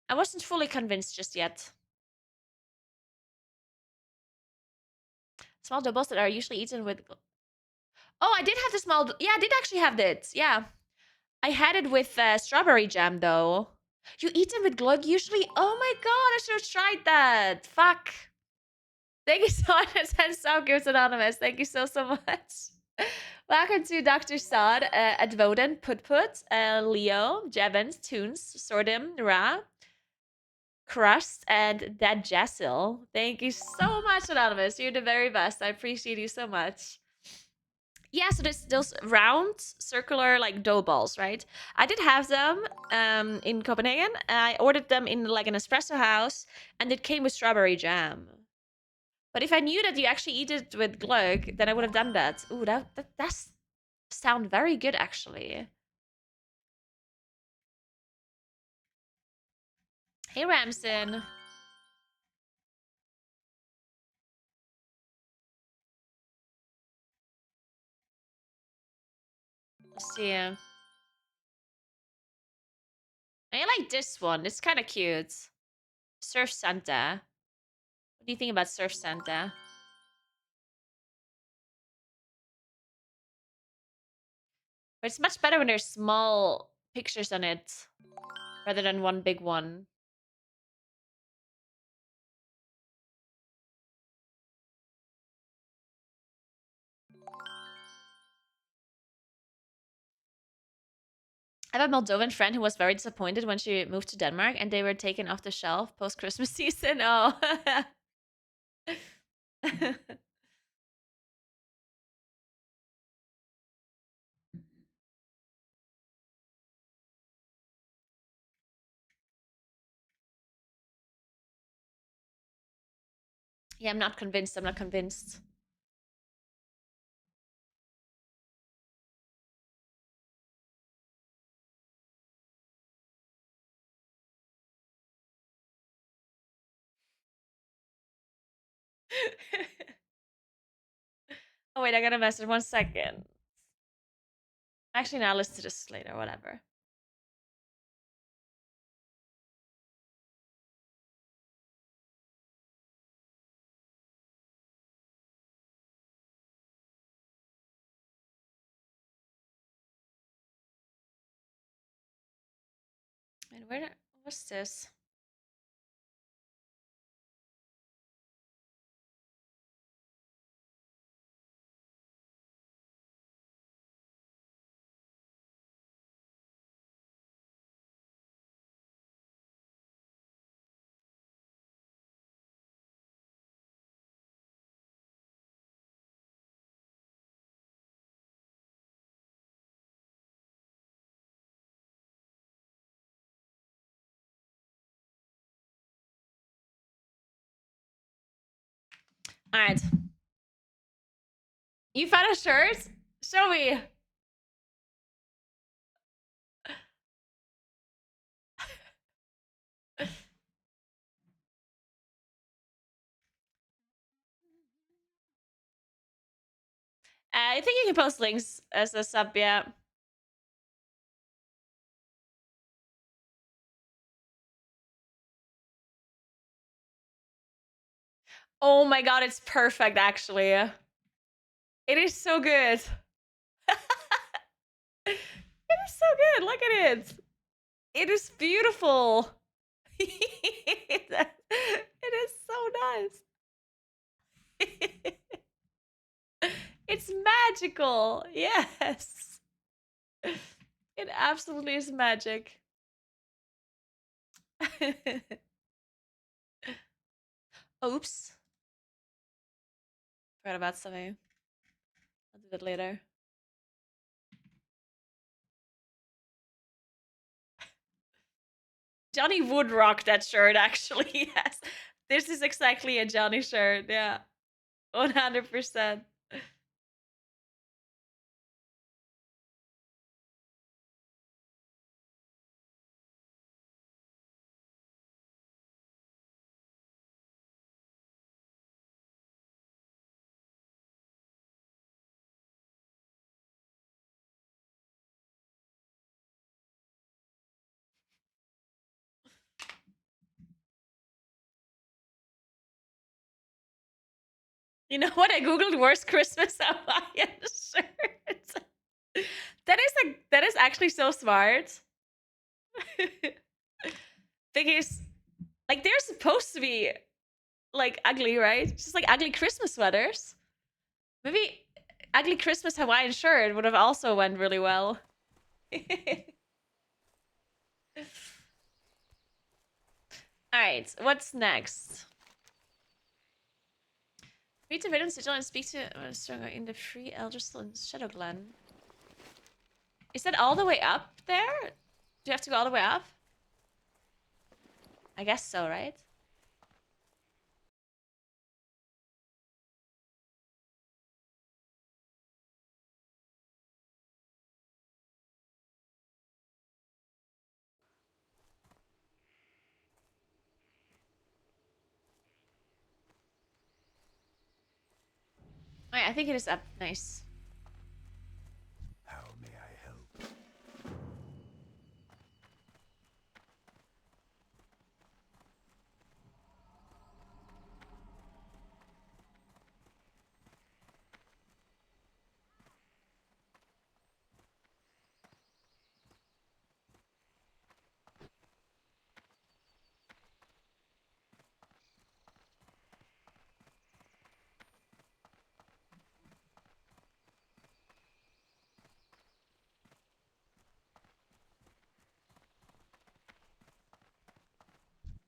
I wasn't fully convinced just yet. Small doubles that are usually eaten with. Oh, I did have the small. Yeah, I did actually have that. Yeah, I had it with strawberry jam though. You eat them with glug usually? Oh my god, I should have tried that. Fuck. Thank you so much. That's so good, Anonymous. Thank you so much. Welcome to Dr. Sod, Advoden, Put, Leo, Jevons, Toons, Sordim, Ra, Crust, and Dad Jassil. Thank you so much, Anonymous. You're the very best. I appreciate you so much. Yeah, so there's those round, circular, like dough balls, right? I did have them in Copenhagen. I ordered them in like an espresso house, and it came with strawberry jam. But if I knew that you actually eat it with glögg, then I would have done that. Ooh, that does sound very good, actually. Hey, Ramson. Let's see. I like this one. It's kind of cute. Surf Santa. What do you think about Surf Santa? But it's much better when there's small pictures on it rather than one big one. I have a Moldovan friend who was very disappointed when she moved to Denmark and they were taken off the shelf post Christmas season. Oh. Yeah, I'm not convinced. I'm not convinced. Oh wait, I got a message. 1 second. Actually, now let's do this later. Whatever. And what's this? All right. You found a shirt? Show me. I think you can post links as a sub, yeah. Oh my god, it's perfect, actually. It is so good. It is so good. Look at it. It is beautiful. It is so nice. It's magical. Yes. It absolutely is magic. Oops. Forgot about something. I'll do that later. Johnny would rock that shirt, actually. Yes. This is exactly a Johnny shirt. Yeah. 100%. You know what? I googled worst Christmas Hawaiian shirt. That is actually so smart. Because like they're supposed to be like ugly, right? Just like ugly Christmas sweaters. Maybe ugly Christmas Hawaiian shirt would have also went really well. All right, what's next? Read the villain sigil and speak to stronger in the free elder still in Shadow Glen. Is that all the way up there? Do you have to go all the way up? I guess so, right? Oh, yeah, I think it is up. Nice. How may I help?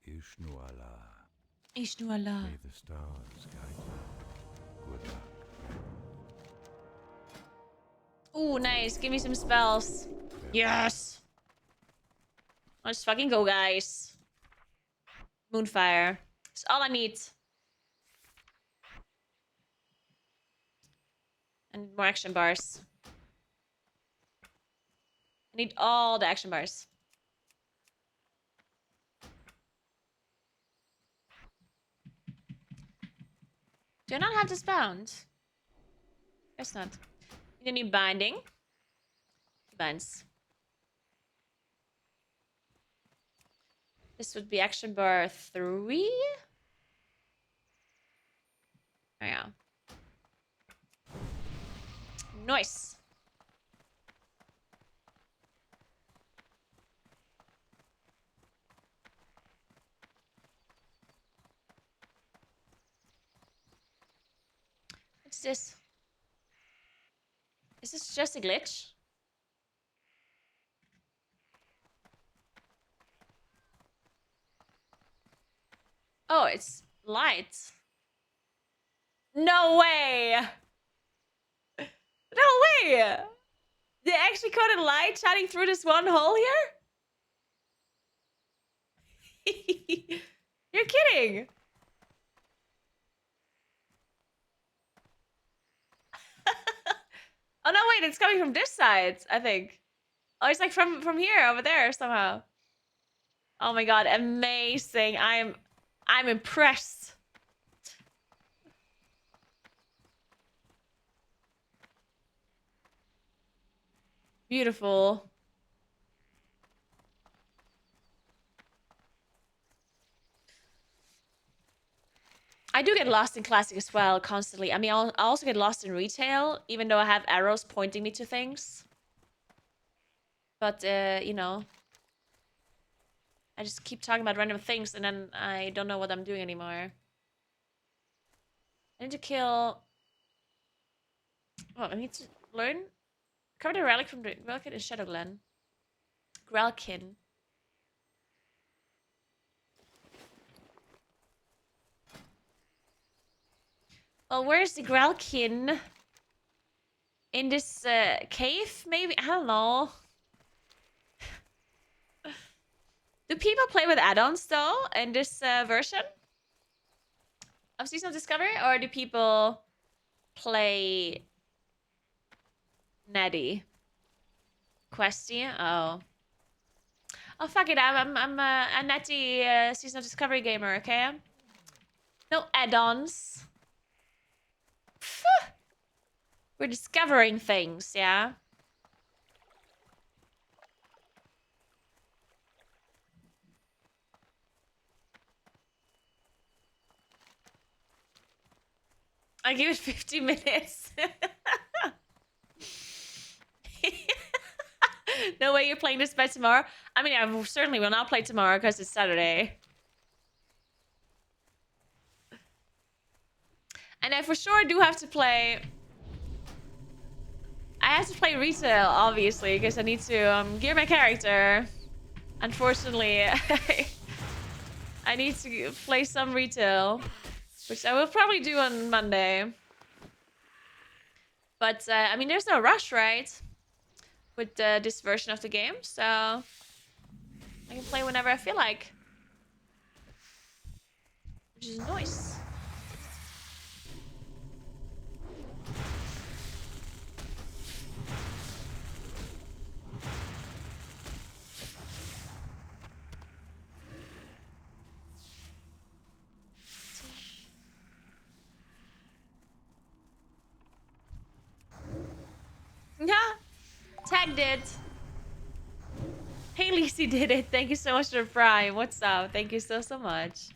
Ishnuala. Ishnuala. May the stars guide you. Good luck. Ooh, nice. Give me some spells. Yes. Let's fucking go, guys. Moonfire. That's all I need. And more action bars. I need all the action bars. Do I not have this bound? Guess not. Need a new binding. Binds. This would be action bar 3. Oh yeah. Nice. What's this? Is this just a glitch? Oh, it's light. No way! No way! They actually caught a light shining through this one hole here? You're kidding! Oh no, wait, it's coming from this side, I think. Oh, it's like from here over there somehow. Oh my god, amazing. I'm impressed. Beautiful. I do get lost in classic as well constantly. I mean, I also get lost in retail, even though I have arrows pointing me to things. But, you know, I just keep talking about random things and then I don't know what I'm doing anymore. I need to kill... Oh, I need to learn... Cover the relic from the Grelkin in Shadowglen. Grelkin. Well, where's the Grelkin? In this cave, maybe? I don't know. Do people play with add-ons, though, in this version of Season of Discovery? Or do people play Netty? Questy? Oh. Oh, fuck it. I'm a Netty Season of Discovery gamer, okay? No add-ons. We're discovering things, yeah? I give it 50 minutes. No way you're playing this by tomorrow? I mean, I certainly will not play tomorrow because it's Saturday. And I for sure do have to play... I have to play retail, obviously, because I need to gear my character. Unfortunately, I need to play some retail, which I will probably do on Monday. But, I mean, there's no rush, right? With this version of the game, so I can play whenever I feel like. Which is nice. Yeah, tagged it. Hey, Lacey did it. Thank you so much for Prime. What's up? Thank you so much.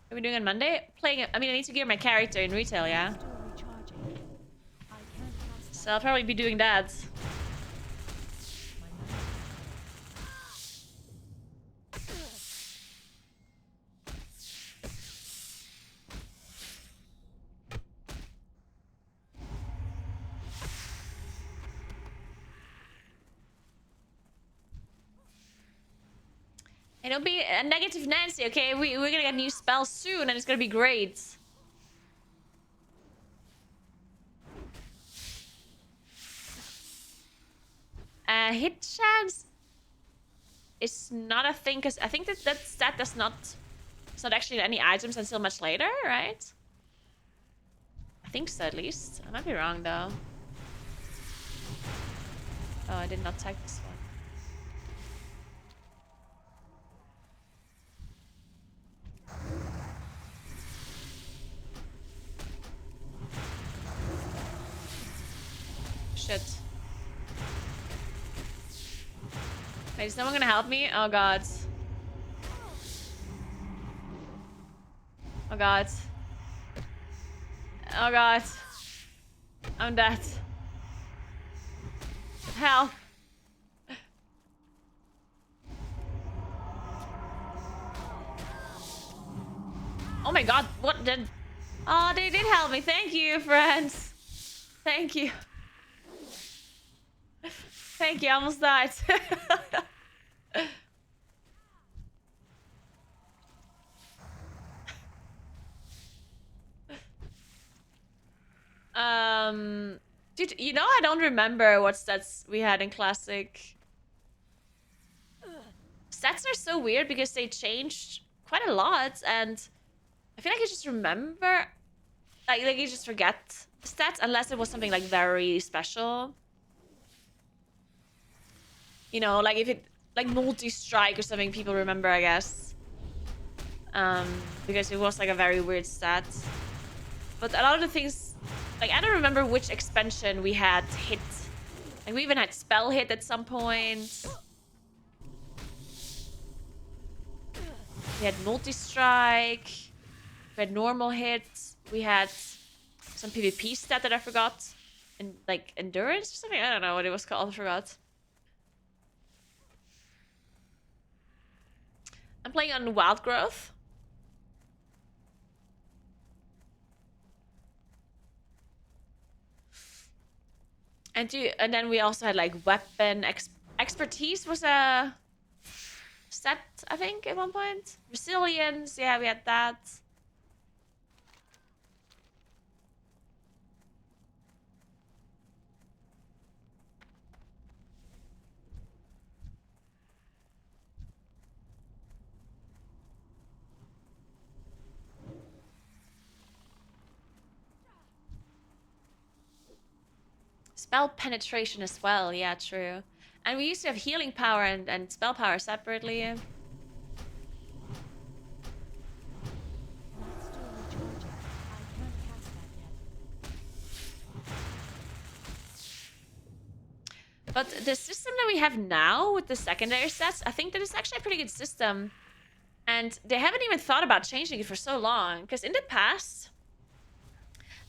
What are we doing on Monday? Playing. I mean, I need to gear my character in retail, yeah. So I'll probably be doing that. And it'll be a negative Nancy, okay? We're gonna get new spells soon, and it's gonna be great. Hit chance is not a thing, because I think that stat does not... It's not actually any items until much later, right? I think so, at least. I might be wrong, though. Oh, I did not tag this one. shit. Wait, is someone gonna help me? Oh god. Oh god. Oh god. I'm dead. Help. Oh my god, what did... Oh, they did help me. Thank you, friends. Thank you. Thank you, I almost died. Dude, you know I don't remember what stats we had in Classic. Stats are so weird because they changed quite a lot, and I feel like I just remember... Like you just forget stats unless it was something like very special. You know, like if it... Like multi-strike or something people remember, I guess. Because it was like a very weird stat. But a lot of the things... Like, I don't remember which expansion we had hit. Like, we even had spell hit at some point. We had multi-strike. We had normal hits. We had some PvP stat that I forgot. And, like, endurance or something? I don't know what it was called. I forgot. I'm playing on Wild Growth. And then we also had like weapon expertise was a stat, I think, at one point. Resilience, yeah, we had that. Spell penetration as well, yeah, true. And we used to have healing power and spell power separately. It's still recharging. I can't cast that yet. But the system that we have now with the secondary stats, I think that is actually a pretty good system. And they haven't even thought about changing it for so long. Because in the past,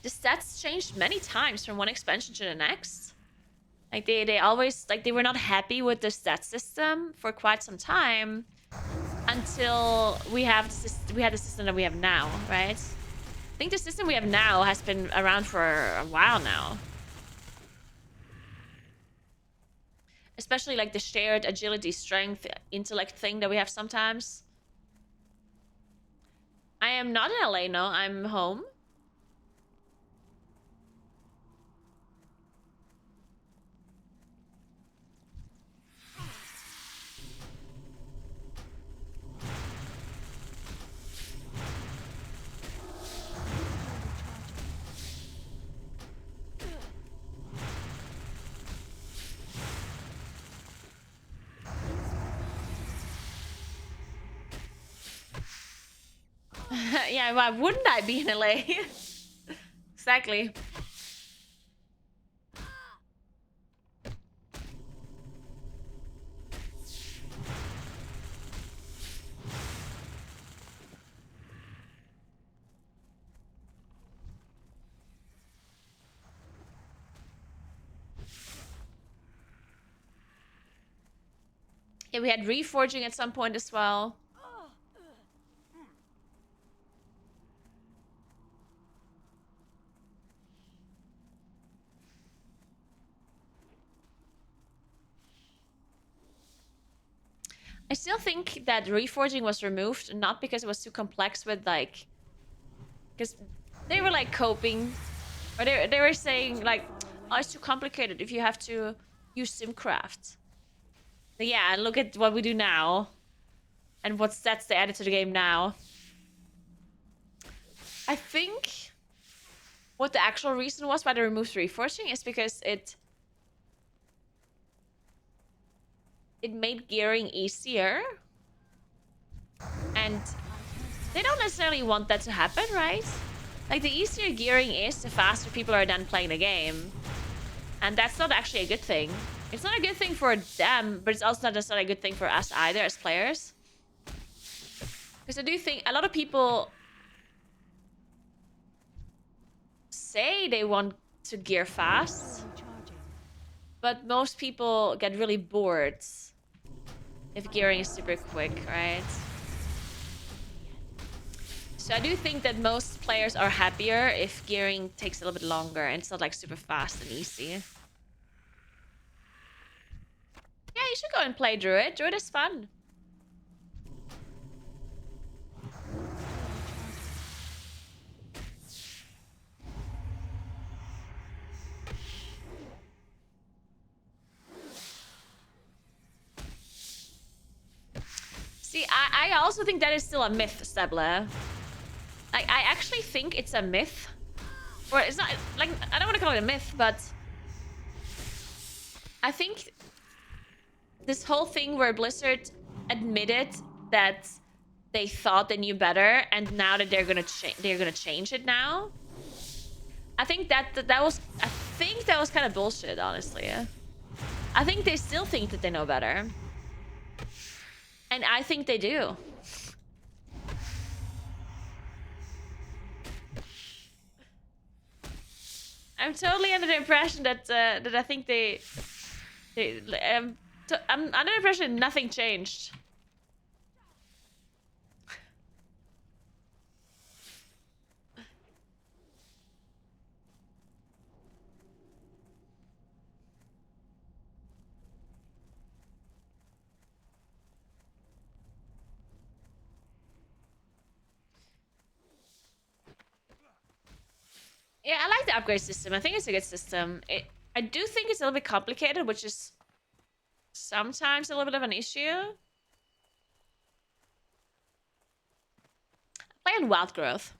the stats changed many times from one expansion to the next. Like they always, like they were not happy with the stat system for quite some time until we had the system that we have now, right? I think the system we have now has been around for a while now. Especially like the shared agility, strength, intellect thing that we have sometimes. I am not in LA, no, I'm home. Yeah, why wouldn't I be in LA? Exactly. Yeah, we had reforging at some point as well. I still think that reforging was removed, not because it was too complex with like... Because they were like coping. Or they were saying like, oh, it's too complicated if you have to use Simcraft. But yeah, look at what we do now. And what stats they added to the game now. I think what the actual reason was why they removed reforging is because it made gearing easier. And they don't necessarily want that to happen, right? Like, the easier gearing is, the faster people are then playing the game. And that's not actually a good thing. It's not a good thing for them, but it's also not necessarily a good thing for us either as players. Because I do think a lot of people say they want to gear fast, but most people get really bored if gearing is super quick, right? So I do think that most players are happier if gearing takes a little bit longer and it's not like super fast and easy. Yeah, you should go and play Druid. Druid is fun. See, I also think that is still a myth, Stebler. Like, I actually think it's a myth. Or it's not, like, I don't want to call it a myth, but I think this whole thing where Blizzard admitted that they thought they knew better, and now that they're gonna change it now. I think that was kind of bullshit, honestly. I think they still think that they know better, and I think they do. I'm totally under the impression that I think I'm under the impression nothing changed. Yeah, I like the upgrade system. I think it's a good system. I do think it's a little bit complicated, which is sometimes a little bit of an issue. Play on Wild Growth.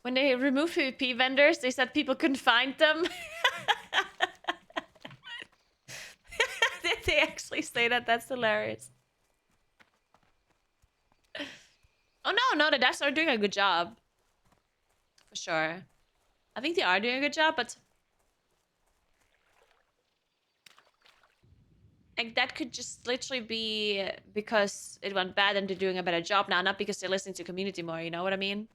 When they removed PvP vendors, they said people couldn't find them. Did they actually say that? That's hilarious. Oh no, the devs are doing a good job. For sure. I think they are doing a good job, but like that could just literally be because it went bad and they're doing a better job now, not because they're listening to community more, you know what I mean?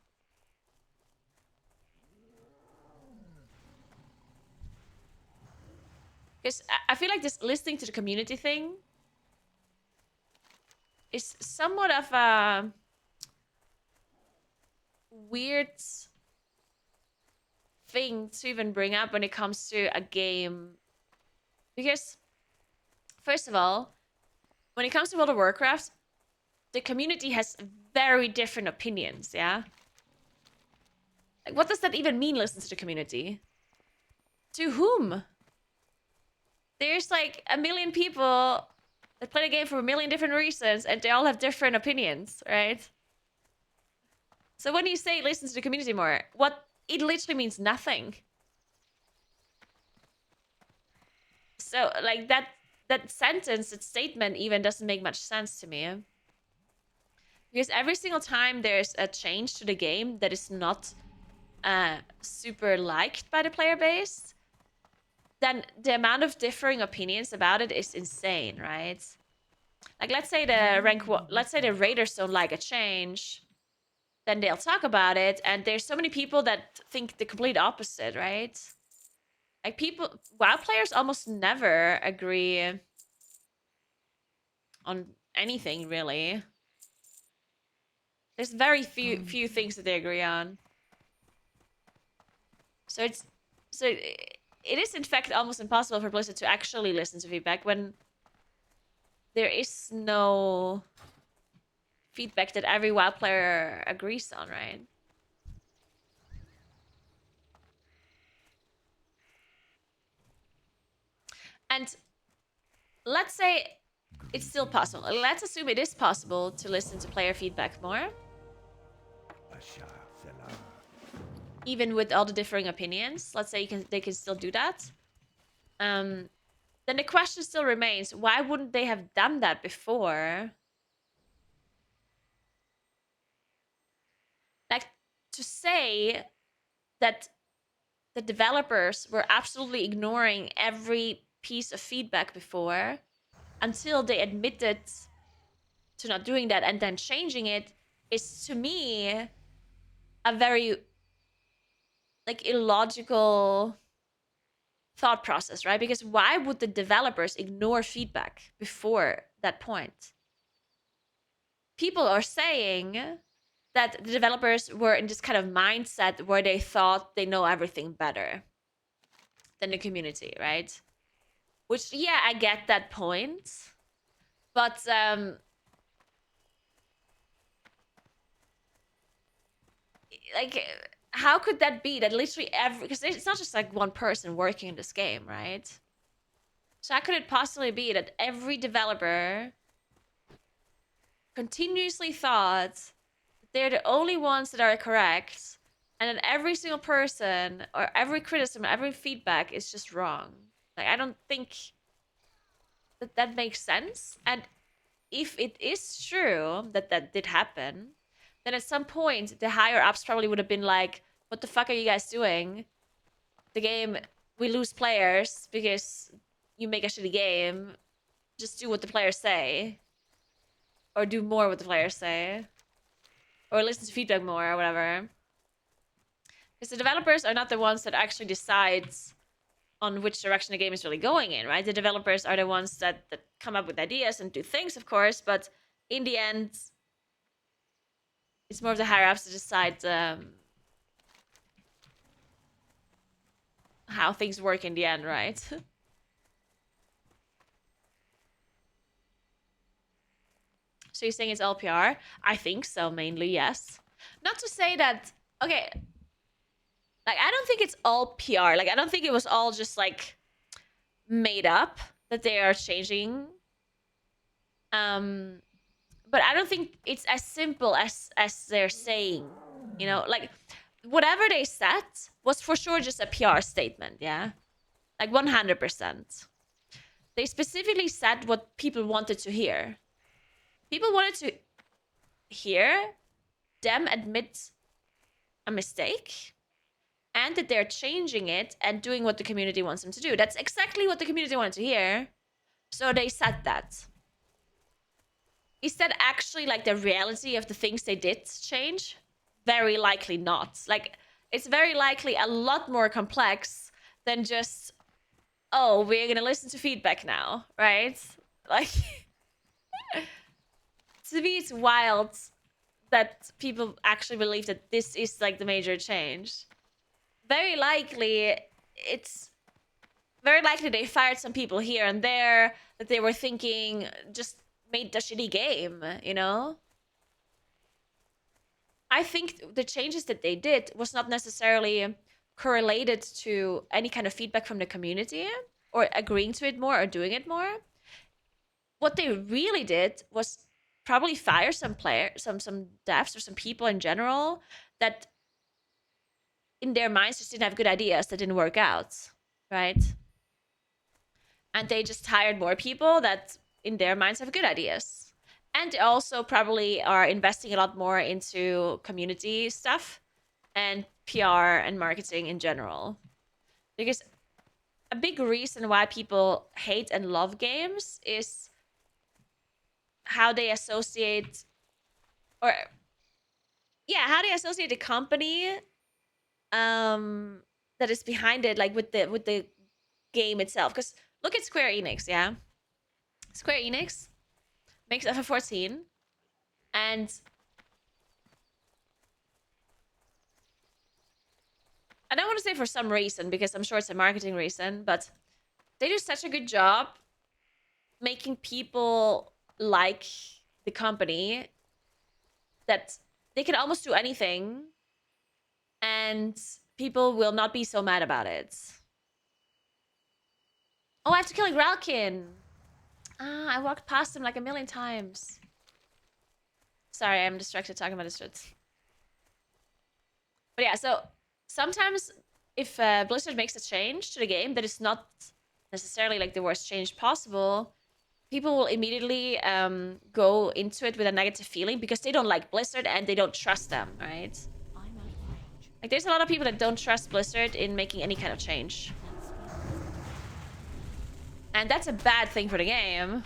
Because I feel like this listening to the community thing is somewhat of a weird thing to even bring up when it comes to a game. Because, first of all, when it comes to World of Warcraft, the community has very different opinions, yeah? Like, what does that even mean, listen to the community? To whom? There's like a million people that play the game for a million different reasons, and they all have different opinions, right? So when you say listen to the community more, it literally means nothing. So like that sentence, that statement even doesn't make much sense to me. Because every single time there's a change to the game that is not super liked by the player base, then the amount of differing opinions about it is insane, right? Like, let's say the raiders don't like a change, then they'll talk about it, and there's so many people that think the complete opposite, right? Like, WoW players almost never agree on anything, really. There's very few things that they agree on. So it is in fact almost impossible for Blizzard to actually listen to feedback when there is no feedback that every WoW player agrees on, right? And let's say it's still possible. Let's assume it is possible to listen to player feedback more. Even with all the differing opinions. Let's say they can still do that. Then the question still remains, why wouldn't they have done that before? to say that the developers were absolutely ignoring every piece of feedback before until they admitted to not doing that and then changing it is, to me, a very like illogical thought process, right? Because why would the developers ignore feedback before that point? People are saying that the developers were in this kind of mindset where they thought they know everything better than the community, right? Which, yeah, I get that point. But like, how could that be? That literally because it's not just like one person working in this game, right? So how could it possibly be that every developer continuously thought that they're the only ones that are correct, and then every single person or every criticism, every feedback is just wrong? Like, I don't think that that makes sense. And if it is true that that did happen, then at some point the higher ups probably would have been like, "What the fuck are you guys doing? The game, we lose players because you make a shitty game. Just do what the players say, or do more what the players say, or listen to feedback more, or whatever." Because the developers are not the ones that actually decides on which direction the game is really going in, right? The developers are the ones that come up with ideas and do things, of course, but in the end, it's more of the higher ups to decide how things work in the end, right? So you're saying it's all PR? I think so, mainly, yes. Not to say that, okay, like, I don't think it's all PR. Like, I don't think it was all just, like, made up that they are changing. But I don't think it's as simple as they're saying, you know? Like, whatever they said was for sure just a PR statement, yeah? Like, 100%. They specifically said what people wanted to hear. People wanted to hear them admit a mistake and that they're changing it and doing what the community wants them to do. That's exactly what the community wanted to hear. So they said that. Is that actually like the reality of the things they did change? Very likely not. Like, it's very likely a lot more complex than just, oh, we're gonna listen to feedback now, right? Like, to me, it's wild that people actually believe that this is like the major change. Very likely, it's very likely they fired some people here and there that they were thinking just made a shitty game, you know? I think the changes that they did was not necessarily correlated to any kind of feedback from the community or agreeing to it more or doing it more. What they really did was probably fire some players, some devs or some people in general that in their minds just didn't have good ideas that didn't work out, right? And they just hired more people that in their minds have good ideas. And they also probably are investing a lot more into community stuff and PR and marketing in general. Because a big reason why people hate and love games is how they associate, or yeah, how they associate the company that is behind it, like with the game itself. Because look at Square Enix, yeah? Square Enix makes FF14, and I don't want to say for some reason, because I'm sure it's a marketing reason, but they do such a good job making people like the company that they can almost do anything and people will not be so mad about it. Oh, I have to kill a Gralkin. I walked past him like a million times. Sorry, I'm distracted talking about this shit. But yeah, so sometimes if Blizzard makes a change to the game that is not necessarily like the worst change possible, people will immediately go into it with a negative feeling because they don't like Blizzard and they don't trust them, right? Like, there's a lot of people that don't trust Blizzard in making any kind of change. And that's a bad thing for the game.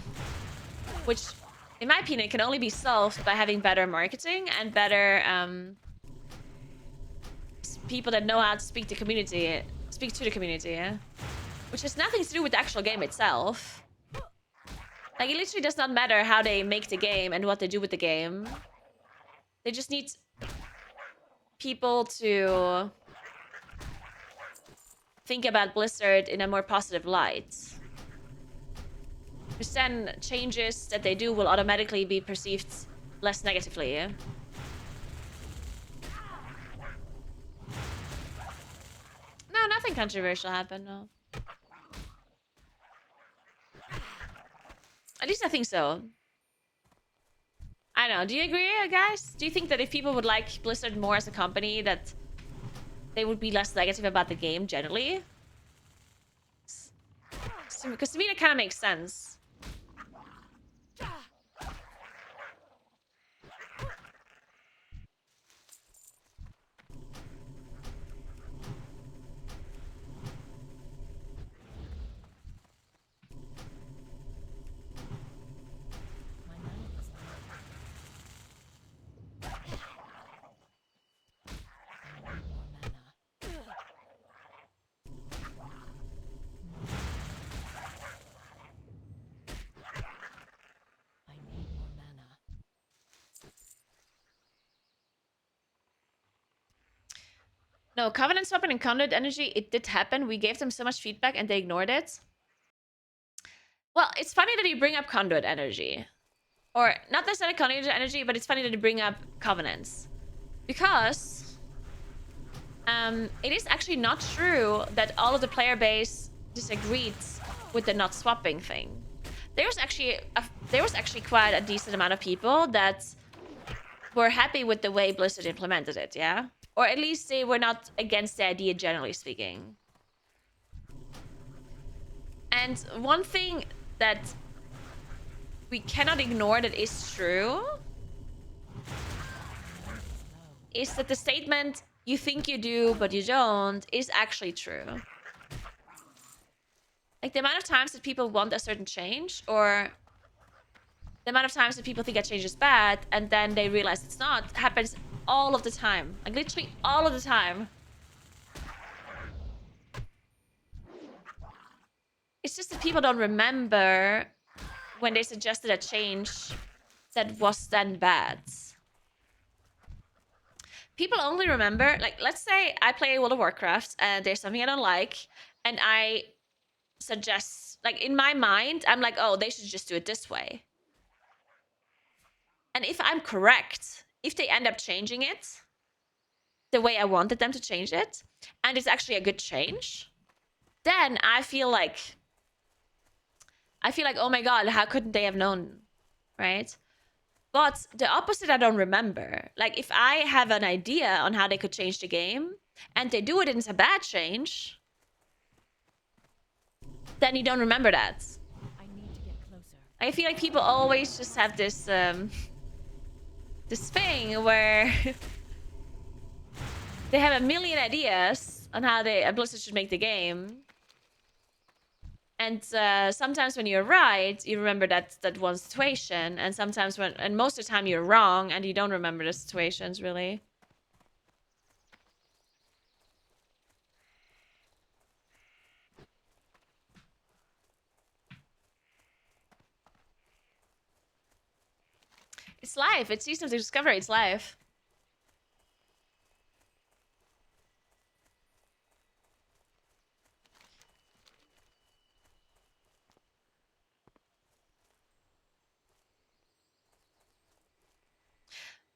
Which, in my opinion, can only be solved by having better marketing and better people that know how to speak to the community. Which has nothing to do with the actual game itself. Like, it literally does not matter how they make the game and what they do with the game. They just need people to think about Blizzard in a more positive light. Which then changes that they do will automatically be perceived less negatively. No, nothing controversial happened, no. At least I think so. I don't know. Do you agree, guys? Do you think that if people would like Blizzard more as a company, that they would be less negative about the game generally? Because to me, that kind of makes sense. No, Covenant swapping and Conduit energy, it did happen. We gave them so much feedback and they ignored it. Well, it's funny that you bring up Conduit energy. Or, not necessarily Conduit energy, but it's funny that you bring up Covenants. Because it is actually not true that all of the player base disagreed with the not swapping thing. There was actually quite a decent amount of people that were happy with the way Blizzard implemented it, yeah? Or at least they were not against the idea, generally speaking. And one thing that we cannot ignore that is true is that the statement, you think you do, but you don't, is actually true. Like, the amount of times that people want a certain change, or the amount of times that people think a change is bad, and then they realize it's not, happens all of the time. Like, literally all of the time. It's just that people don't remember when they suggested a change that was then bad. People only remember, like, let's say I play World of Warcraft and there's something I don't like, and I suggest, like, in my mind, I'm like, oh, they should just do it this way. And if I'm correct, if they end up changing it the way I wanted them to change it, and it's actually a good change, then I feel like, oh my god, how couldn't they have known, right? But the opposite I don't remember. Like, if I have an idea on how they could change the game, and they do it and it's a bad change, then you don't remember that. I need to get closer. I feel like people always just have this this thing where they have a million ideas on how Blizzard should make the game. And sometimes when you're right, you remember that one situation, and sometimes and most of the time you're wrong and you don't remember the situations really. It's life. It's Season of Discovery. It's life.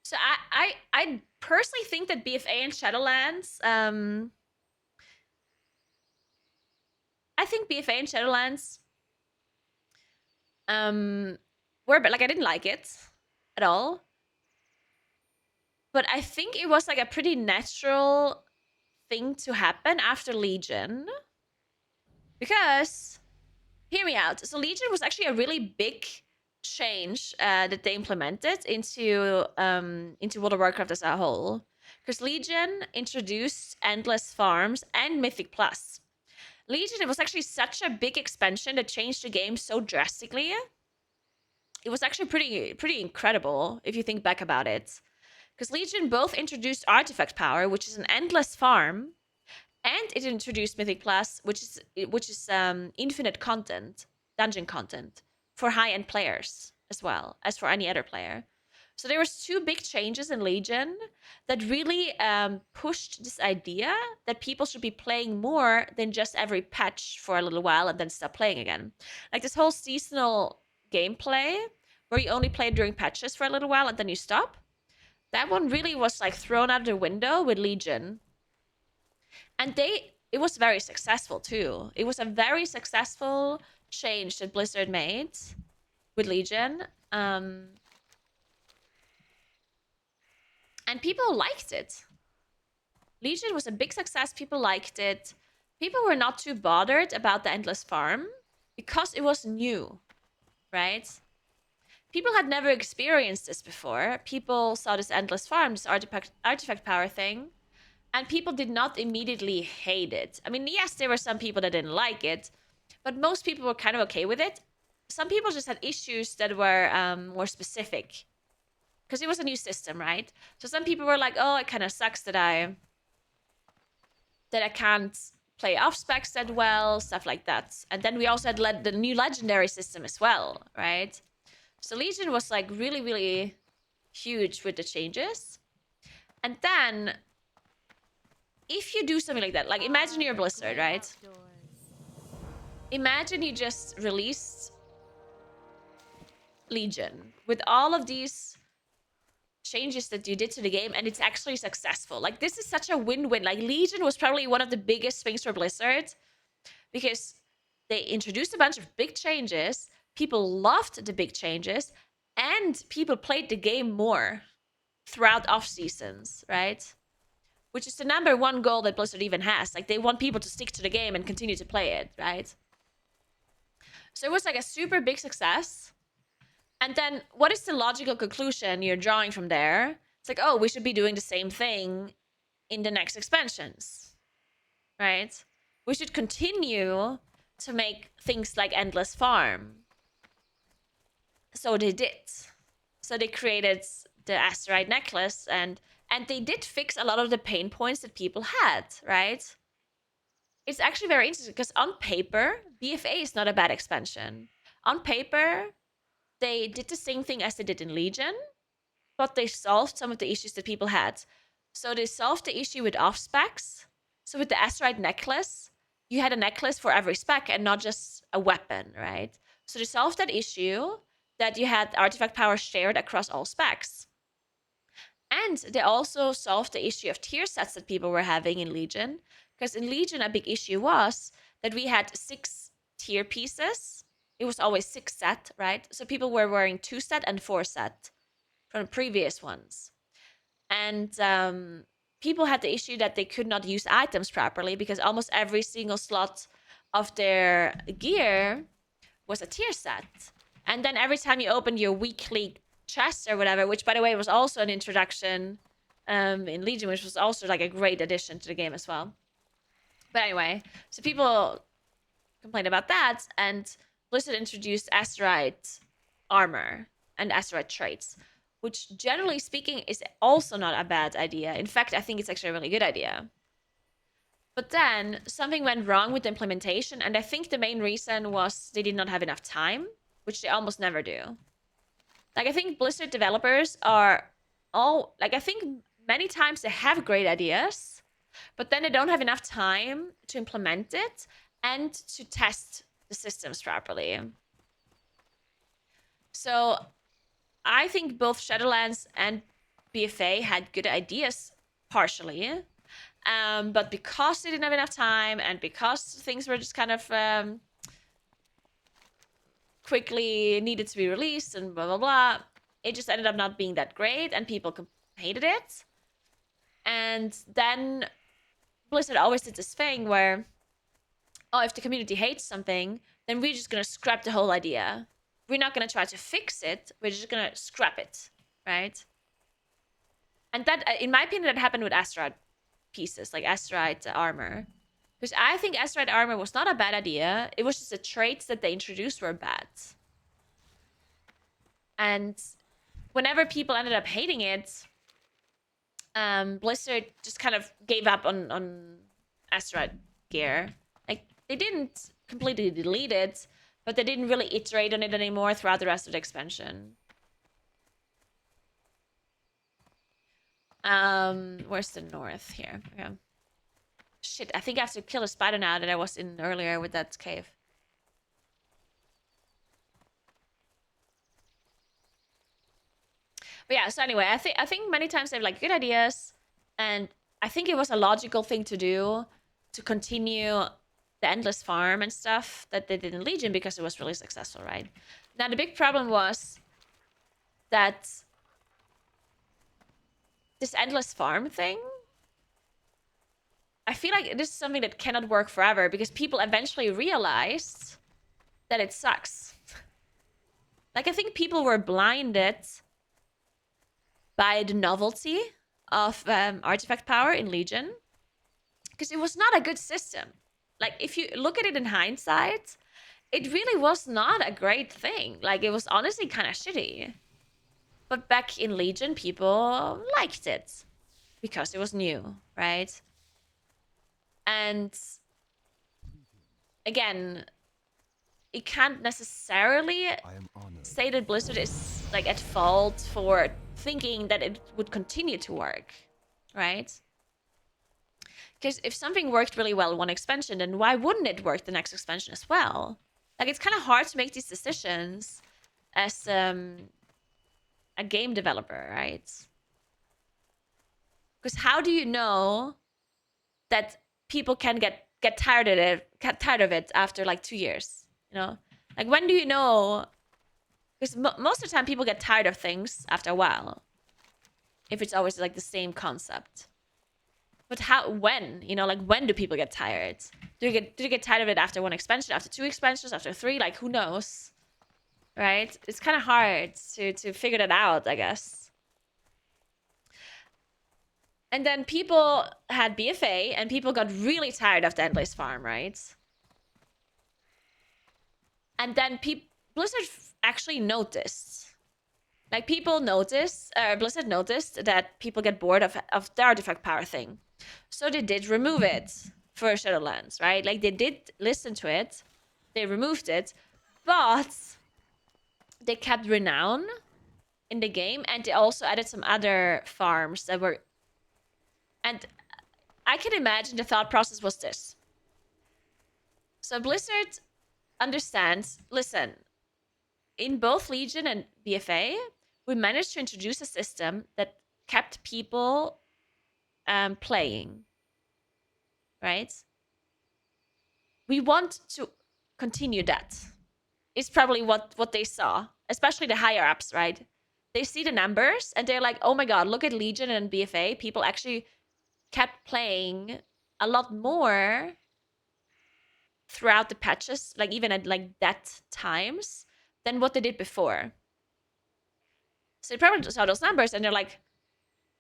So I personally think that BFA and Shadowlands, I think BFA and Shadowlands, were, but like, I didn't like it at all. But I think it was like a pretty natural thing to happen after Legion. Because, hear me out. So Legion was actually a really big change that they implemented into World of Warcraft as a whole. because Legion introduced Endless Farms and Mythic Plus. Legion, it was actually such a big expansion that changed the game so drastically. It was actually pretty incredible if you think back about it. Because Legion both introduced Artifact Power, which is an endless farm, and it introduced Mythic Plus, which is infinite content, dungeon content for high-end players as well as for any other player. So there was two big changes in Legion that really pushed this idea that people should be playing more than just every patch for a little while and then stop playing again. Like this whole seasonal gameplay where you only play during patches for a little while and then you stop. That one really was like thrown out the window with Legion. And it was very successful too. It was a very successful change that Blizzard made with Legion. And people liked it. Legion was a big success. People liked it. People were not too bothered about the Endless Farm because it was new, right? People had never experienced this before. People saw this Endless Farm, this artifact power thing, and people did not immediately hate it. I mean, yes, there were some people that didn't like it, but most people were kind of okay with it. Some people just had issues that were more specific because it was a new system, right? So some people were like, "Oh, it kind of sucks that I can't play off specs that well," stuff like that. And then we also had the new legendary system as well, right? So Legion was like really, really huge with the changes. And then if you do something like that, like imagine you're Blizzard, right? Imagine you just released Legion with all of these changes that you did to the game and it's actually successful. Like this is such a win-win. Like Legion was probably one of the biggest swings for Blizzard because they introduced a bunch of big changes, people loved the big changes, and people played the game more throughout off seasons, right? Which is the number one goal that Blizzard even has. Like they want people to stick to the game and continue to play it, right? So it was like a super big success. And then what is the logical conclusion you're drawing from there? It's like, oh, we should be doing the same thing in the next expansions, right? We should continue to make things like Endless Farm. So they did. So they created the Asteroid Necklace and they did fix a lot of the pain points that people had, right? It's actually very interesting because on paper, BFA is not a bad expansion. On paper, they did the same thing as they did in Legion, but they solved some of the issues that people had. So they solved the issue with off specs. So with the Asteroid Necklace, you had a necklace for every spec and not just a weapon, right? So they solved that issue that you had artifact power shared across all specs. And they also solved the issue of tier sets that people were having in Legion. Because in Legion, a big issue was that we had 6 tier pieces. It was always 6 set, right? So people were wearing 2 set and 4 set from the previous ones. And people had the issue that they could not use items properly because almost every single slot of their gear was a tier set. And then every time you opened your weekly chest or whatever, which by the way was also an introduction in Legion, which was also like a great addition to the game as well. But anyway, so people complained about that, and Blizzard introduced Asteroid armor and Asteroid traits, which generally speaking is also not a bad idea. In fact, I think it's actually a really good idea. But then something went wrong with the implementation, and I think the main reason was they did not have enough time, which they almost never do. Like, I think Blizzard developers are all, like, I think many times they have great ideas, but then they don't have enough time to implement it and to test the systems properly. So I think both Shadowlands and BFA had good ideas partially, but because they didn't have enough time and because things were just kind of quickly needed to be released and blah, blah, blah, it just ended up not being that great and people hated it. And then Blizzard always did this thing where, oh, if the community hates something, then we're just going to scrap the whole idea. We're not going to try to fix it. We're just going to scrap it, right? And that, in my opinion, that happened with asteroid pieces, like asteroid armor. Because I think asteroid armor was not a bad idea. It was just the traits that they introduced were bad. And whenever people ended up hating it, Blizzard just kind of gave up on asteroid gear. Like, they didn't completely delete it, but they didn't really iterate on it anymore throughout the rest of the expansion. Where's the north here? Okay. Shit, I think I have to kill a spider now that I was in earlier with that cave. But yeah, so anyway, I think many times they have like good ideas, and I think it was a logical thing to do to continue the endless farm and stuff that they did in Legion because it was really successful, right? Now the big problem was that this endless farm thing, I feel like this is something that cannot work forever because people eventually realized that it sucks. Like, I think people were blinded by the novelty of artifact power in Legion because it was not a good system. Like, if you look at it in hindsight, it really was not a great thing. Like, it was honestly kind of shitty. But back in Legion, people liked it because it was new, right? And again, it can't necessarily say that Blizzard is like at fault for thinking that it would continue to work, right? Because if something worked really well in one expansion, then why wouldn't it work the next expansion as well? Like, it's kind of hard to make these decisions as a game developer, right? Because how do you know that people can get tired of it after like 2 years? You know, like, when do you know? Because most of the time people get tired of things after a while, if it's always like the same concept. But when? You know, like, when do people get tired? Do you get tired of it after one expansion, after 2 expansions, after 3? Like, who knows? Right? It's kind of hard to figure that out, I guess. And then people had BFA, and people got really tired of the Endless Farm, right? And then Blizzard actually noticed. Like, people noticed, Blizzard noticed that people get bored of the artifact power thing. So they did remove it for Shadowlands, right? Like, they did listen to it. They removed it. But they kept Renown in the game, and they also added some other farms that were... And I can imagine the thought process was this. So Blizzard understands, listen, in both Legion and BFA, we managed to introduce a system that kept people playing, right? We want to continue that. Is probably what they saw, especially the higher ups, right? They see the numbers and they're like, oh my god, look at Legion and BFA. People actually kept playing a lot more throughout the patches, like even at like that times, than what they did before. So they probably saw those numbers and they're like,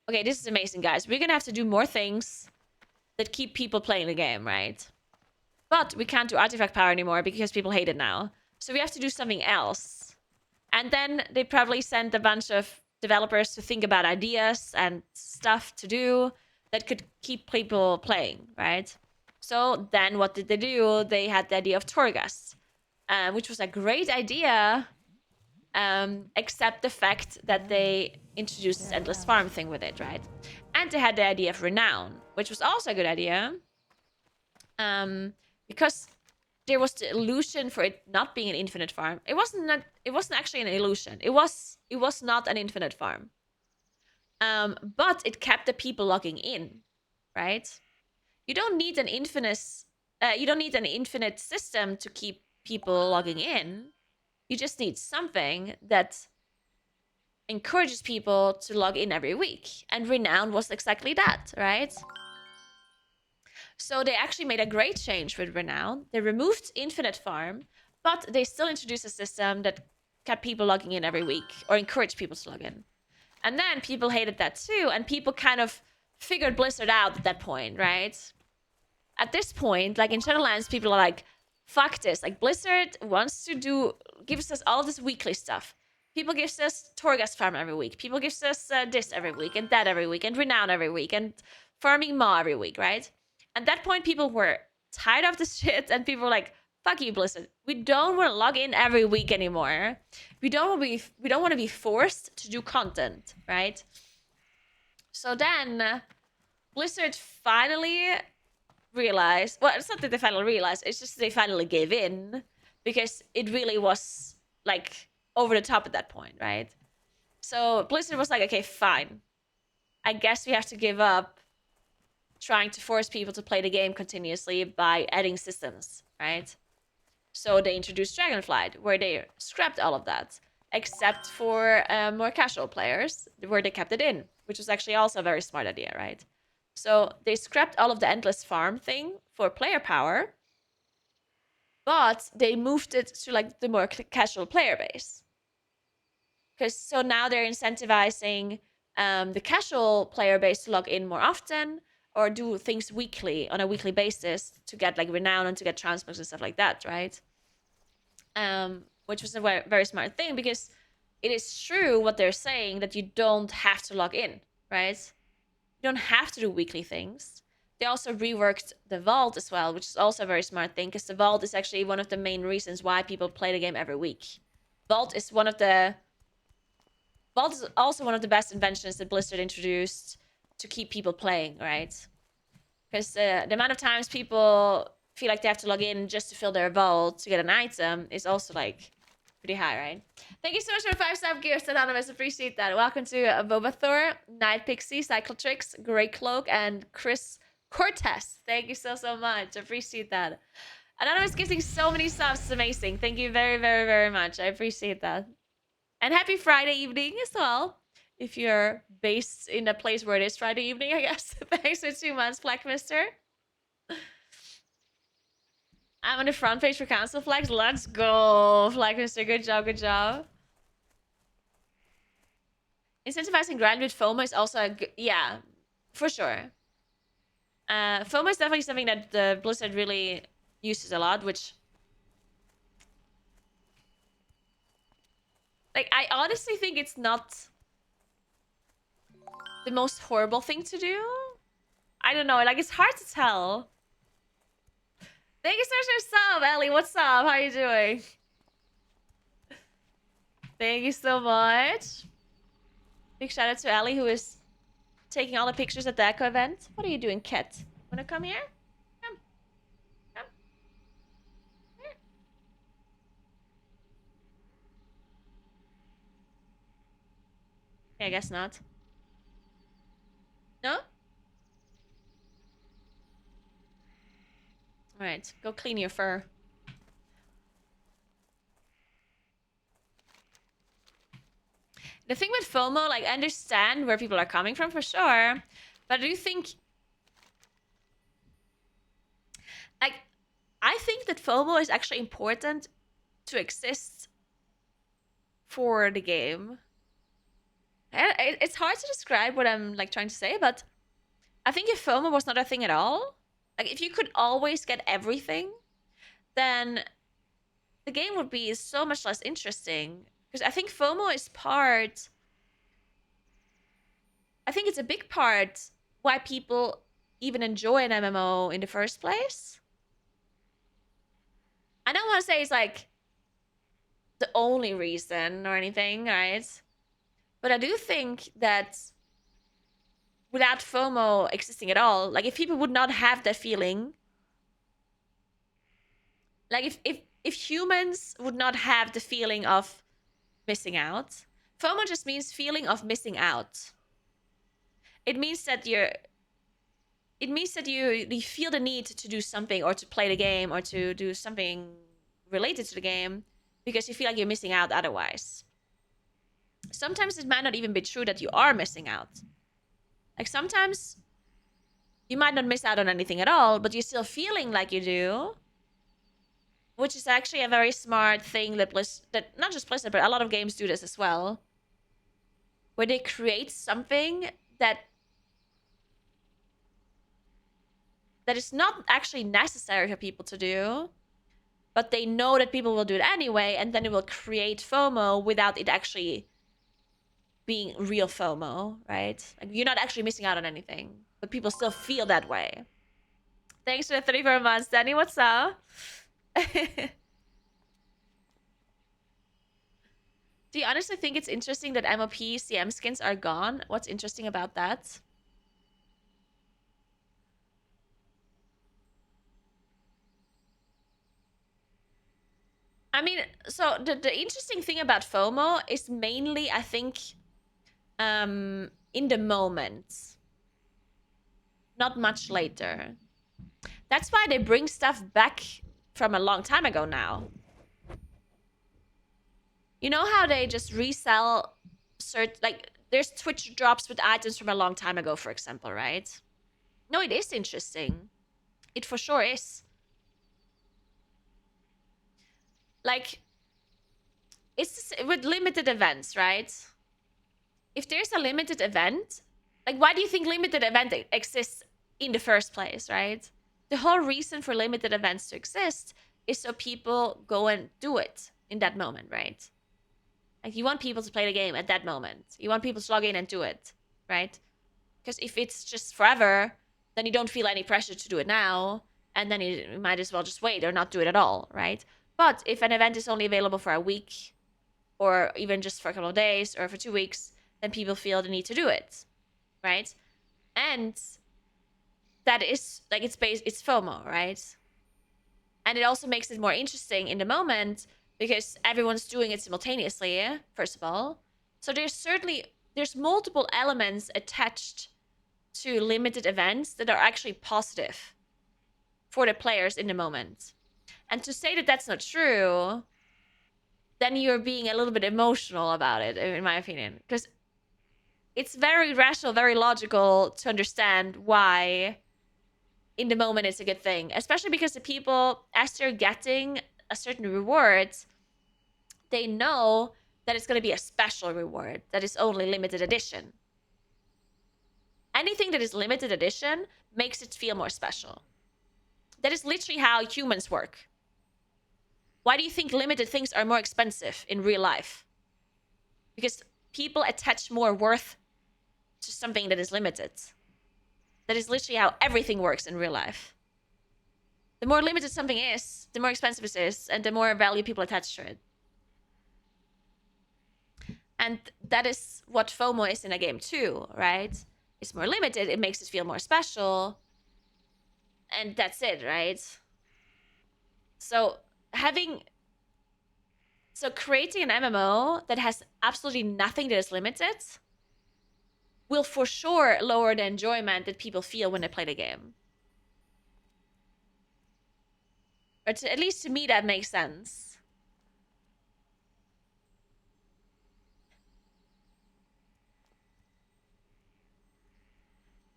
okay, this is amazing, guys. We're gonna have to do more things that keep people playing the game, right? But we can't do artifact power anymore because people hate it now. So we have to do something else. And then they probably sent a bunch of developers to think about ideas and stuff to do that could keep people playing, right? So then what did they do? They had the idea of Torghast, which was a great idea, except the fact that they introduced this endless farm thing with it, right? And they had the idea of Renown, which was also a good idea, because there was the illusion for it not being an infinite farm. It wasn't actually an illusion. It was not an infinite farm. But it kept the people logging in, right? You don't need an infinite system to keep people logging in. You just need something that encourages people to log in every week. And Renown was exactly that, right? So they actually made a great change with Renown. They removed Infinite Farm, but they still introduced a system that kept people logging in every week or encouraged people to log in. And then people hated that too, and people kind of figured Blizzard out at that point, right? At this point, like in Shadowlands, people are like, fuck this. Like Blizzard wants to gives us all this weekly stuff. People gives us Torghast farm every week. People gives us this every week, and that every week, and Renown every week, and farming Maw every week, right? At that point, people were tired of this shit, and people were like, fuck you, Blizzard. We don't want to log in every week anymore. We don't want to be forced to do content, right? So then Blizzard finally realized, well, it's not that they finally realized, it's just they finally gave in because it really was like over the top at that point, right? So Blizzard was like, okay, fine. I guess we have to give up trying to force people to play the game continuously by adding systems, right? So they introduced Dragonflight, where they scrapped all of that, except for more casual players, where they kept it in, which was actually also a very smart idea, right? So they scrapped all of the endless farm thing for player power, but they moved it to like the more casual player base. Because so now they're incentivizing the casual player base to log in more often or do things weekly on a weekly basis to get like renown and to get transmogs and stuff like that, right? Which was a very, very smart thing because it is true what they're saying that you don't have to log in, right? You don't have to do weekly things. They also reworked the vault as well, which is also a very smart thing because the vault is actually one of the main reasons why people play the game every week. Vault is also one of the best inventions that Blizzard introduced to keep people playing, right? Because the amount of times people feel like they have to log in just to fill their vault to get an item is also like pretty high, right? Thank you so much for 5-star gifts, Anonymous. Appreciate that. Welcome to Bobathor, Night Pixie, Cyclotrix, Grey Cloak, and Chris Cortez. Thank you so, so much. Appreciate that. Anonymous gifting so many subs. It's amazing. Thank you very, very, very much. I appreciate that. And happy Friday evening as well. If you're based in a place where it is Friday evening, I guess. Thanks for 2 months, Black Mister. I'm on the front page for Council Flags. Let's go, Flag Mister. Good job, good job. Incentivizing grind with FOMO is also a good, yeah, for sure. FOMO is definitely something that the Blizzard really uses a lot, which, like, I honestly think it's not the most horrible thing to do. I don't know, like, it's hard to tell. Thank you so much for sub, Ellie. What's up? How are you doing? Thank you so much. Big shout out to Ellie, who is taking all the pictures at the Echo event. What are you doing, Cat? Wanna come here? Come. Come. Here. Okay, I guess not. No? Alright, go clean your fur. The thing with FOMO, like, I understand where people are coming from for sure, but I do think, like, I think that FOMO is actually important to exist for the game. It's hard to describe what I'm, like, trying to say, but I think if FOMO was not a thing at all, like, if you could always get everything, then the game would be so much less interesting. Because I think FOMO is part... I think it's a big part why people even enjoy an MMO in the first place. I don't want to say it's, like, the only reason or anything, right? But I do think that without FOMO existing at all, like, if people would not have that feeling... Like, if humans would not have the feeling of missing out. FOMO just means feeling of missing out. It means that you feel the need to do something or to play the game or to do something related to the game because you feel like you're missing out otherwise. Sometimes it might not even be true that you are missing out. Like, sometimes you might not miss out on anything at all, but you're still feeling like you do. Which is actually a very smart thing that not just Blizzard, but a lot of games do this as well. where they create something that is not actually necessary for people to do, but they know that people will do it anyway, and then it will create FOMO without it actually being real FOMO, right? Like, you're not actually missing out on anything, but people still feel that way. Thanks for the 34 months, Danny. What's up? Do you honestly think it's interesting that MOP CM skins are gone? What's interesting about that? I mean, so the interesting thing about FOMO is mainly, I think, in the moment, not much later. That's why they bring stuff back from a long time ago now. You know how they just resell like there's Twitch drops with items from a long time ago, for example, right? No, it is interesting. It for sure is. Like, it's with limited events, right? If there's a limited event, like, why do you think limited event exists in the first place, right? The whole reason for limited events to exist is so people go and do it in that moment, right? Like, you want people to play the game at that moment. You want people to log in and do it, right? Because if it's just forever, then you don't feel any pressure to do it now, and then you might as well just wait or not do it at all, right? But if an event is only available for a week, or even just for a couple of days, or for 2 weeks, then people feel the need to do it, right? And that is, like, it's FOMO, right? And it also makes it more interesting in the moment because everyone's doing it simultaneously, first of all. So there's multiple elements attached to limited events that are actually positive for the players in the moment. And to say that that's not true, then you're being a little bit emotional about it, in my opinion. Because it's very rational, very logical to understand why in the moment it's a good thing. Especially because the people, as they're getting a certain reward, they know that it's going to be a special reward that is only limited edition. Anything that is limited edition makes it feel more special. That is literally how humans work. Why do you think limited things are more expensive in real life? Because people attach more worth to something that is limited. That is literally how everything works in real life. The more limited something is, the more expensive it is, and the more value people attach to it. And that is what FOMO is in a game too, right? It's more limited, it makes it feel more special. And that's it, right? So creating an MMO that has absolutely nothing that is limited will for sure lower the enjoyment that people feel when they play the game. Or at least to me, that makes sense.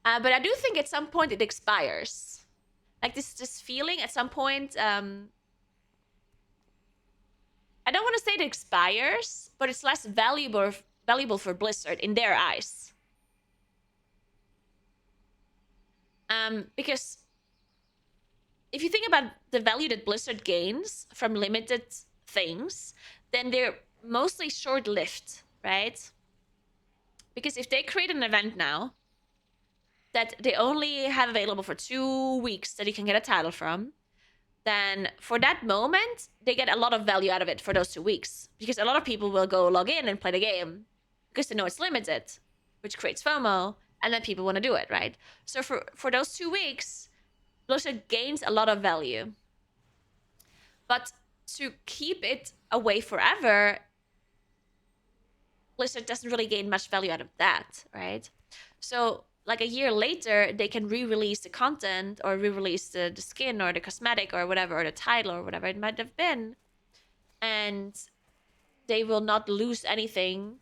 But I do think at some point it expires. Like this feeling at some point, I don't want to say it expires, but it's less valuable for Blizzard in their eyes. Because if you think about the value that Blizzard gains from limited things, then they're mostly short-lived, right? Because if they create an event now that they only have available for 2 weeks that you can get a title from, then for that moment, they get a lot of value out of it for those 2 weeks. Because a lot of people will go log in and play the game because they know it's limited, which creates FOMO, and then people want to do it, right? So for those 2 weeks, Blizzard gains a lot of value. But to keep it away forever, Blizzard doesn't really gain much value out of that, right? So like a year later, they can re-release the content or re-release the skin or the cosmetic or whatever, or the title or whatever it might have been. And they will not lose anything,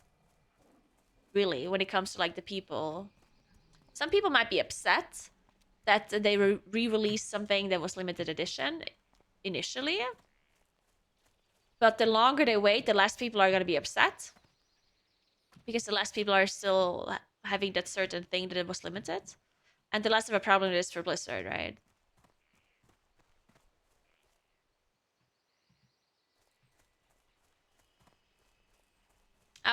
really, when it comes to like the people. Some people might be upset that they re-released something that was limited edition initially. But the longer they wait, the less people are going to be upset. because the less people are still having that certain thing that it was limited, and the less of a problem it is for Blizzard, right?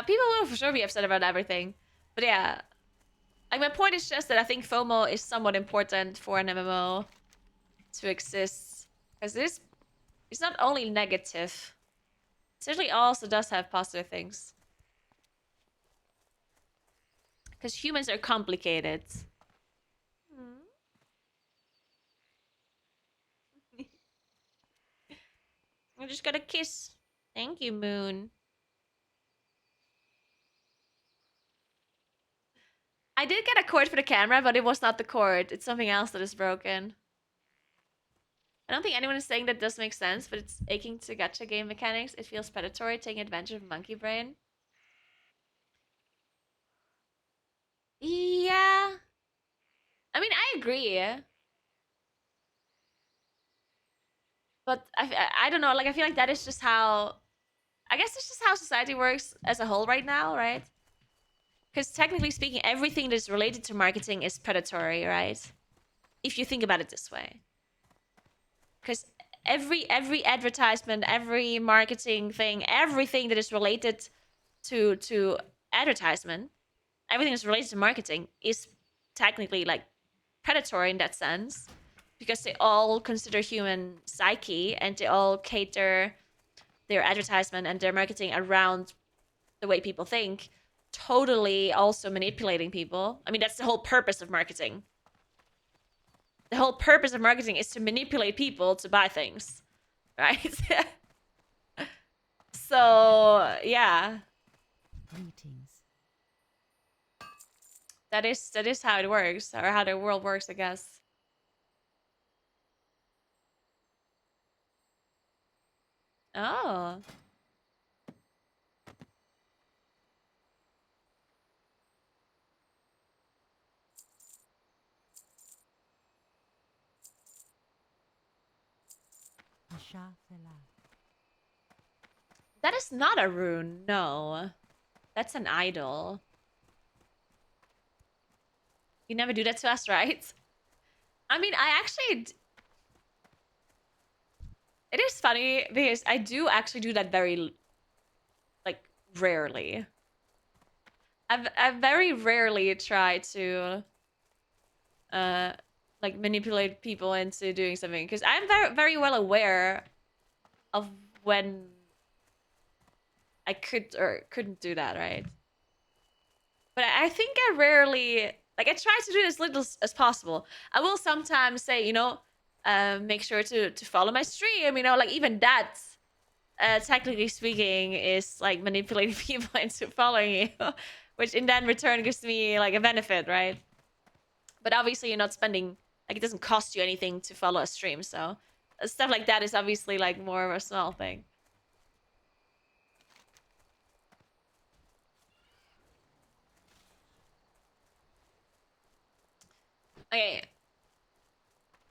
People will for sure be upset about everything, but yeah, like my point is just that I think FOMO is somewhat important for an MMO to exist, because it's not only negative, it certainly also does have positive things. Because humans are complicated. I just got a kiss. Thank you, Moon. I did get a cord for the camera, but it was not the cord. It's something else that is broken. I don't think anyone is saying that does make sense, but it's aching to gacha game mechanics. It feels predatory, taking advantage of monkey brain. Yeah. I mean, I agree. But I don't know. Like, I feel like that is just how... I guess it's just how society works as a whole right now, right? Because technically speaking, everything that is related to marketing is predatory, right? If you think about it this way. Because every advertisement, every marketing thing, everything that is related to advertisement, everything that's related to marketing is technically like predatory in that sense, because they all consider human psyche and they all cater their advertisement and their marketing around the way people think, totally also manipulating people. I mean, that's the whole purpose of marketing. The whole purpose of marketing is to manipulate people to buy things, right? So, yeah. Greetings. That is how it works, or how the world works, I guess. Oh. That is not a rune, no. That's an idol. You never do that to us, right? I mean, I actually... It is funny because I do actually do that very, like, rarely. I've very rarely tried to, like, manipulate people into doing something, because I'm very, very well aware of when I could or couldn't do that, right? But I think I rarely... Like, I try to do as little as possible. I will sometimes say, you know, make sure to follow my stream, you know, like, even that, technically speaking, is, like, manipulating people into following you, which in that return gives me, like, a benefit, right? But obviously you're not spending... Like, it doesn't cost you anything to follow a stream, so... Stuff like that is obviously, like, more of a small thing. Okay.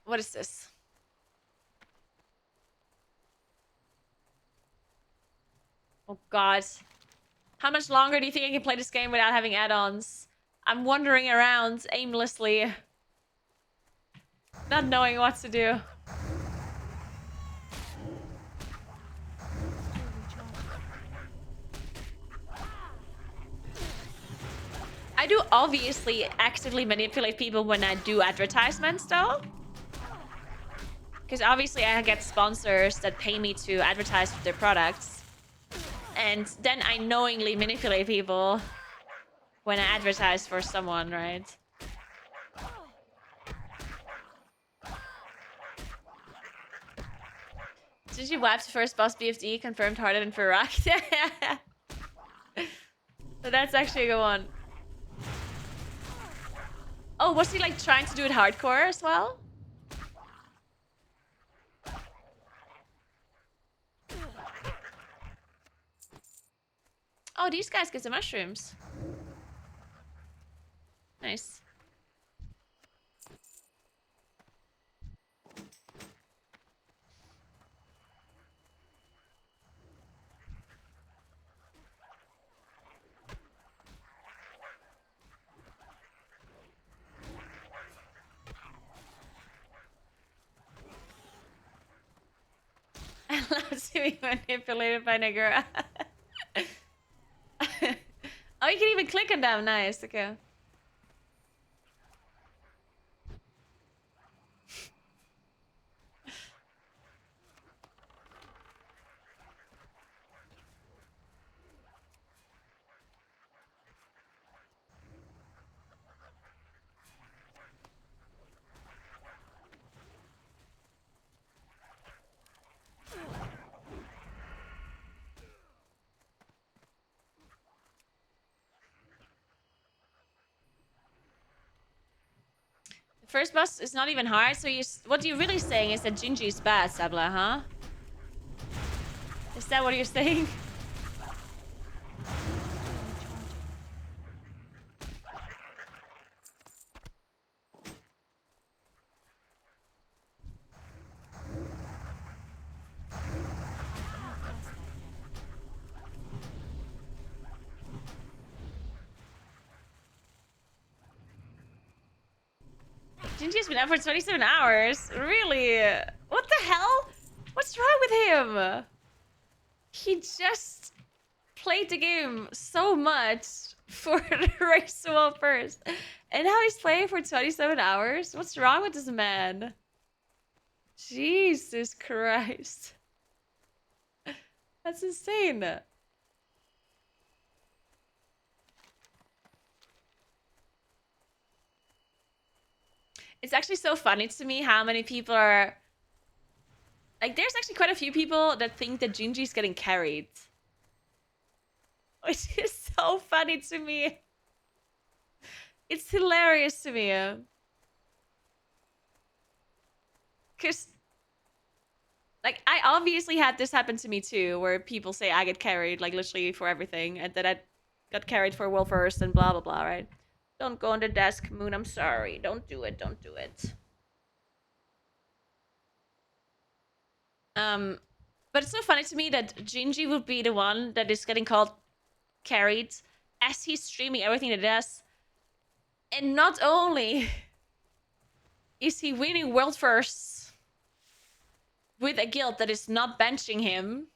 What is this? Oh, God. How much longer do you think I can play this game without having add-ons? I'm wandering around aimlessly, not knowing what to do. I do obviously actively manipulate people when I do advertisements, though. Because obviously I get sponsors that pay me to advertise their products. And then I knowingly manipulate people when I advertise for someone, right? Did you wipe the first boss BFD? Confirmed harder than Farak? So that's actually a good one. Oh, was he like trying to do it hardcore as well? Oh, these guys get the mushrooms. Nice. allowed to be manipulated by Naguura. Oh, you can even click on them. Nice. Okay. First boss is not even hard, so what you're really saying is that Gingy is bad, Sabla, huh? Is that what you're saying? Gingy's been up for 27 hours? Really? What the hell? What's wrong with him? He just played the game so much for the race to wall first. And now he's playing for 27 hours? What's wrong with this man? Jesus Christ. That's insane. It's actually so funny to me how many people are... Like, there's actually quite a few people that think that Gingy's getting carried. Which is so funny to me. It's hilarious to me. Because... Like, I obviously had this happen to me too, where people say I get carried, like, literally for everything, and that I got carried for Will first and blah, blah, blah, right? Don't go on the desk, Moon, I'm sorry. Don't do it, don't do it. But it's so funny to me that Gingy would be the one that is getting called carried as he's streaming everything that he does. And not only is he winning world firsts with a guild that is not benching him,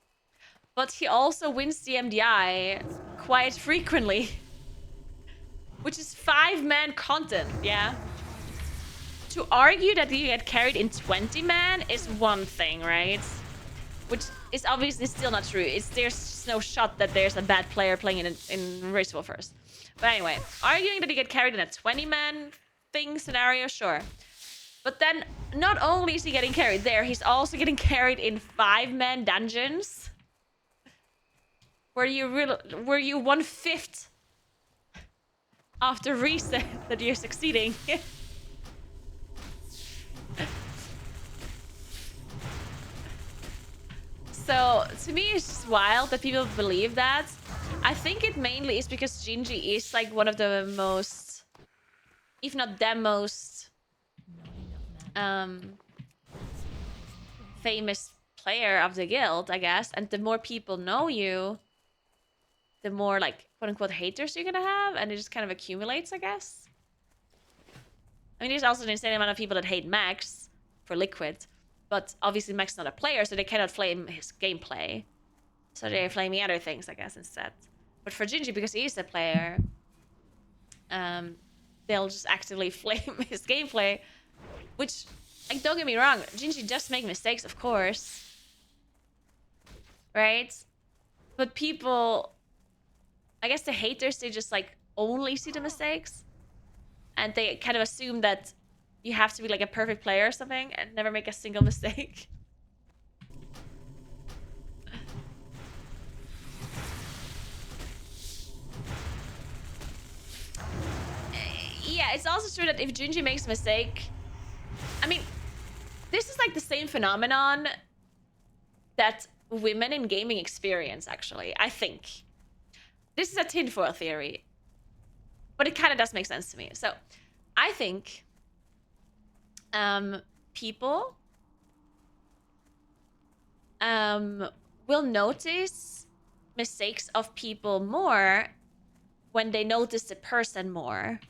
but he also wins the MDI quite frequently. Which is 5-man content, yeah? To argue that you get carried in 20-man is one thing, right? Which is obviously still not true. There's no shot that there's a bad player playing in Race War first. But anyway, arguing that you get carried in a 20-man thing scenario, sure. But then, not only is he getting carried there, he's also getting carried in 5-man dungeons. Where you 1/5 after reset that you're succeeding. So, to me, it's just wild that people believe that. I think it mainly is because Gingy is like one of the most, if not the most, famous player of the guild, I guess. And the more people know you, the more, like, quote-unquote haters you're gonna have, and it just kind of accumulates, I guess. I mean, there's also an insane amount of people that hate Max for Liquid, but obviously Max is not a player, so they cannot flame his gameplay. So they're flaming other things, I guess, instead. But for Gingy, because he is a player, they'll just actively flame his gameplay, which, like, don't get me wrong, Gingy does make mistakes, of course. Right? But people... I guess the haters, they just, like, only see the mistakes. And they kind of assume that you have to be, like, a perfect player or something and never make a single mistake. Yeah, it's also true that if Gingy makes a mistake... I mean, this is, like, the same phenomenon that women in gaming experience, actually, I think. This is a tinfoil theory, but it kind of does make sense to me. So, I think people will notice mistakes of people more when they notice the person more.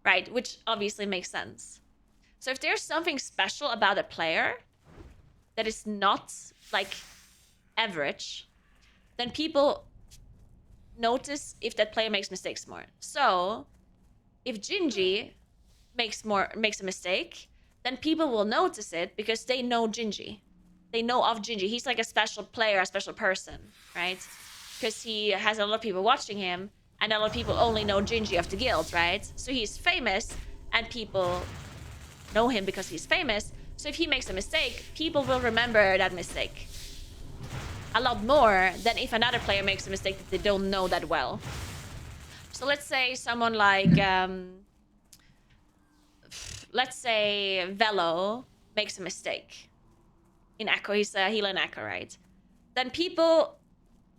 Right? Which obviously makes sense. So if there's something special about a player, that is not like average, then people notice if that player makes mistakes more. So if Gingy makes a mistake, then people will notice it because they know Gingy. They know of Gingy. He's like a special player, a special person, right? Because he has a lot of people watching him, and a lot of people only know Gingy of the guild, right? So he's famous, and people know him because he's famous. So if he makes a mistake, people will remember that mistake a lot more than if another player makes a mistake that they don't know that well. So let's say someone like, let's say Velo makes a mistake in Echo. He's a healer in Echo, right? Then people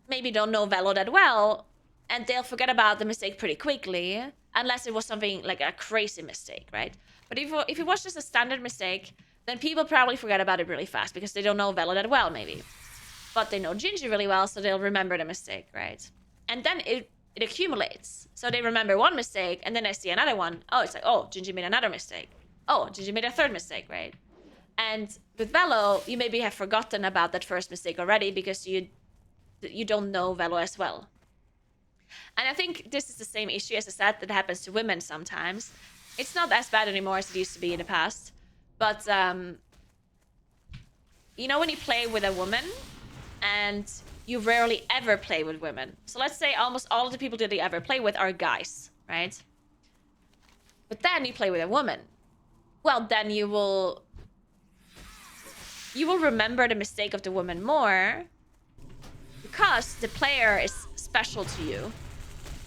maybe don't know Velo that well, and they'll forget about the mistake pretty quickly, unless it was something like a crazy mistake, right? But if it was just a standard mistake, then people probably forget about it really fast because they don't know Velo that well, maybe. But they know Gingy really well, so they'll remember the mistake, right? And then it accumulates. So they remember one mistake, and then I see another one. Oh, it's like, oh, Gingy made another mistake. Oh, Gingy made a third mistake, right? And with Velo, you maybe have forgotten about that first mistake already because you don't know Velo as well. And I think this is the same issue, as I said, that happens to women sometimes. It's not as bad anymore as it used to be in the past. But, you know when you play with a woman and you rarely ever play with women. So let's say almost all of the people that you ever play with are guys, right? But then you play with a woman. Well, then you will remember the mistake of the woman more because the player is special to you.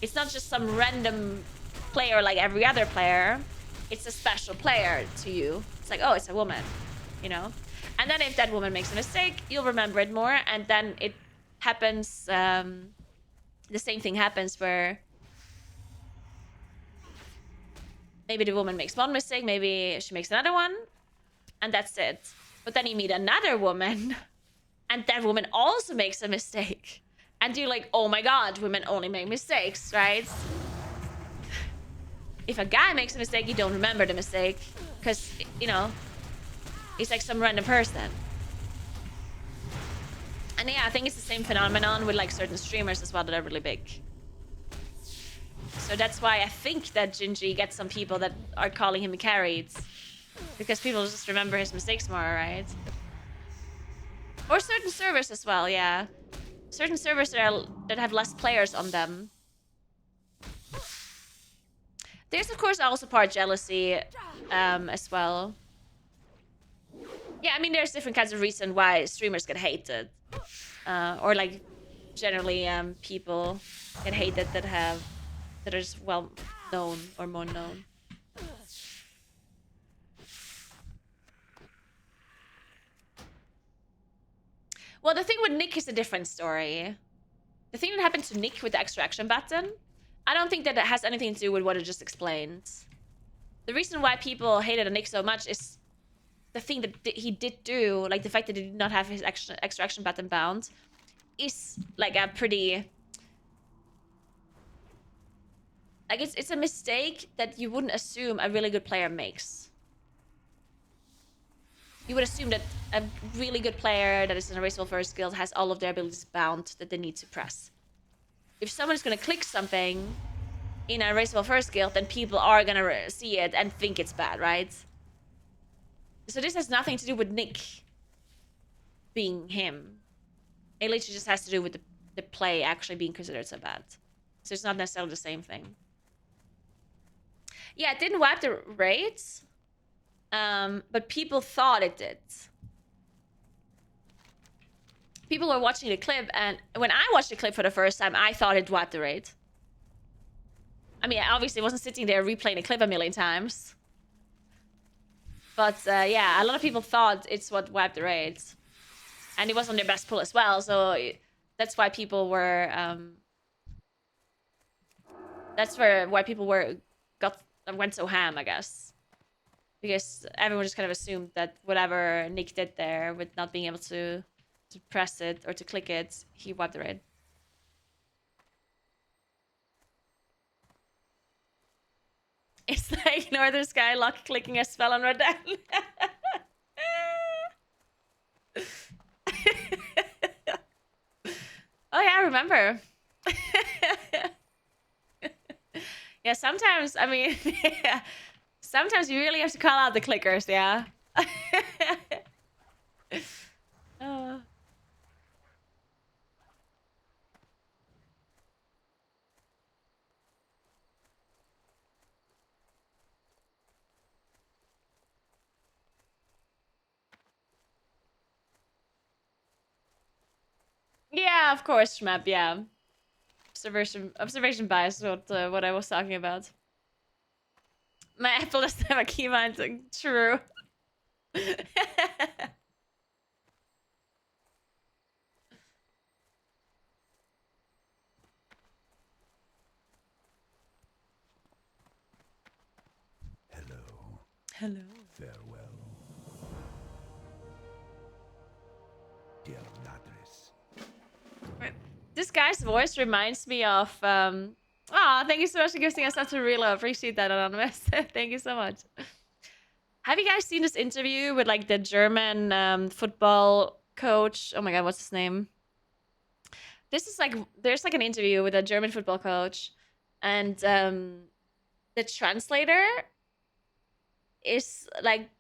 It's not just some random player like every other player. It's a special player to you. It's like, oh, it's a woman, you know? And then if that woman makes a mistake, you'll remember it more. And then it happens, the same thing happens where maybe the woman makes one mistake, maybe she makes another one, and that's it. But then you meet another woman, and that woman also makes a mistake. And you're like, oh my god, women only make mistakes, right? If a guy makes a mistake, you don't remember the mistake. Because, you know, he's like some random person. And yeah, I think it's the same phenomenon with like certain streamers as well that are really big. So that's why I think that Gingy gets some people that are calling him carried. Because people just remember his mistakes more, right? Or certain servers as well, yeah. Certain servers that have less players on them. There's of course also part jealousy as well. Yeah, I mean there's different kinds of reasons why streamers get hated. Or like generally people get hated that are just well known or more known. Well, the thing with Nick is a different story. The thing that happened to Nick with the extraction button, I don't think that it has anything to do with what I just explained. The reason why people hated Nick so much is the thing that he did do, like the fact that he did not have his extraction button bound, is like a pretty... Like it's a mistake that you wouldn't assume a really good player makes. You would assume that a really good player that is in a Racewell First Guild has all of their abilities bound that they need to press. If someone is going to click something in a Racewell First Guild, then people are going to see it and think it's bad, right? So this has nothing to do with Nick being him. It literally just has to do with the play actually being considered so bad. So it's not necessarily the same thing. Yeah, it didn't wipe the raids. But people thought it did. People were watching the clip, and when I watched the clip for the first time, I thought it wiped the raid. I mean, I obviously wasn't sitting there replaying the clip a million times. But yeah, a lot of people thought it's what wiped the raid. And it was on their best pull as well, so that's why people were... why people went so ham, I guess. Because everyone just kind of assumed that whatever Nick did there with not being able to press it or to click it, he wiped the raid. It's like Northern Skylock clicking a spell on Rodan. remember. Yeah, sometimes, I mean, yeah, sometimes you really have to call out the clickers, yeah. Oh. Yeah, of course, Schmap, yeah. Observation bias is what I was talking about. My apple doesn't have a keybind. True. Hello. Hello. Farewell. Dear Ladris. This guy's voice reminds me of thank you so much for giving us such a real. Appreciate that, Anonymous. Thank you so much. Have you guys seen this interview with like the German football coach? Oh my god, what's his name? This is like there's like an interview with a German football coach, and the translator is like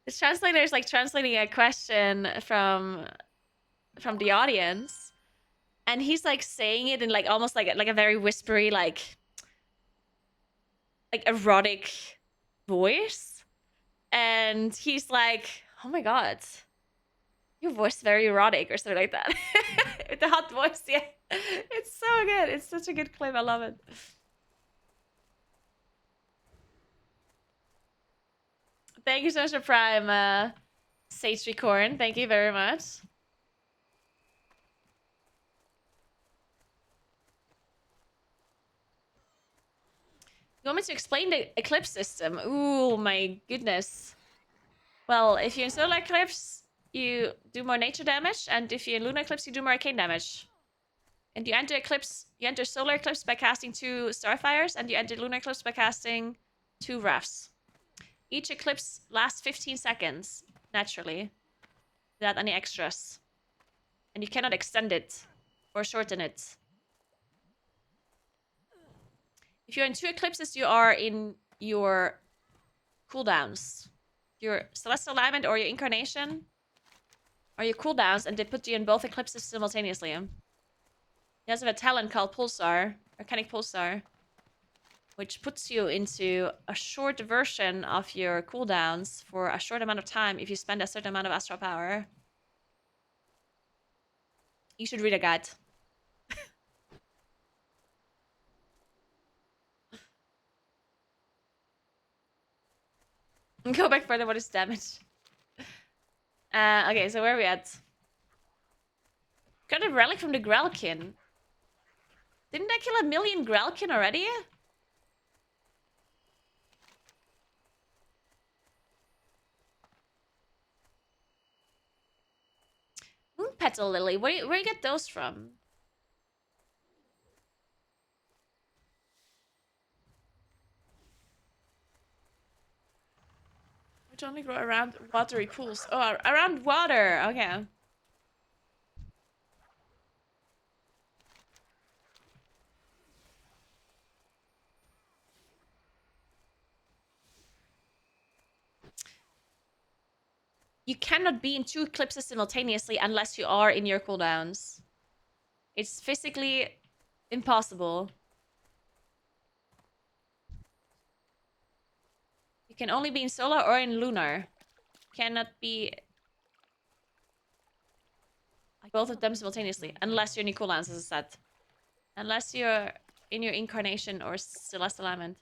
the translator is like translating a question from the audience, and he's like saying it in like almost like a very whispery like erotic voice, and he's like, "Oh my god, your voice is very erotic," or something like that. With the hot voice, yeah. It's so good. It's such a good clip. I love it. Thank you so much for Prime, Sage Recorn. Thank you very much. You want me to explain the eclipse system? Ooh, my goodness. Well, if you're in solar eclipse, you do more nature damage, and if you're in lunar eclipse, you do more arcane damage. And you enter solar eclipse by casting 2 starfires, and you enter lunar eclipse by casting 2 rafts. Each eclipse lasts 15 seconds, naturally, without any extras. And you cannot extend it or shorten it. If you're in 2 eclipses, you are in your cooldowns. Your celestial alignment or your incarnation are your cooldowns, and they put you in both eclipses simultaneously. He also have a talent called Pulsar, Arcanic Pulsar, which puts you into a short version of your cooldowns for a short amount of time if you spend a certain amount of astral power. You should read a guide. Go back further, what is damage? Okay, so where are we at? Got a relic from the Grelkin. Didn't I kill 1,000,000 Grelkin already? Moon Petal Lily, where you get those from? Which only grow around watery pools. Oh, around water. Okay. You cannot be in 2 eclipses simultaneously unless you are in your cooldowns. It's physically impossible. You can only be in solar or in lunar. Cannot be both of them simultaneously unless you're in your cooldowns, as I said. Unless you're in your incarnation or celestial alignment.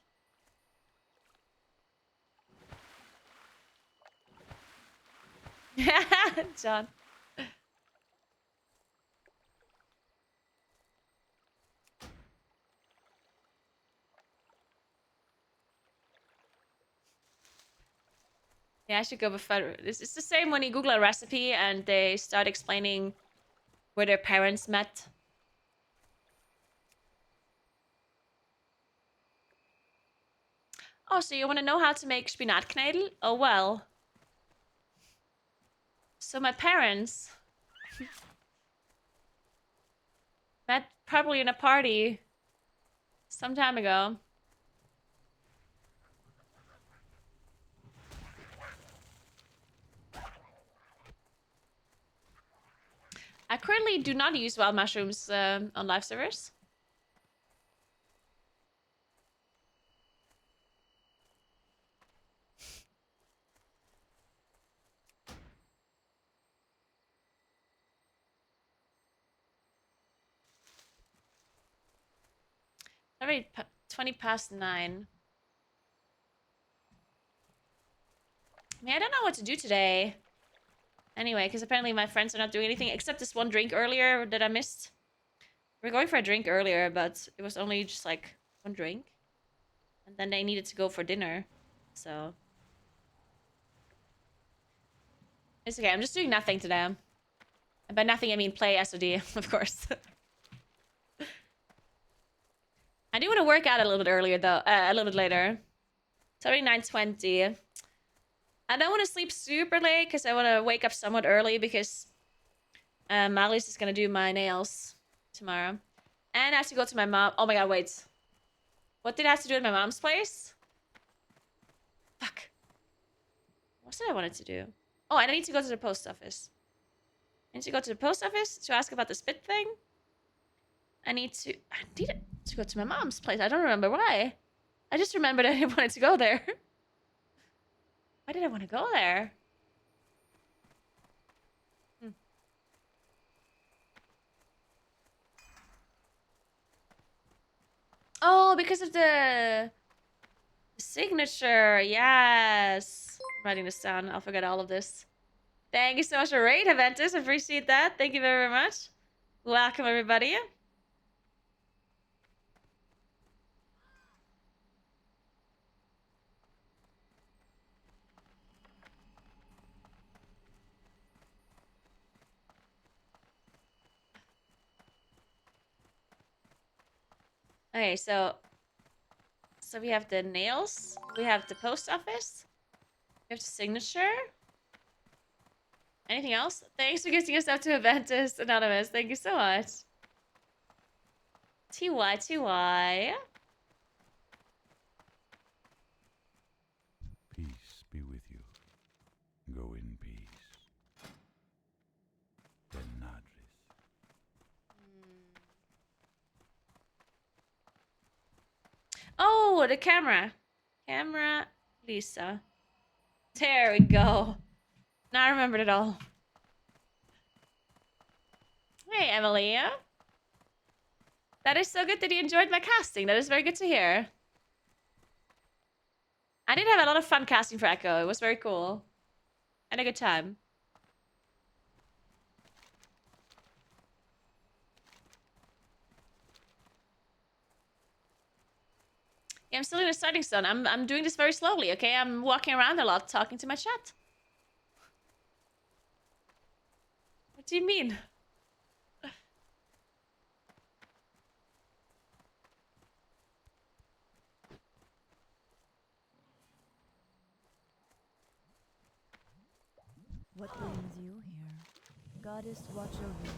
John. Yeah, I should go before. It's the same when you Google a recipe and they start explaining where their parents met. Oh, so you want to know how to make spinatknedel? Oh, well. So my parents Met probably in a party some time ago. I currently do not use wild mushrooms on live servers. Already 20 past 9. I mean, I don't know what to do today. Anyway, because apparently my friends are not doing anything except this one drink earlier that I missed. We were going for a drink earlier, but it was only just like one drink. And then they needed to go for dinner. So it's okay. I'm just doing nothing today. And by nothing, I mean play SOD, of course. I do want to work out a little bit earlier, though. A little bit later. It's already 9:20. I don't want to sleep super late because I want to wake up somewhat early because Marlies is going to do my nails tomorrow. And I have to go to my mom. Oh my god, wait. What did I have to do at my mom's place? Fuck. What did I wanted to do? Oh, and I need to go to the post office. I need to go to the post office to ask about the spit thing. I need to go to my mom's place. I don't remember why. I just remembered I wanted to go there. Why did I want to go there? Oh, because of the signature. Yes. I'm writing this down. I'll forget all of this. Thank you so much for raid, Aventus. I appreciate that. Thank you very much. Welcome, everybody. Okay, so we have the nails, we have the post office, we have the signature. Anything else? Thanks for gifting us up to Aventus Anonymous. Thank you so much. TY. Peace be with you. Go in peace. Then Nadris. Oh, the camera. Camera, Lisa. There we go. Now I remembered it all. Hey, Emily. That is so good that you enjoyed my casting. That is very good to hear. I did have a lot of fun casting for Echo. It was very cool. Had a good time. Yeah, I'm still in the starting zone. I'm doing this very slowly, okay? I'm walking around a lot, talking to my chat. What do you mean? What brings you here? Goddess, watch over me.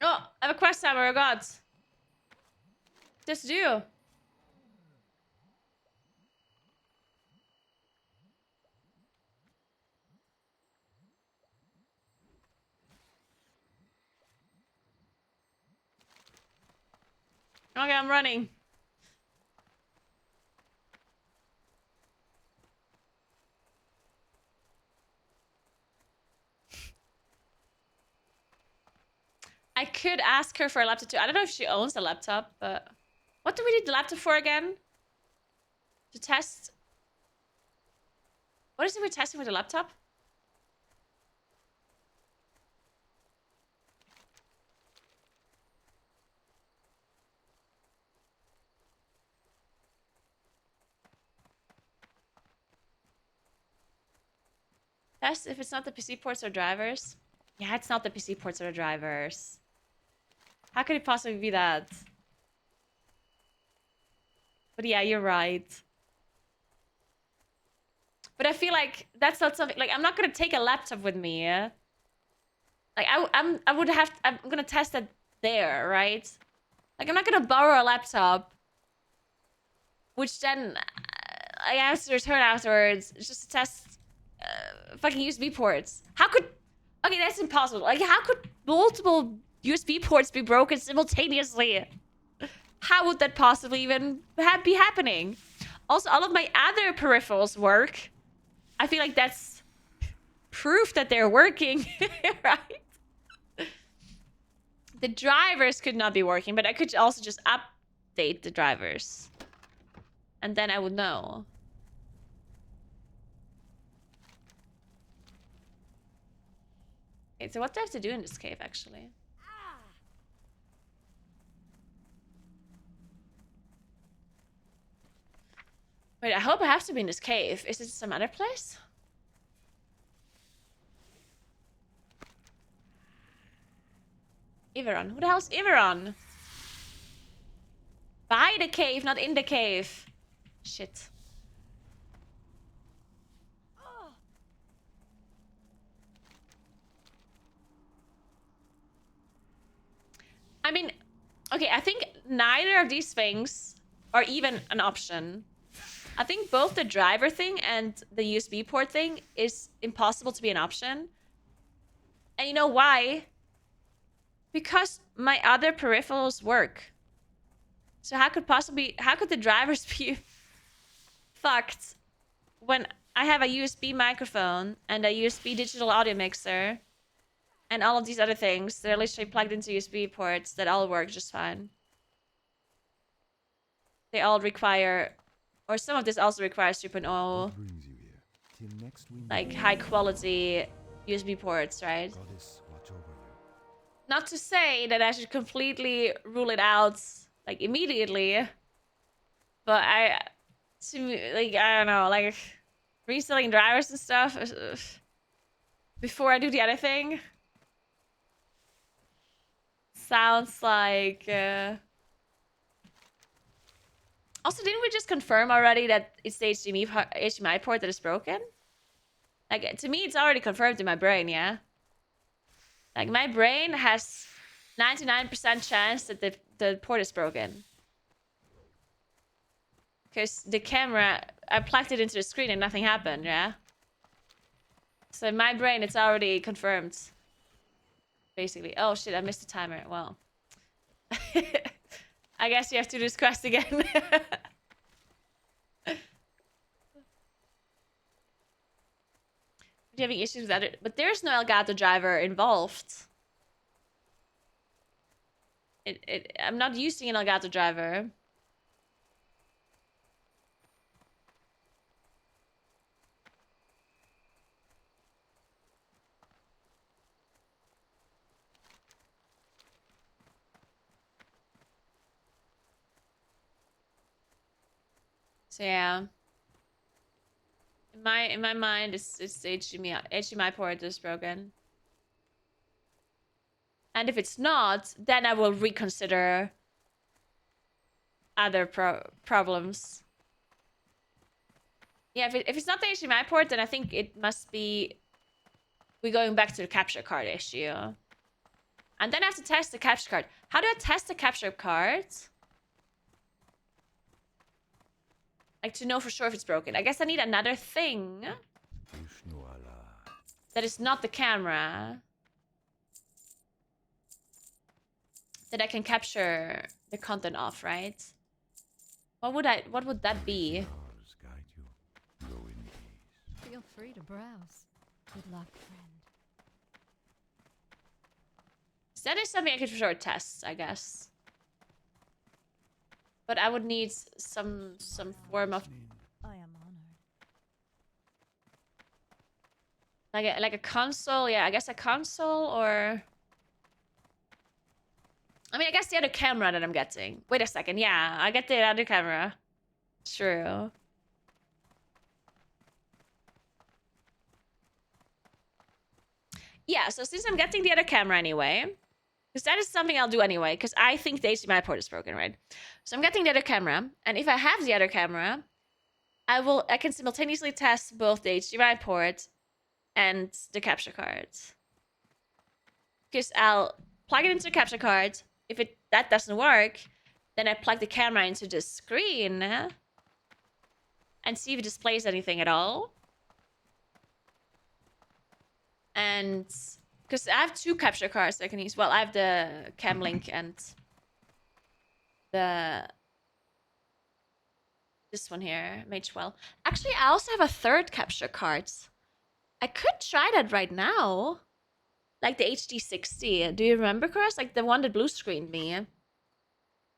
Oh, I have a quest hammer, oh god. Just do. Okay, I'm running. I could ask her for a laptop too. I don't know if she owns a laptop, but... What do we need the laptop for again? To test... What is it we're testing with the laptop? Test if it's not the PC ports or drivers. Yeah, it's not the PC ports or drivers. How could it possibly be that? But yeah, you're right. But I feel like that's not something... Like, I'm not gonna take a laptop with me, yeah? Like I'm gonna test it there, right? Like I'm not gonna borrow a laptop, which then I have to return afterwards just to test fucking USB ports. How could? Okay, that's impossible. Like how could multiple USB ports be broken simultaneously? How would that possibly even be happening? Also, all of my other peripherals work. I feel like that's proof that they're working, right? The drivers could not be working, but I could also just update the drivers. And then I would know. Okay, so what do I have to do in this cave, actually? Wait, I hope I have to be in this cave. Is it some other place? Iveron. Who the hell's Iveron? By the cave, not in the cave. Shit. I mean, okay, I think neither of these things are even an option. I think both the driver thing and the USB port thing is impossible to be an option. And you know why? Because my other peripherals work. So how could the drivers be fucked when I have a USB microphone and a USB digital audio mixer and all of these other things that are literally plugged into USB ports that all work just fine? They all require, or some of this also requires 3.0, What brings you here? Till next we like meet. high quality USB ports, right? Goddess, watch over you. Not to say that I should completely rule it out like immediately, but I don't know, like reselling drivers and stuff before I do the other thing sounds like. Also, didn't we just confirm already that it's the HDMI port that is broken? Like, to me, it's already confirmed in my brain, yeah? Like, my brain has 99% chance that the port is broken. Because the camera, I plugged it into the screen and nothing happened, yeah? So in my brain, it's already confirmed. Basically. Oh, shit, I missed the timer. Well. I guess you have to do this quest again. You having issues with that? But there's no Elgato driver involved. I'm not using an Elgato driver. So yeah. In my mind, it's the HDMI port is broken. And if it's not, then I will reconsider other problems. Yeah, if it's not the HDMI port, then I think it must be we're going back to the capture card issue. And then I have to test the capture card. How do I test the capture card? Like, to know for sure if it's broken. I guess I need another thing that is not the camera. That I can capture the content off, right? What would that be? Stars guide you. Go in peace. Feel free to browse. Good luck, friend. So that is something I could for sure test, I guess. But I would need some form of I am honored. like a console. Yeah, I guess a console or. I mean, I guess the other camera that I'm getting. Wait a second. Yeah, I get the other camera. True. Yeah, so since I'm getting the other camera anyway, because that is something I'll do anyway, because I think the HDMI port is broken, right? So I'm getting the other camera, and if I have the other camera, I can simultaneously test both the HDMI port and the capture card. Because I'll plug it into the capture card. If that doesn't work, then I plug the camera into the screen and see if it displays anything at all. And because I have 2 capture cards I can use. Well, I have the cam link and this one here, Magewell. Actually, I also have a 3rd capture card. I could try that right now. Like the HD60. Do you remember, Chris? Like the one that blue screened me.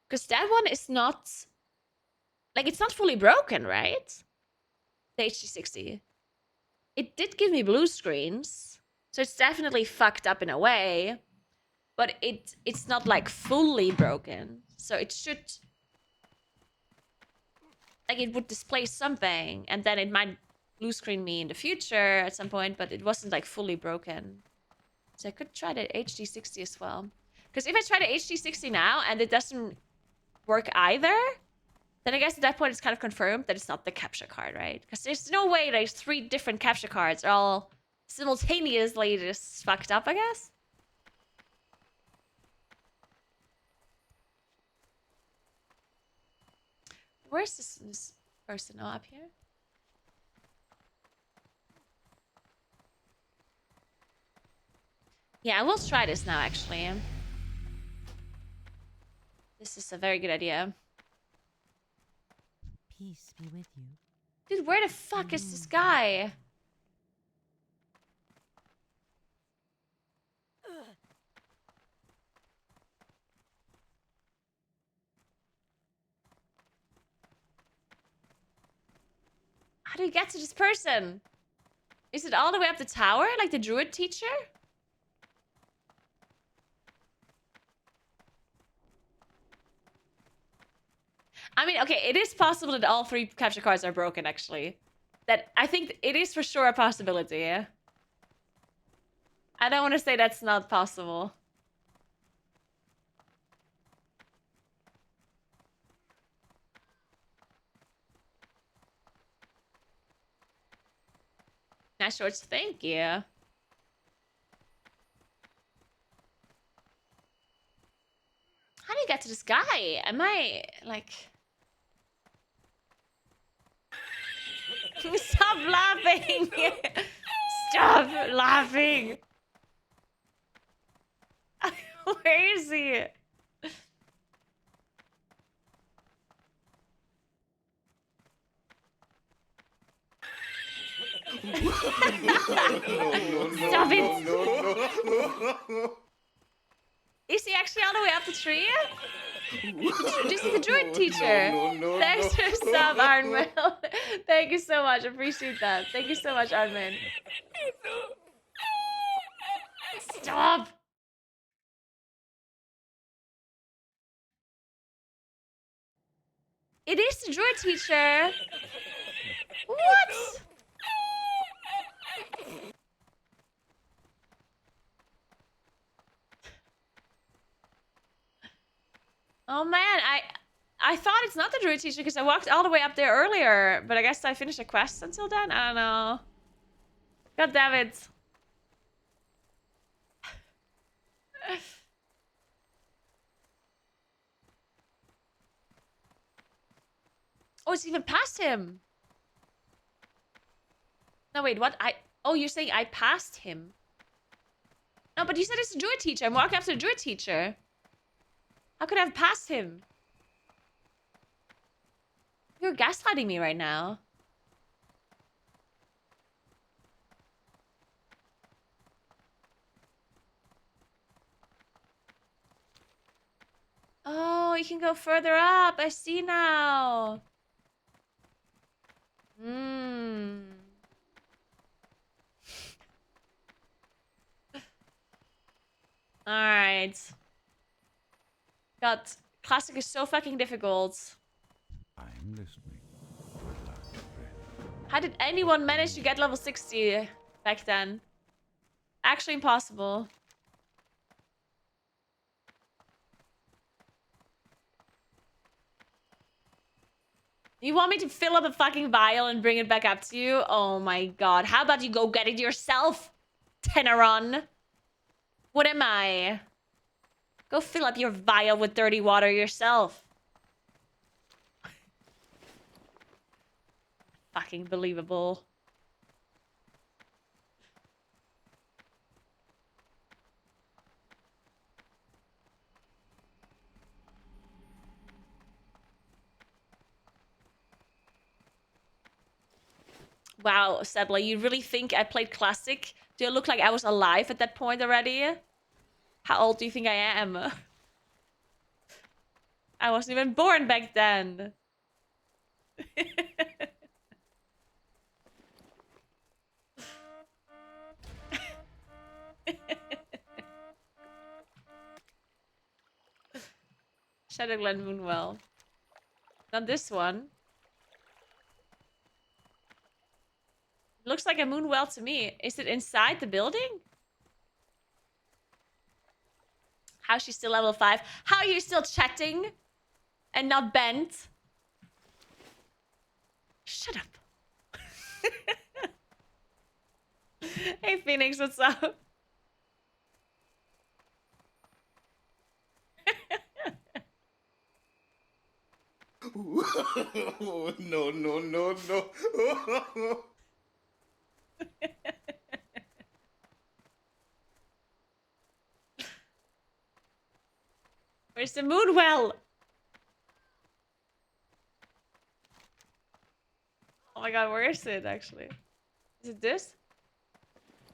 Because that one is not... Like, it's not fully broken, right? The HD60. It did give me blue screens. So it's definitely fucked up in a way. But it's not, like, fully broken. So it should... Like, it would display something. And then it might blue screen me in the future at some point. But it wasn't, like, fully broken. So I could try the HD60 as well. Because if I try the HD60 now and it doesn't work either, then I guess at that point it's kind of confirmed that it's not the capture card, right? Because there's no way there's 3 different capture cards are all simultaneously just fucked up, I guess. Where's this person? Oh, up here? Yeah, I will try this now, actually. This is a very good idea. Peace be with you. Dude, where the fuck is this guy? How do you get to this person? Is it all the way up the tower, like the druid teacher? I mean, okay, it is possible that all 3 capture cards are broken, actually. That, I think it is for sure a possibility, yeah? I don't want to say that's not possible. Nice shorts, thank you. How do you get to this guy? Am I, like... Stop laughing! Stop laughing! Where is he? Stop it! Is he actually all the way up the tree? This is the druid teacher. Thanks for sub, Arnwell. Thank you so much. Appreciate that. Thank you so much, Armin. Stop! It is the druid teacher. What? Oh man, I thought it's not the druid teacher because I walked all the way up there earlier, but I guess I finished a quest until then. I don't know. God damn it. Oh, it's even past him. No, wait, what? Oh, you're saying I passed him? No, but you said it's a druid teacher. I'm walking up to the druid teacher. How could I have passed him? You're gaslighting me right now. Oh, you can go further up. I see now. Alright. God, classic is so fucking difficult. I'm listening for a last breath. How did anyone manage to get level 60 back then? Actually impossible. You want me to fill up a fucking vial and bring it back up to you? Oh my god. How about you go get it yourself, Teneron? What am I? Go fill up your vial with dirty water yourself. Fucking believable. Wow, Settler, you really think I played Classic? Do I look like I was alive at that point already? How old do you think I am? I wasn't even born back then. Shadowglen Moonwell. Not this one. Looks like a Moonwell to me. Is it inside the building? How's she still level 5? How are you still chatting? And not bent? Shut up. Hey Phoenix, what's up? No, no, no, no. Where's the Moonwell? Oh my god, where is it actually? Is it this?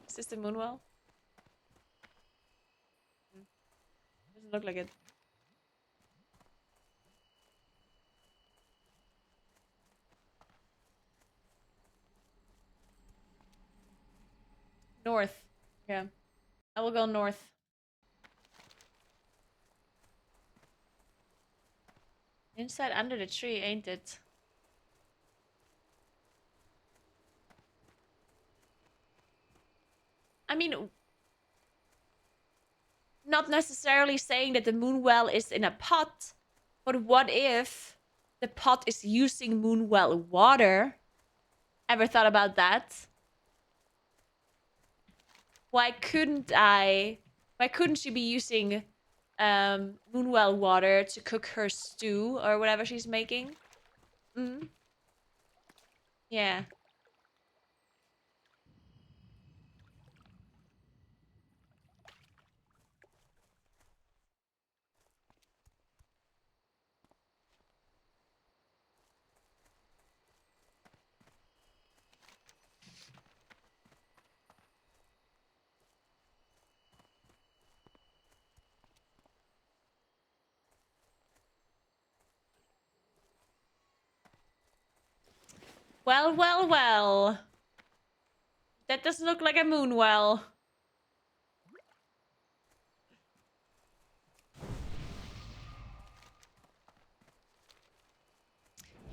Is this the Moonwell? Doesn't look like it. North. Yeah. I will go north. Inside under the tree, ain't it? I mean, not necessarily saying that the Moonwell is in a pot, but what if the pot is using Moonwell water? Ever thought about that? Why couldn't she be using Moonwell water to cook her stew or whatever she's making? Yeah. Well, well, well. That doesn't look like a Moonwell.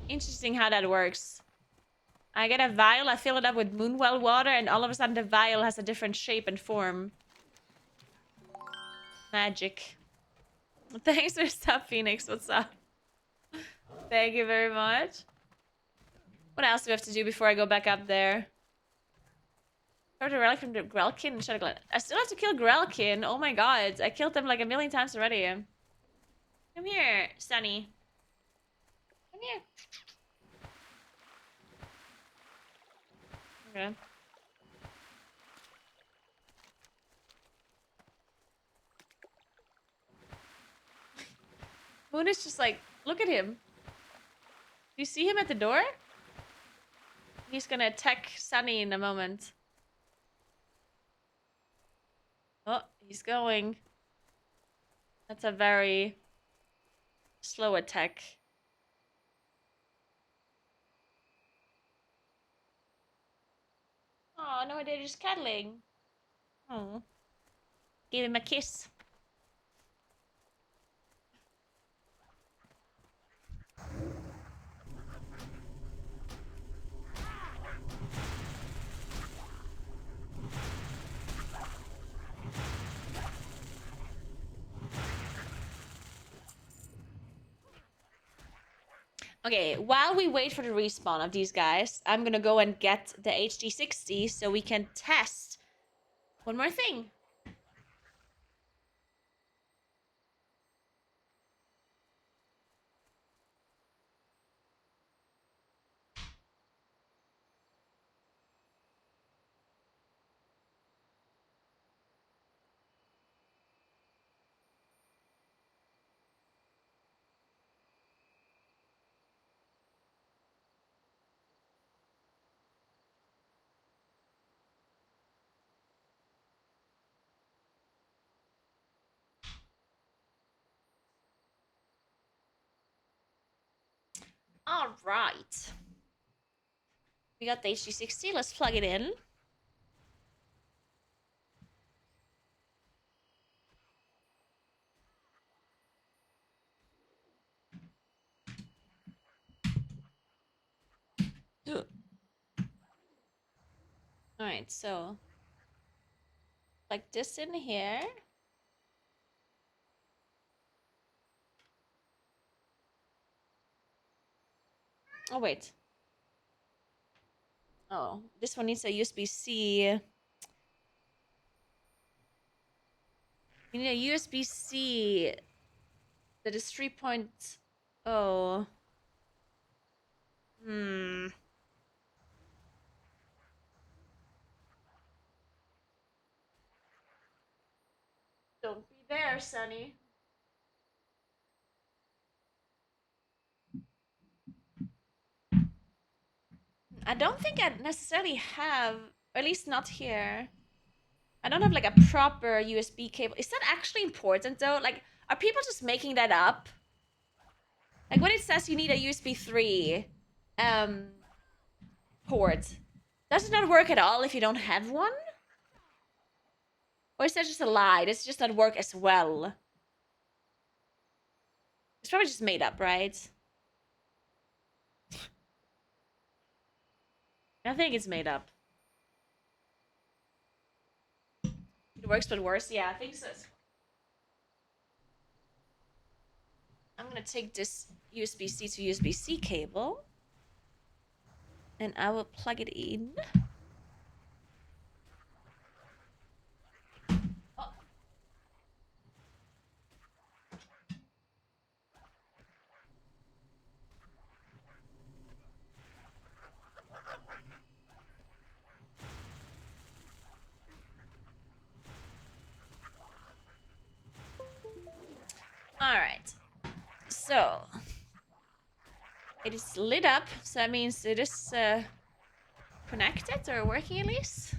Interesting how that works. I get a vial, I fill it up with Moonwell water, and all of a sudden the vial has a different shape and form. Magic. Thanks for stuff, Phoenix. What's up? Thank you very much. What else do we have to do before I go back up there? Got a relic from the Grelkin and Shadowglen. I still have to kill Grelkin. Oh my god. I killed them like a million times already. Come here, Sunny. Come here. Okay. Moon is just like, look at him. Do you see him at the door? He's gonna attack Sunny in a moment. Oh, he's going. That's a very slow attack. Oh, no, they're just cuddling. Oh. Give him a kiss. Okay, while we wait for the respawn of these guys, I'm gonna go and get the HD60 so we can test one more thing. All right. We got the HD60. Let's plug it in. All right, so like this in here. Oh, wait. Oh, this one needs a USB-C. You need a USB-C that is 3.0. Hmm. Don't be there, Sonny. I don't think I necessarily have, or at least not here. I don't have like a proper USB cable. Is that actually important though? Like, are people just making that up? Like when it says you need a USB 3 port, does it not work at all if you don't have one? Or is that just a lie? Does it just not work as well? It's probably just made up, right? I think it's made up. It works but worse. Yeah, I think so. I'm gonna take this USB-C to USB-C cable. And I will plug it in. Oh. All right. So it is lit up, so that means it is connected or working at least.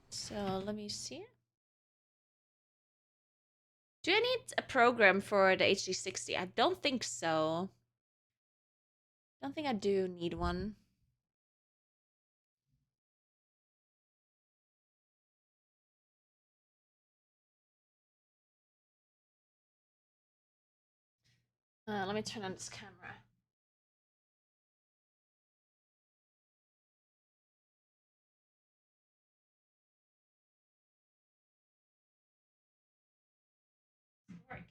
So let me see. Do I need a program for the HD60? I don't think so. Don't think I do need one. Let me turn on this camera. Working.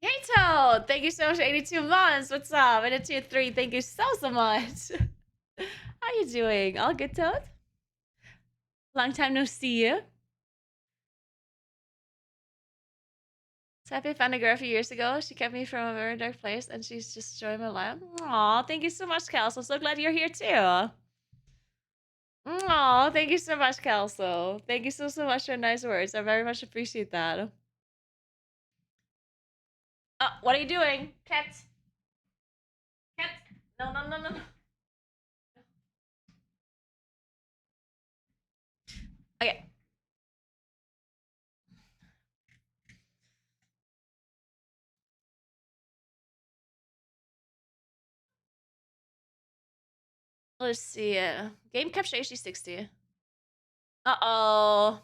Hey Toad! Thank you so much for 82 months. What's up? And a tier 3, thank you so much. How you doing? All good, Toad? Long time no see you. So happy I found a girl a few years ago. She kept me from a very dark place and she's just joined my life. Aw, thank you so much, Kelso. So glad you're here too. Aw, thank you so much, Kelso. Thank you so much for nice words. I very much appreciate that. What are you doing? Cat. Cat. No, no, no, no, no. Okay. Let's see. Game capture HD60. Uh-oh.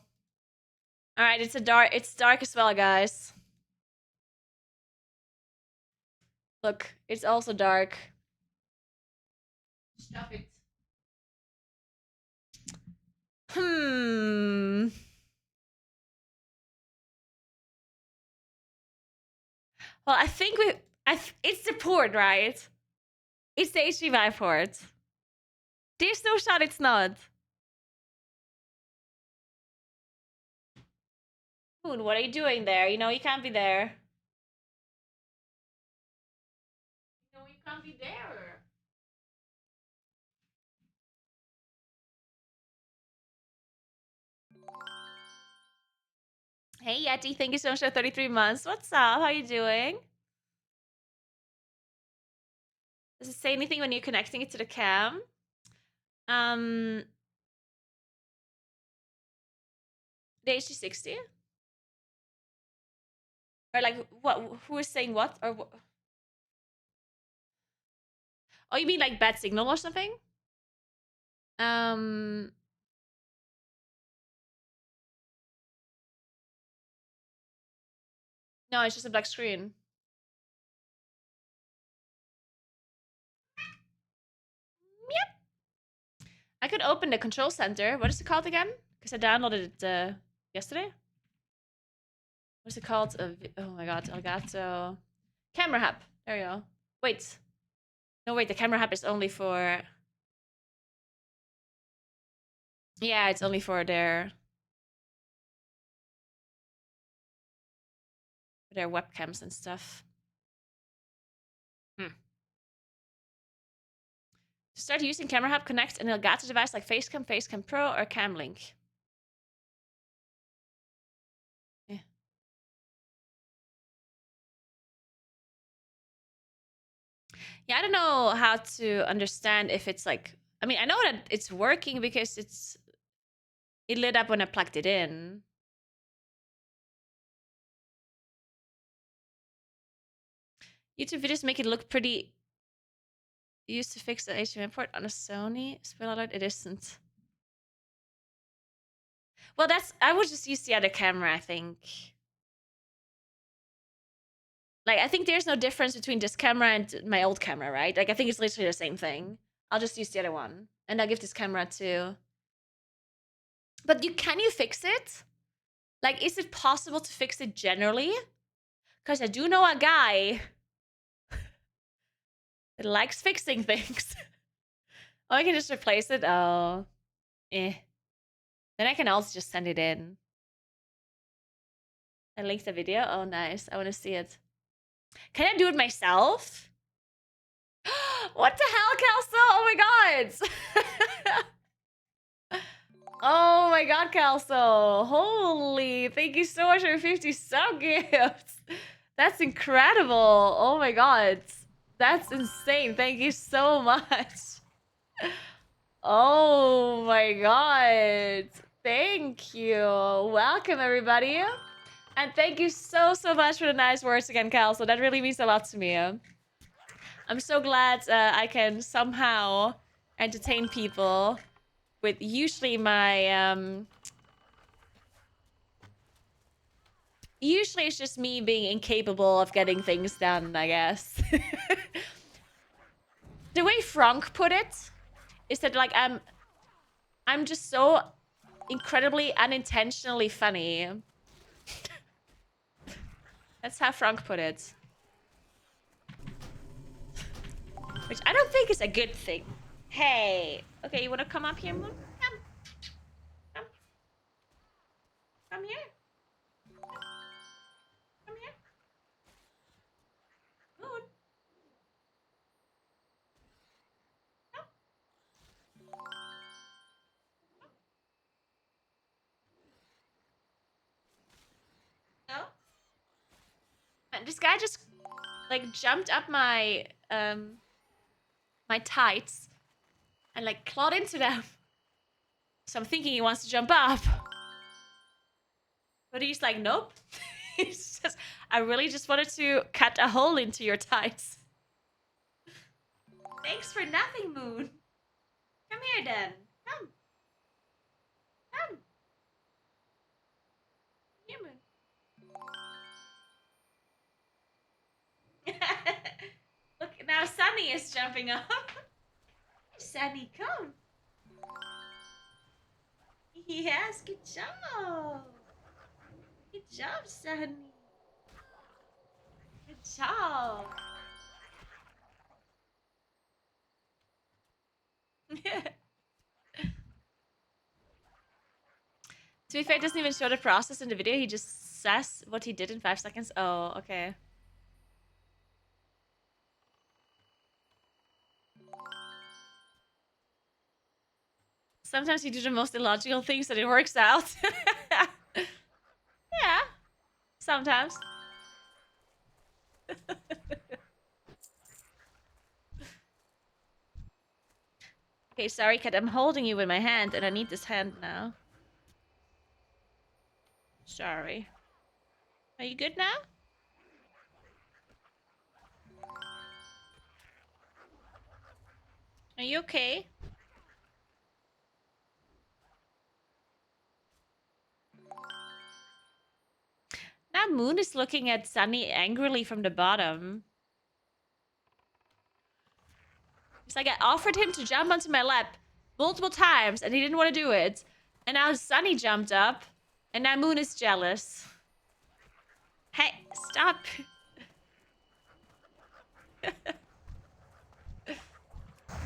Alright, it's dark as well, guys. Look, it's also dark. Stop it. Hmm. Well, I think it's the port, right? It's the HDMI port. There's no shot it's not. Moon, what are you doing there? You know you can't be there. You know you can't be there. Hey Yeti, thank you so much for 33 months. What's up? How you doing? Does it say anything when you're connecting it to the cam? The HD60? Or like what? Who is saying what? Or what? Oh, you mean like bad signal or something? No, it's just a black screen. Yep. I could open the control center. What is it called again? Because I downloaded it yesterday. What's it called? Oh my god, Elgato. Camera Hub. There you go. Wait. No, wait, the Camera Hub is only for... Yeah, it's only for their webcams and stuff. To start using Camera Hub, connect an Elgato device like Facecam, Facecam Pro, or Camlink. Yeah. Yeah, I don't know how to understand if it's like... I mean, I know that it's working because it lit up when I plugged it in. YouTube videos make it look pretty... Used to fix the HDMI port on a Sony. Spoiler alert, it isn't. Well, I would just use the other camera, I think. Like, I think there's no difference between this camera and my old camera, right? Like, I think it's literally the same thing. I'll just use the other one. And I'll give this camera to... But can you fix it? Like, is it possible to fix it generally? Because I do know a guy that likes fixing things. Oh, I can just replace it? Oh. Eh. Then I can also just send it in. I linked the video. Oh, nice. I want to see it. Can I do it myself? What the hell, Kelso? Oh my god. Oh my god, Kelso. Holy. Thank you so much for 50 sub gifts. That's incredible. Oh my god. That's insane. Thank you so much. Oh my god. Thank you. Welcome, everybody. And thank you so much for the nice words again, Kelso. That really means a lot to me. I'm so glad I can somehow entertain people with usually my... Usually it's just me being incapable of getting things done, I guess. The way Frank put it is that, like, I'm just so incredibly unintentionally funny. That's how Frank put it. Which I don't think is a good thing. Hey. Okay, you want to come up here, Moon? Come. Come here. Come here. Moon. No. And this guy just like jumped up my my tights and like clawed into them. So I'm thinking he wants to jump up. But he's like, nope. He says, I really just wanted to cut a hole into your tights. Thanks for nothing, Moon. Come here, then. Come. Come. Here, Moon. Look, now Sunny is jumping up. Sunny, come. Yes, good job. Good job, Sunny. Good job. To be fair, it doesn't even show the process in the video. He just says what he did in 5 seconds. Oh, okay. Sometimes you do the most illogical things and it works out. Yeah. Sometimes. Okay, sorry, cat. I'm holding you with my hand, and I need this hand now. Sorry. Are you good now? Are you okay? Now Moon is looking at Sunny angrily from the bottom. It's like I offered him to jump onto my lap multiple times and he didn't want to do it. And now Sunny jumped up and now Moon is jealous. Hey, stop.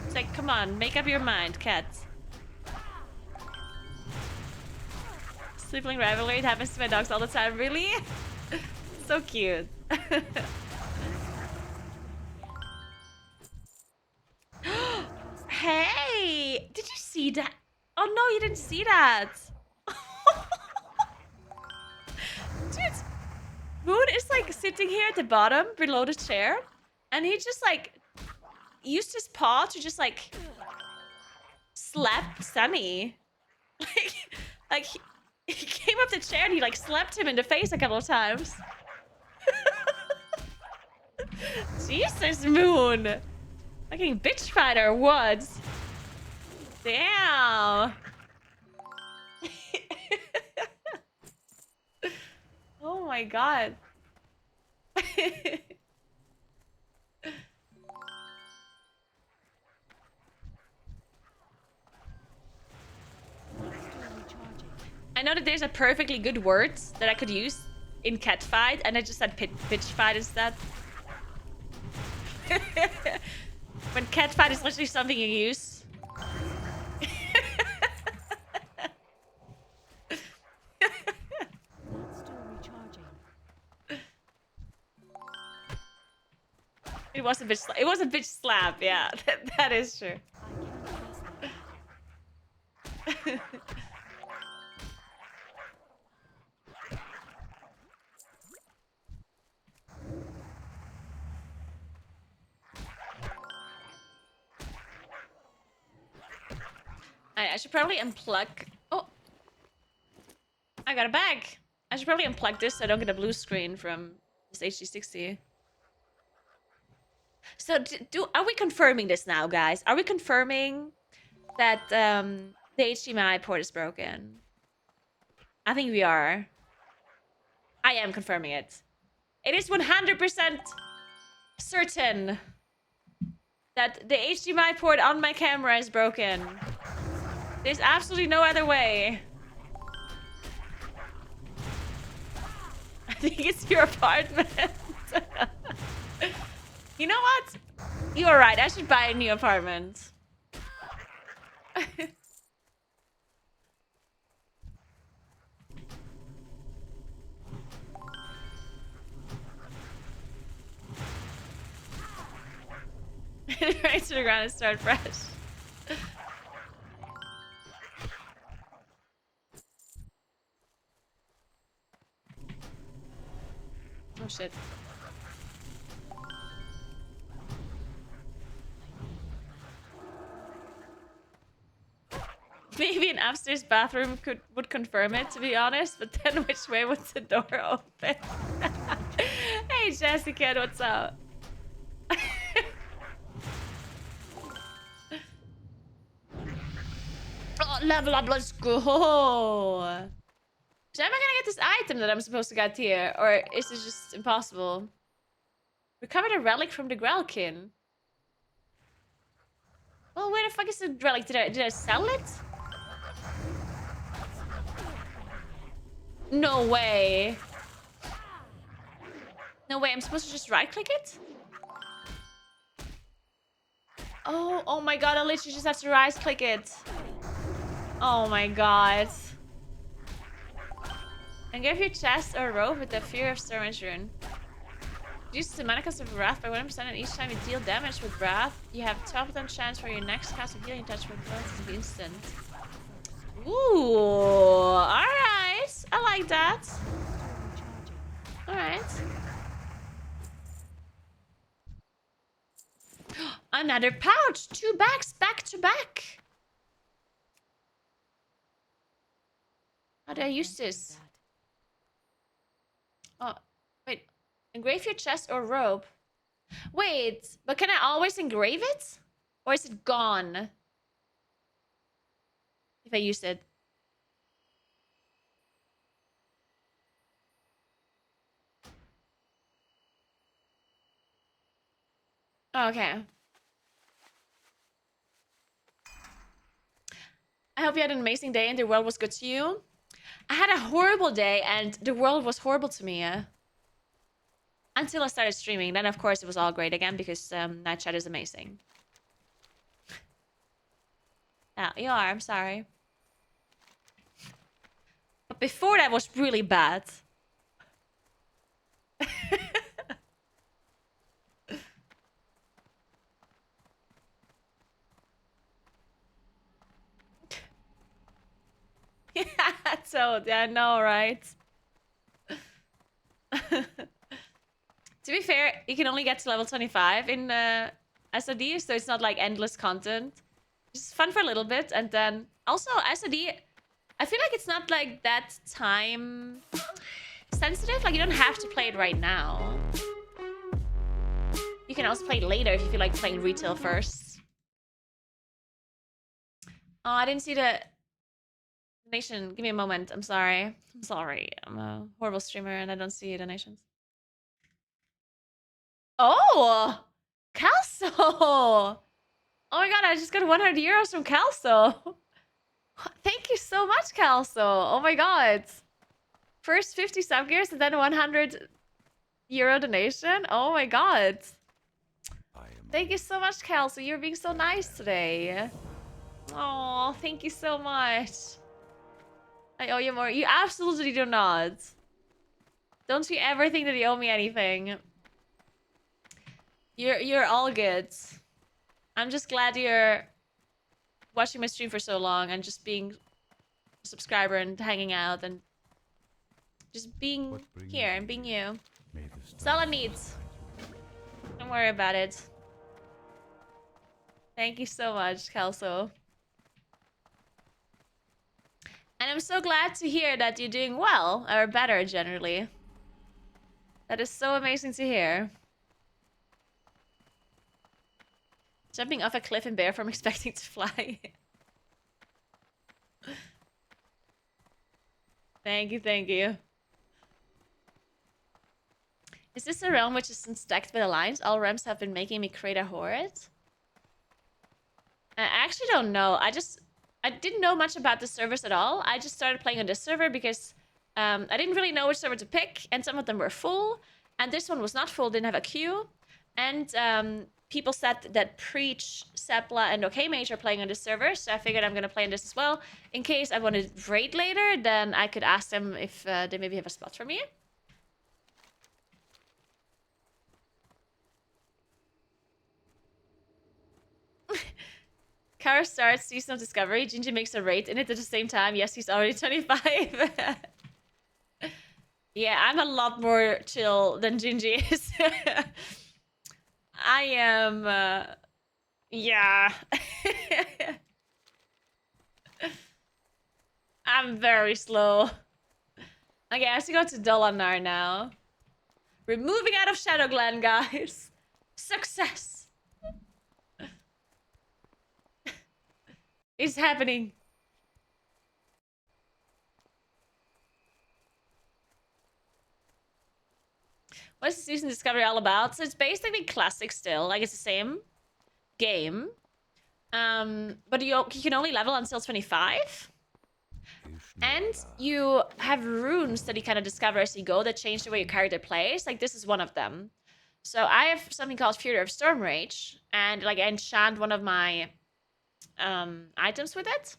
It's like, come on, make up your mind, cat. Sibling rivalry, it happens to my dogs all the time. Really? So cute. Hey! Did you see that? Oh no, you didn't see that. Dude, Moon is like sitting here at the bottom below the chair. And he just like used his paw to just like slap Sunny. Like he came up the chair and he like slapped him in the face a couple of times. Jesus, Moon. Fucking bitch fighter, or what? Damn. Oh my god. I know that there's a perfectly good word that I could use in cat fight, and I just said bitch fight instead. When cat fight is literally something you use. It was a bitch. It was a bitch slap. Yeah, that is true. I should probably unplug. Oh, I got a bag. I should probably unplug this so I don't get a blue screen from this HD60. So, are we confirming this now, guys? Are we confirming that the HDMI port is broken? I think we are. I am confirming it. It is 100% certain that the HDMI port on my camera is broken. There's absolutely no other way. I think it's your apartment. You know what? You are right. I should buy a new apartment. Right to the ground and start fresh. Oh shit. Maybe an upstairs bathroom would confirm it, to be honest, but then which way would the door open? Hey Jessica, what's up? Oh, level up, let's go! So am I gonna get this item that I'm supposed to get here? Or is this just impossible? Recovered a relic from the Grelkin. Well, where the fuck is the relic? Did I sell it? No way. No way, I'm supposed to just right-click it? Oh my god, I literally just have to right-click it. Oh my god. And give your chest or robe with the Fear of Storage Rune. Use the mana cost of Wrath by 1%, and each time you deal damage with Wrath, you have 12% chance for your next cast of healing touch with Wrath to be instant. Ooh, alright. I like that. Alright. Another pouch! 2 bags back to back! How do I use Can't do this? that. Oh, wait. Engrave your chest or robe. Wait, but can I always engrave it? Or is it gone? If I use it. Oh, okay. I hope you had an amazing day and the world was good to you. I had a horrible day and the world was horrible to me. Until I started streaming. Then, of course, it was all great again because night chat is amazing. Yeah, you are. I'm sorry. But before that was really bad. Yeah, so yeah, I know, right? To be fair, you can only get to level 25 in SOD, so it's not like endless content. It's fun for a little bit, and then also SOD, I feel like it's not like that time sensitive. Like you don't have to play it right now. You can also play it later if you feel like playing retail first. Oh, I didn't see the donation. Give me a moment. I'm sorry. I'm sorry. I'm a horrible streamer and I don't see donations. Oh! Calso! Oh my god, I just got 100 euros from Calso. Thank you so much, Calso. Oh my god. First 50 sub gears and then 100 euro donation. Oh my god. Thank you so much, Calso. You're being so nice today. Oh, thank you so much. I owe you more. You absolutely do not. Don't you ever think that you owe me anything. You're all good. I'm just glad you're watching my stream for so long and just being a subscriber and hanging out and just being here and being you. That's all I need. Don't worry about it. Thank you so much, Kelso. And I'm so glad to hear that you're doing well, or better generally. That is so amazing to hear. Jumping off a cliff in bear from expecting to fly. Thank you, thank you. Is this a realm which isn't stacked with alliance? All realms have been making me create a horde? I actually don't know. I didn't know much about the servers at all. I just started playing on this server because I didn't really know which server to pick, and some of them were full, and this one was not full, didn't have a queue. And people said that Preach, Sepla, and OK Mage are playing on this server, so I figured I'm gonna play on this as well. In case I want to raid later, then I could ask them if they maybe have a spot for me. Kara starts Season of Discovery. Gingy makes a raid in it at the same time. Yes, he's already 25. Yeah, I'm a lot more chill than Gingy is. I am... yeah. I'm very slow. Okay, I have to go to Dolanar now. We're moving out of Shadowglen, guys. Success. It's happening. What is the Season Discovery all about? So it's basically classic still. Like, it's the same game. But you can only level until 25. And you have runes that you kind of discover as you go that change the way your character plays. Like, this is one of them. So I have something called Fury of Storm Rage. And, like, I enchant one of my items with it.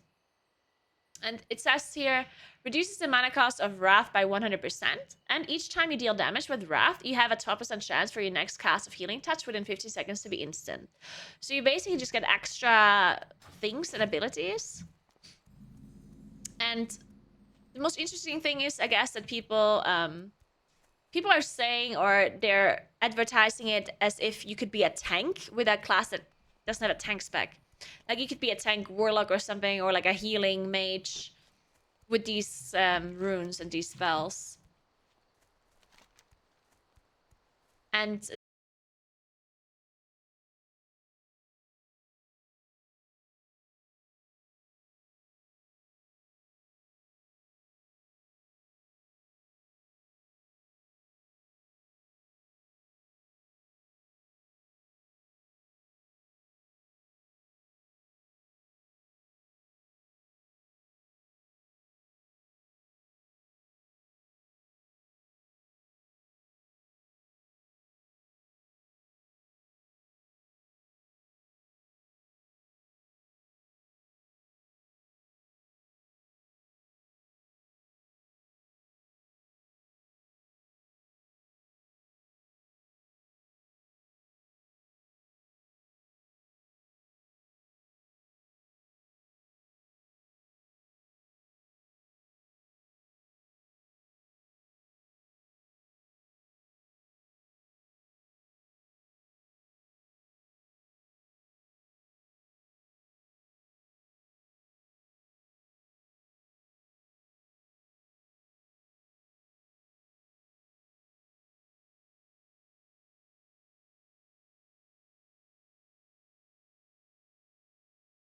And it says here, reduces the mana cost of Wrath by 100%. And each time you deal damage with Wrath, you have a 12% chance for your next cast of Healing Touch within 50 seconds to be instant. So you basically just get extra things and abilities. And the most interesting thing is, I guess, that people are saying, or they're advertising it as if you could be a tank with a class that doesn't have a tank spec. Like, you could be a tank warlock or something, or like a healing mage with these runes and these spells. And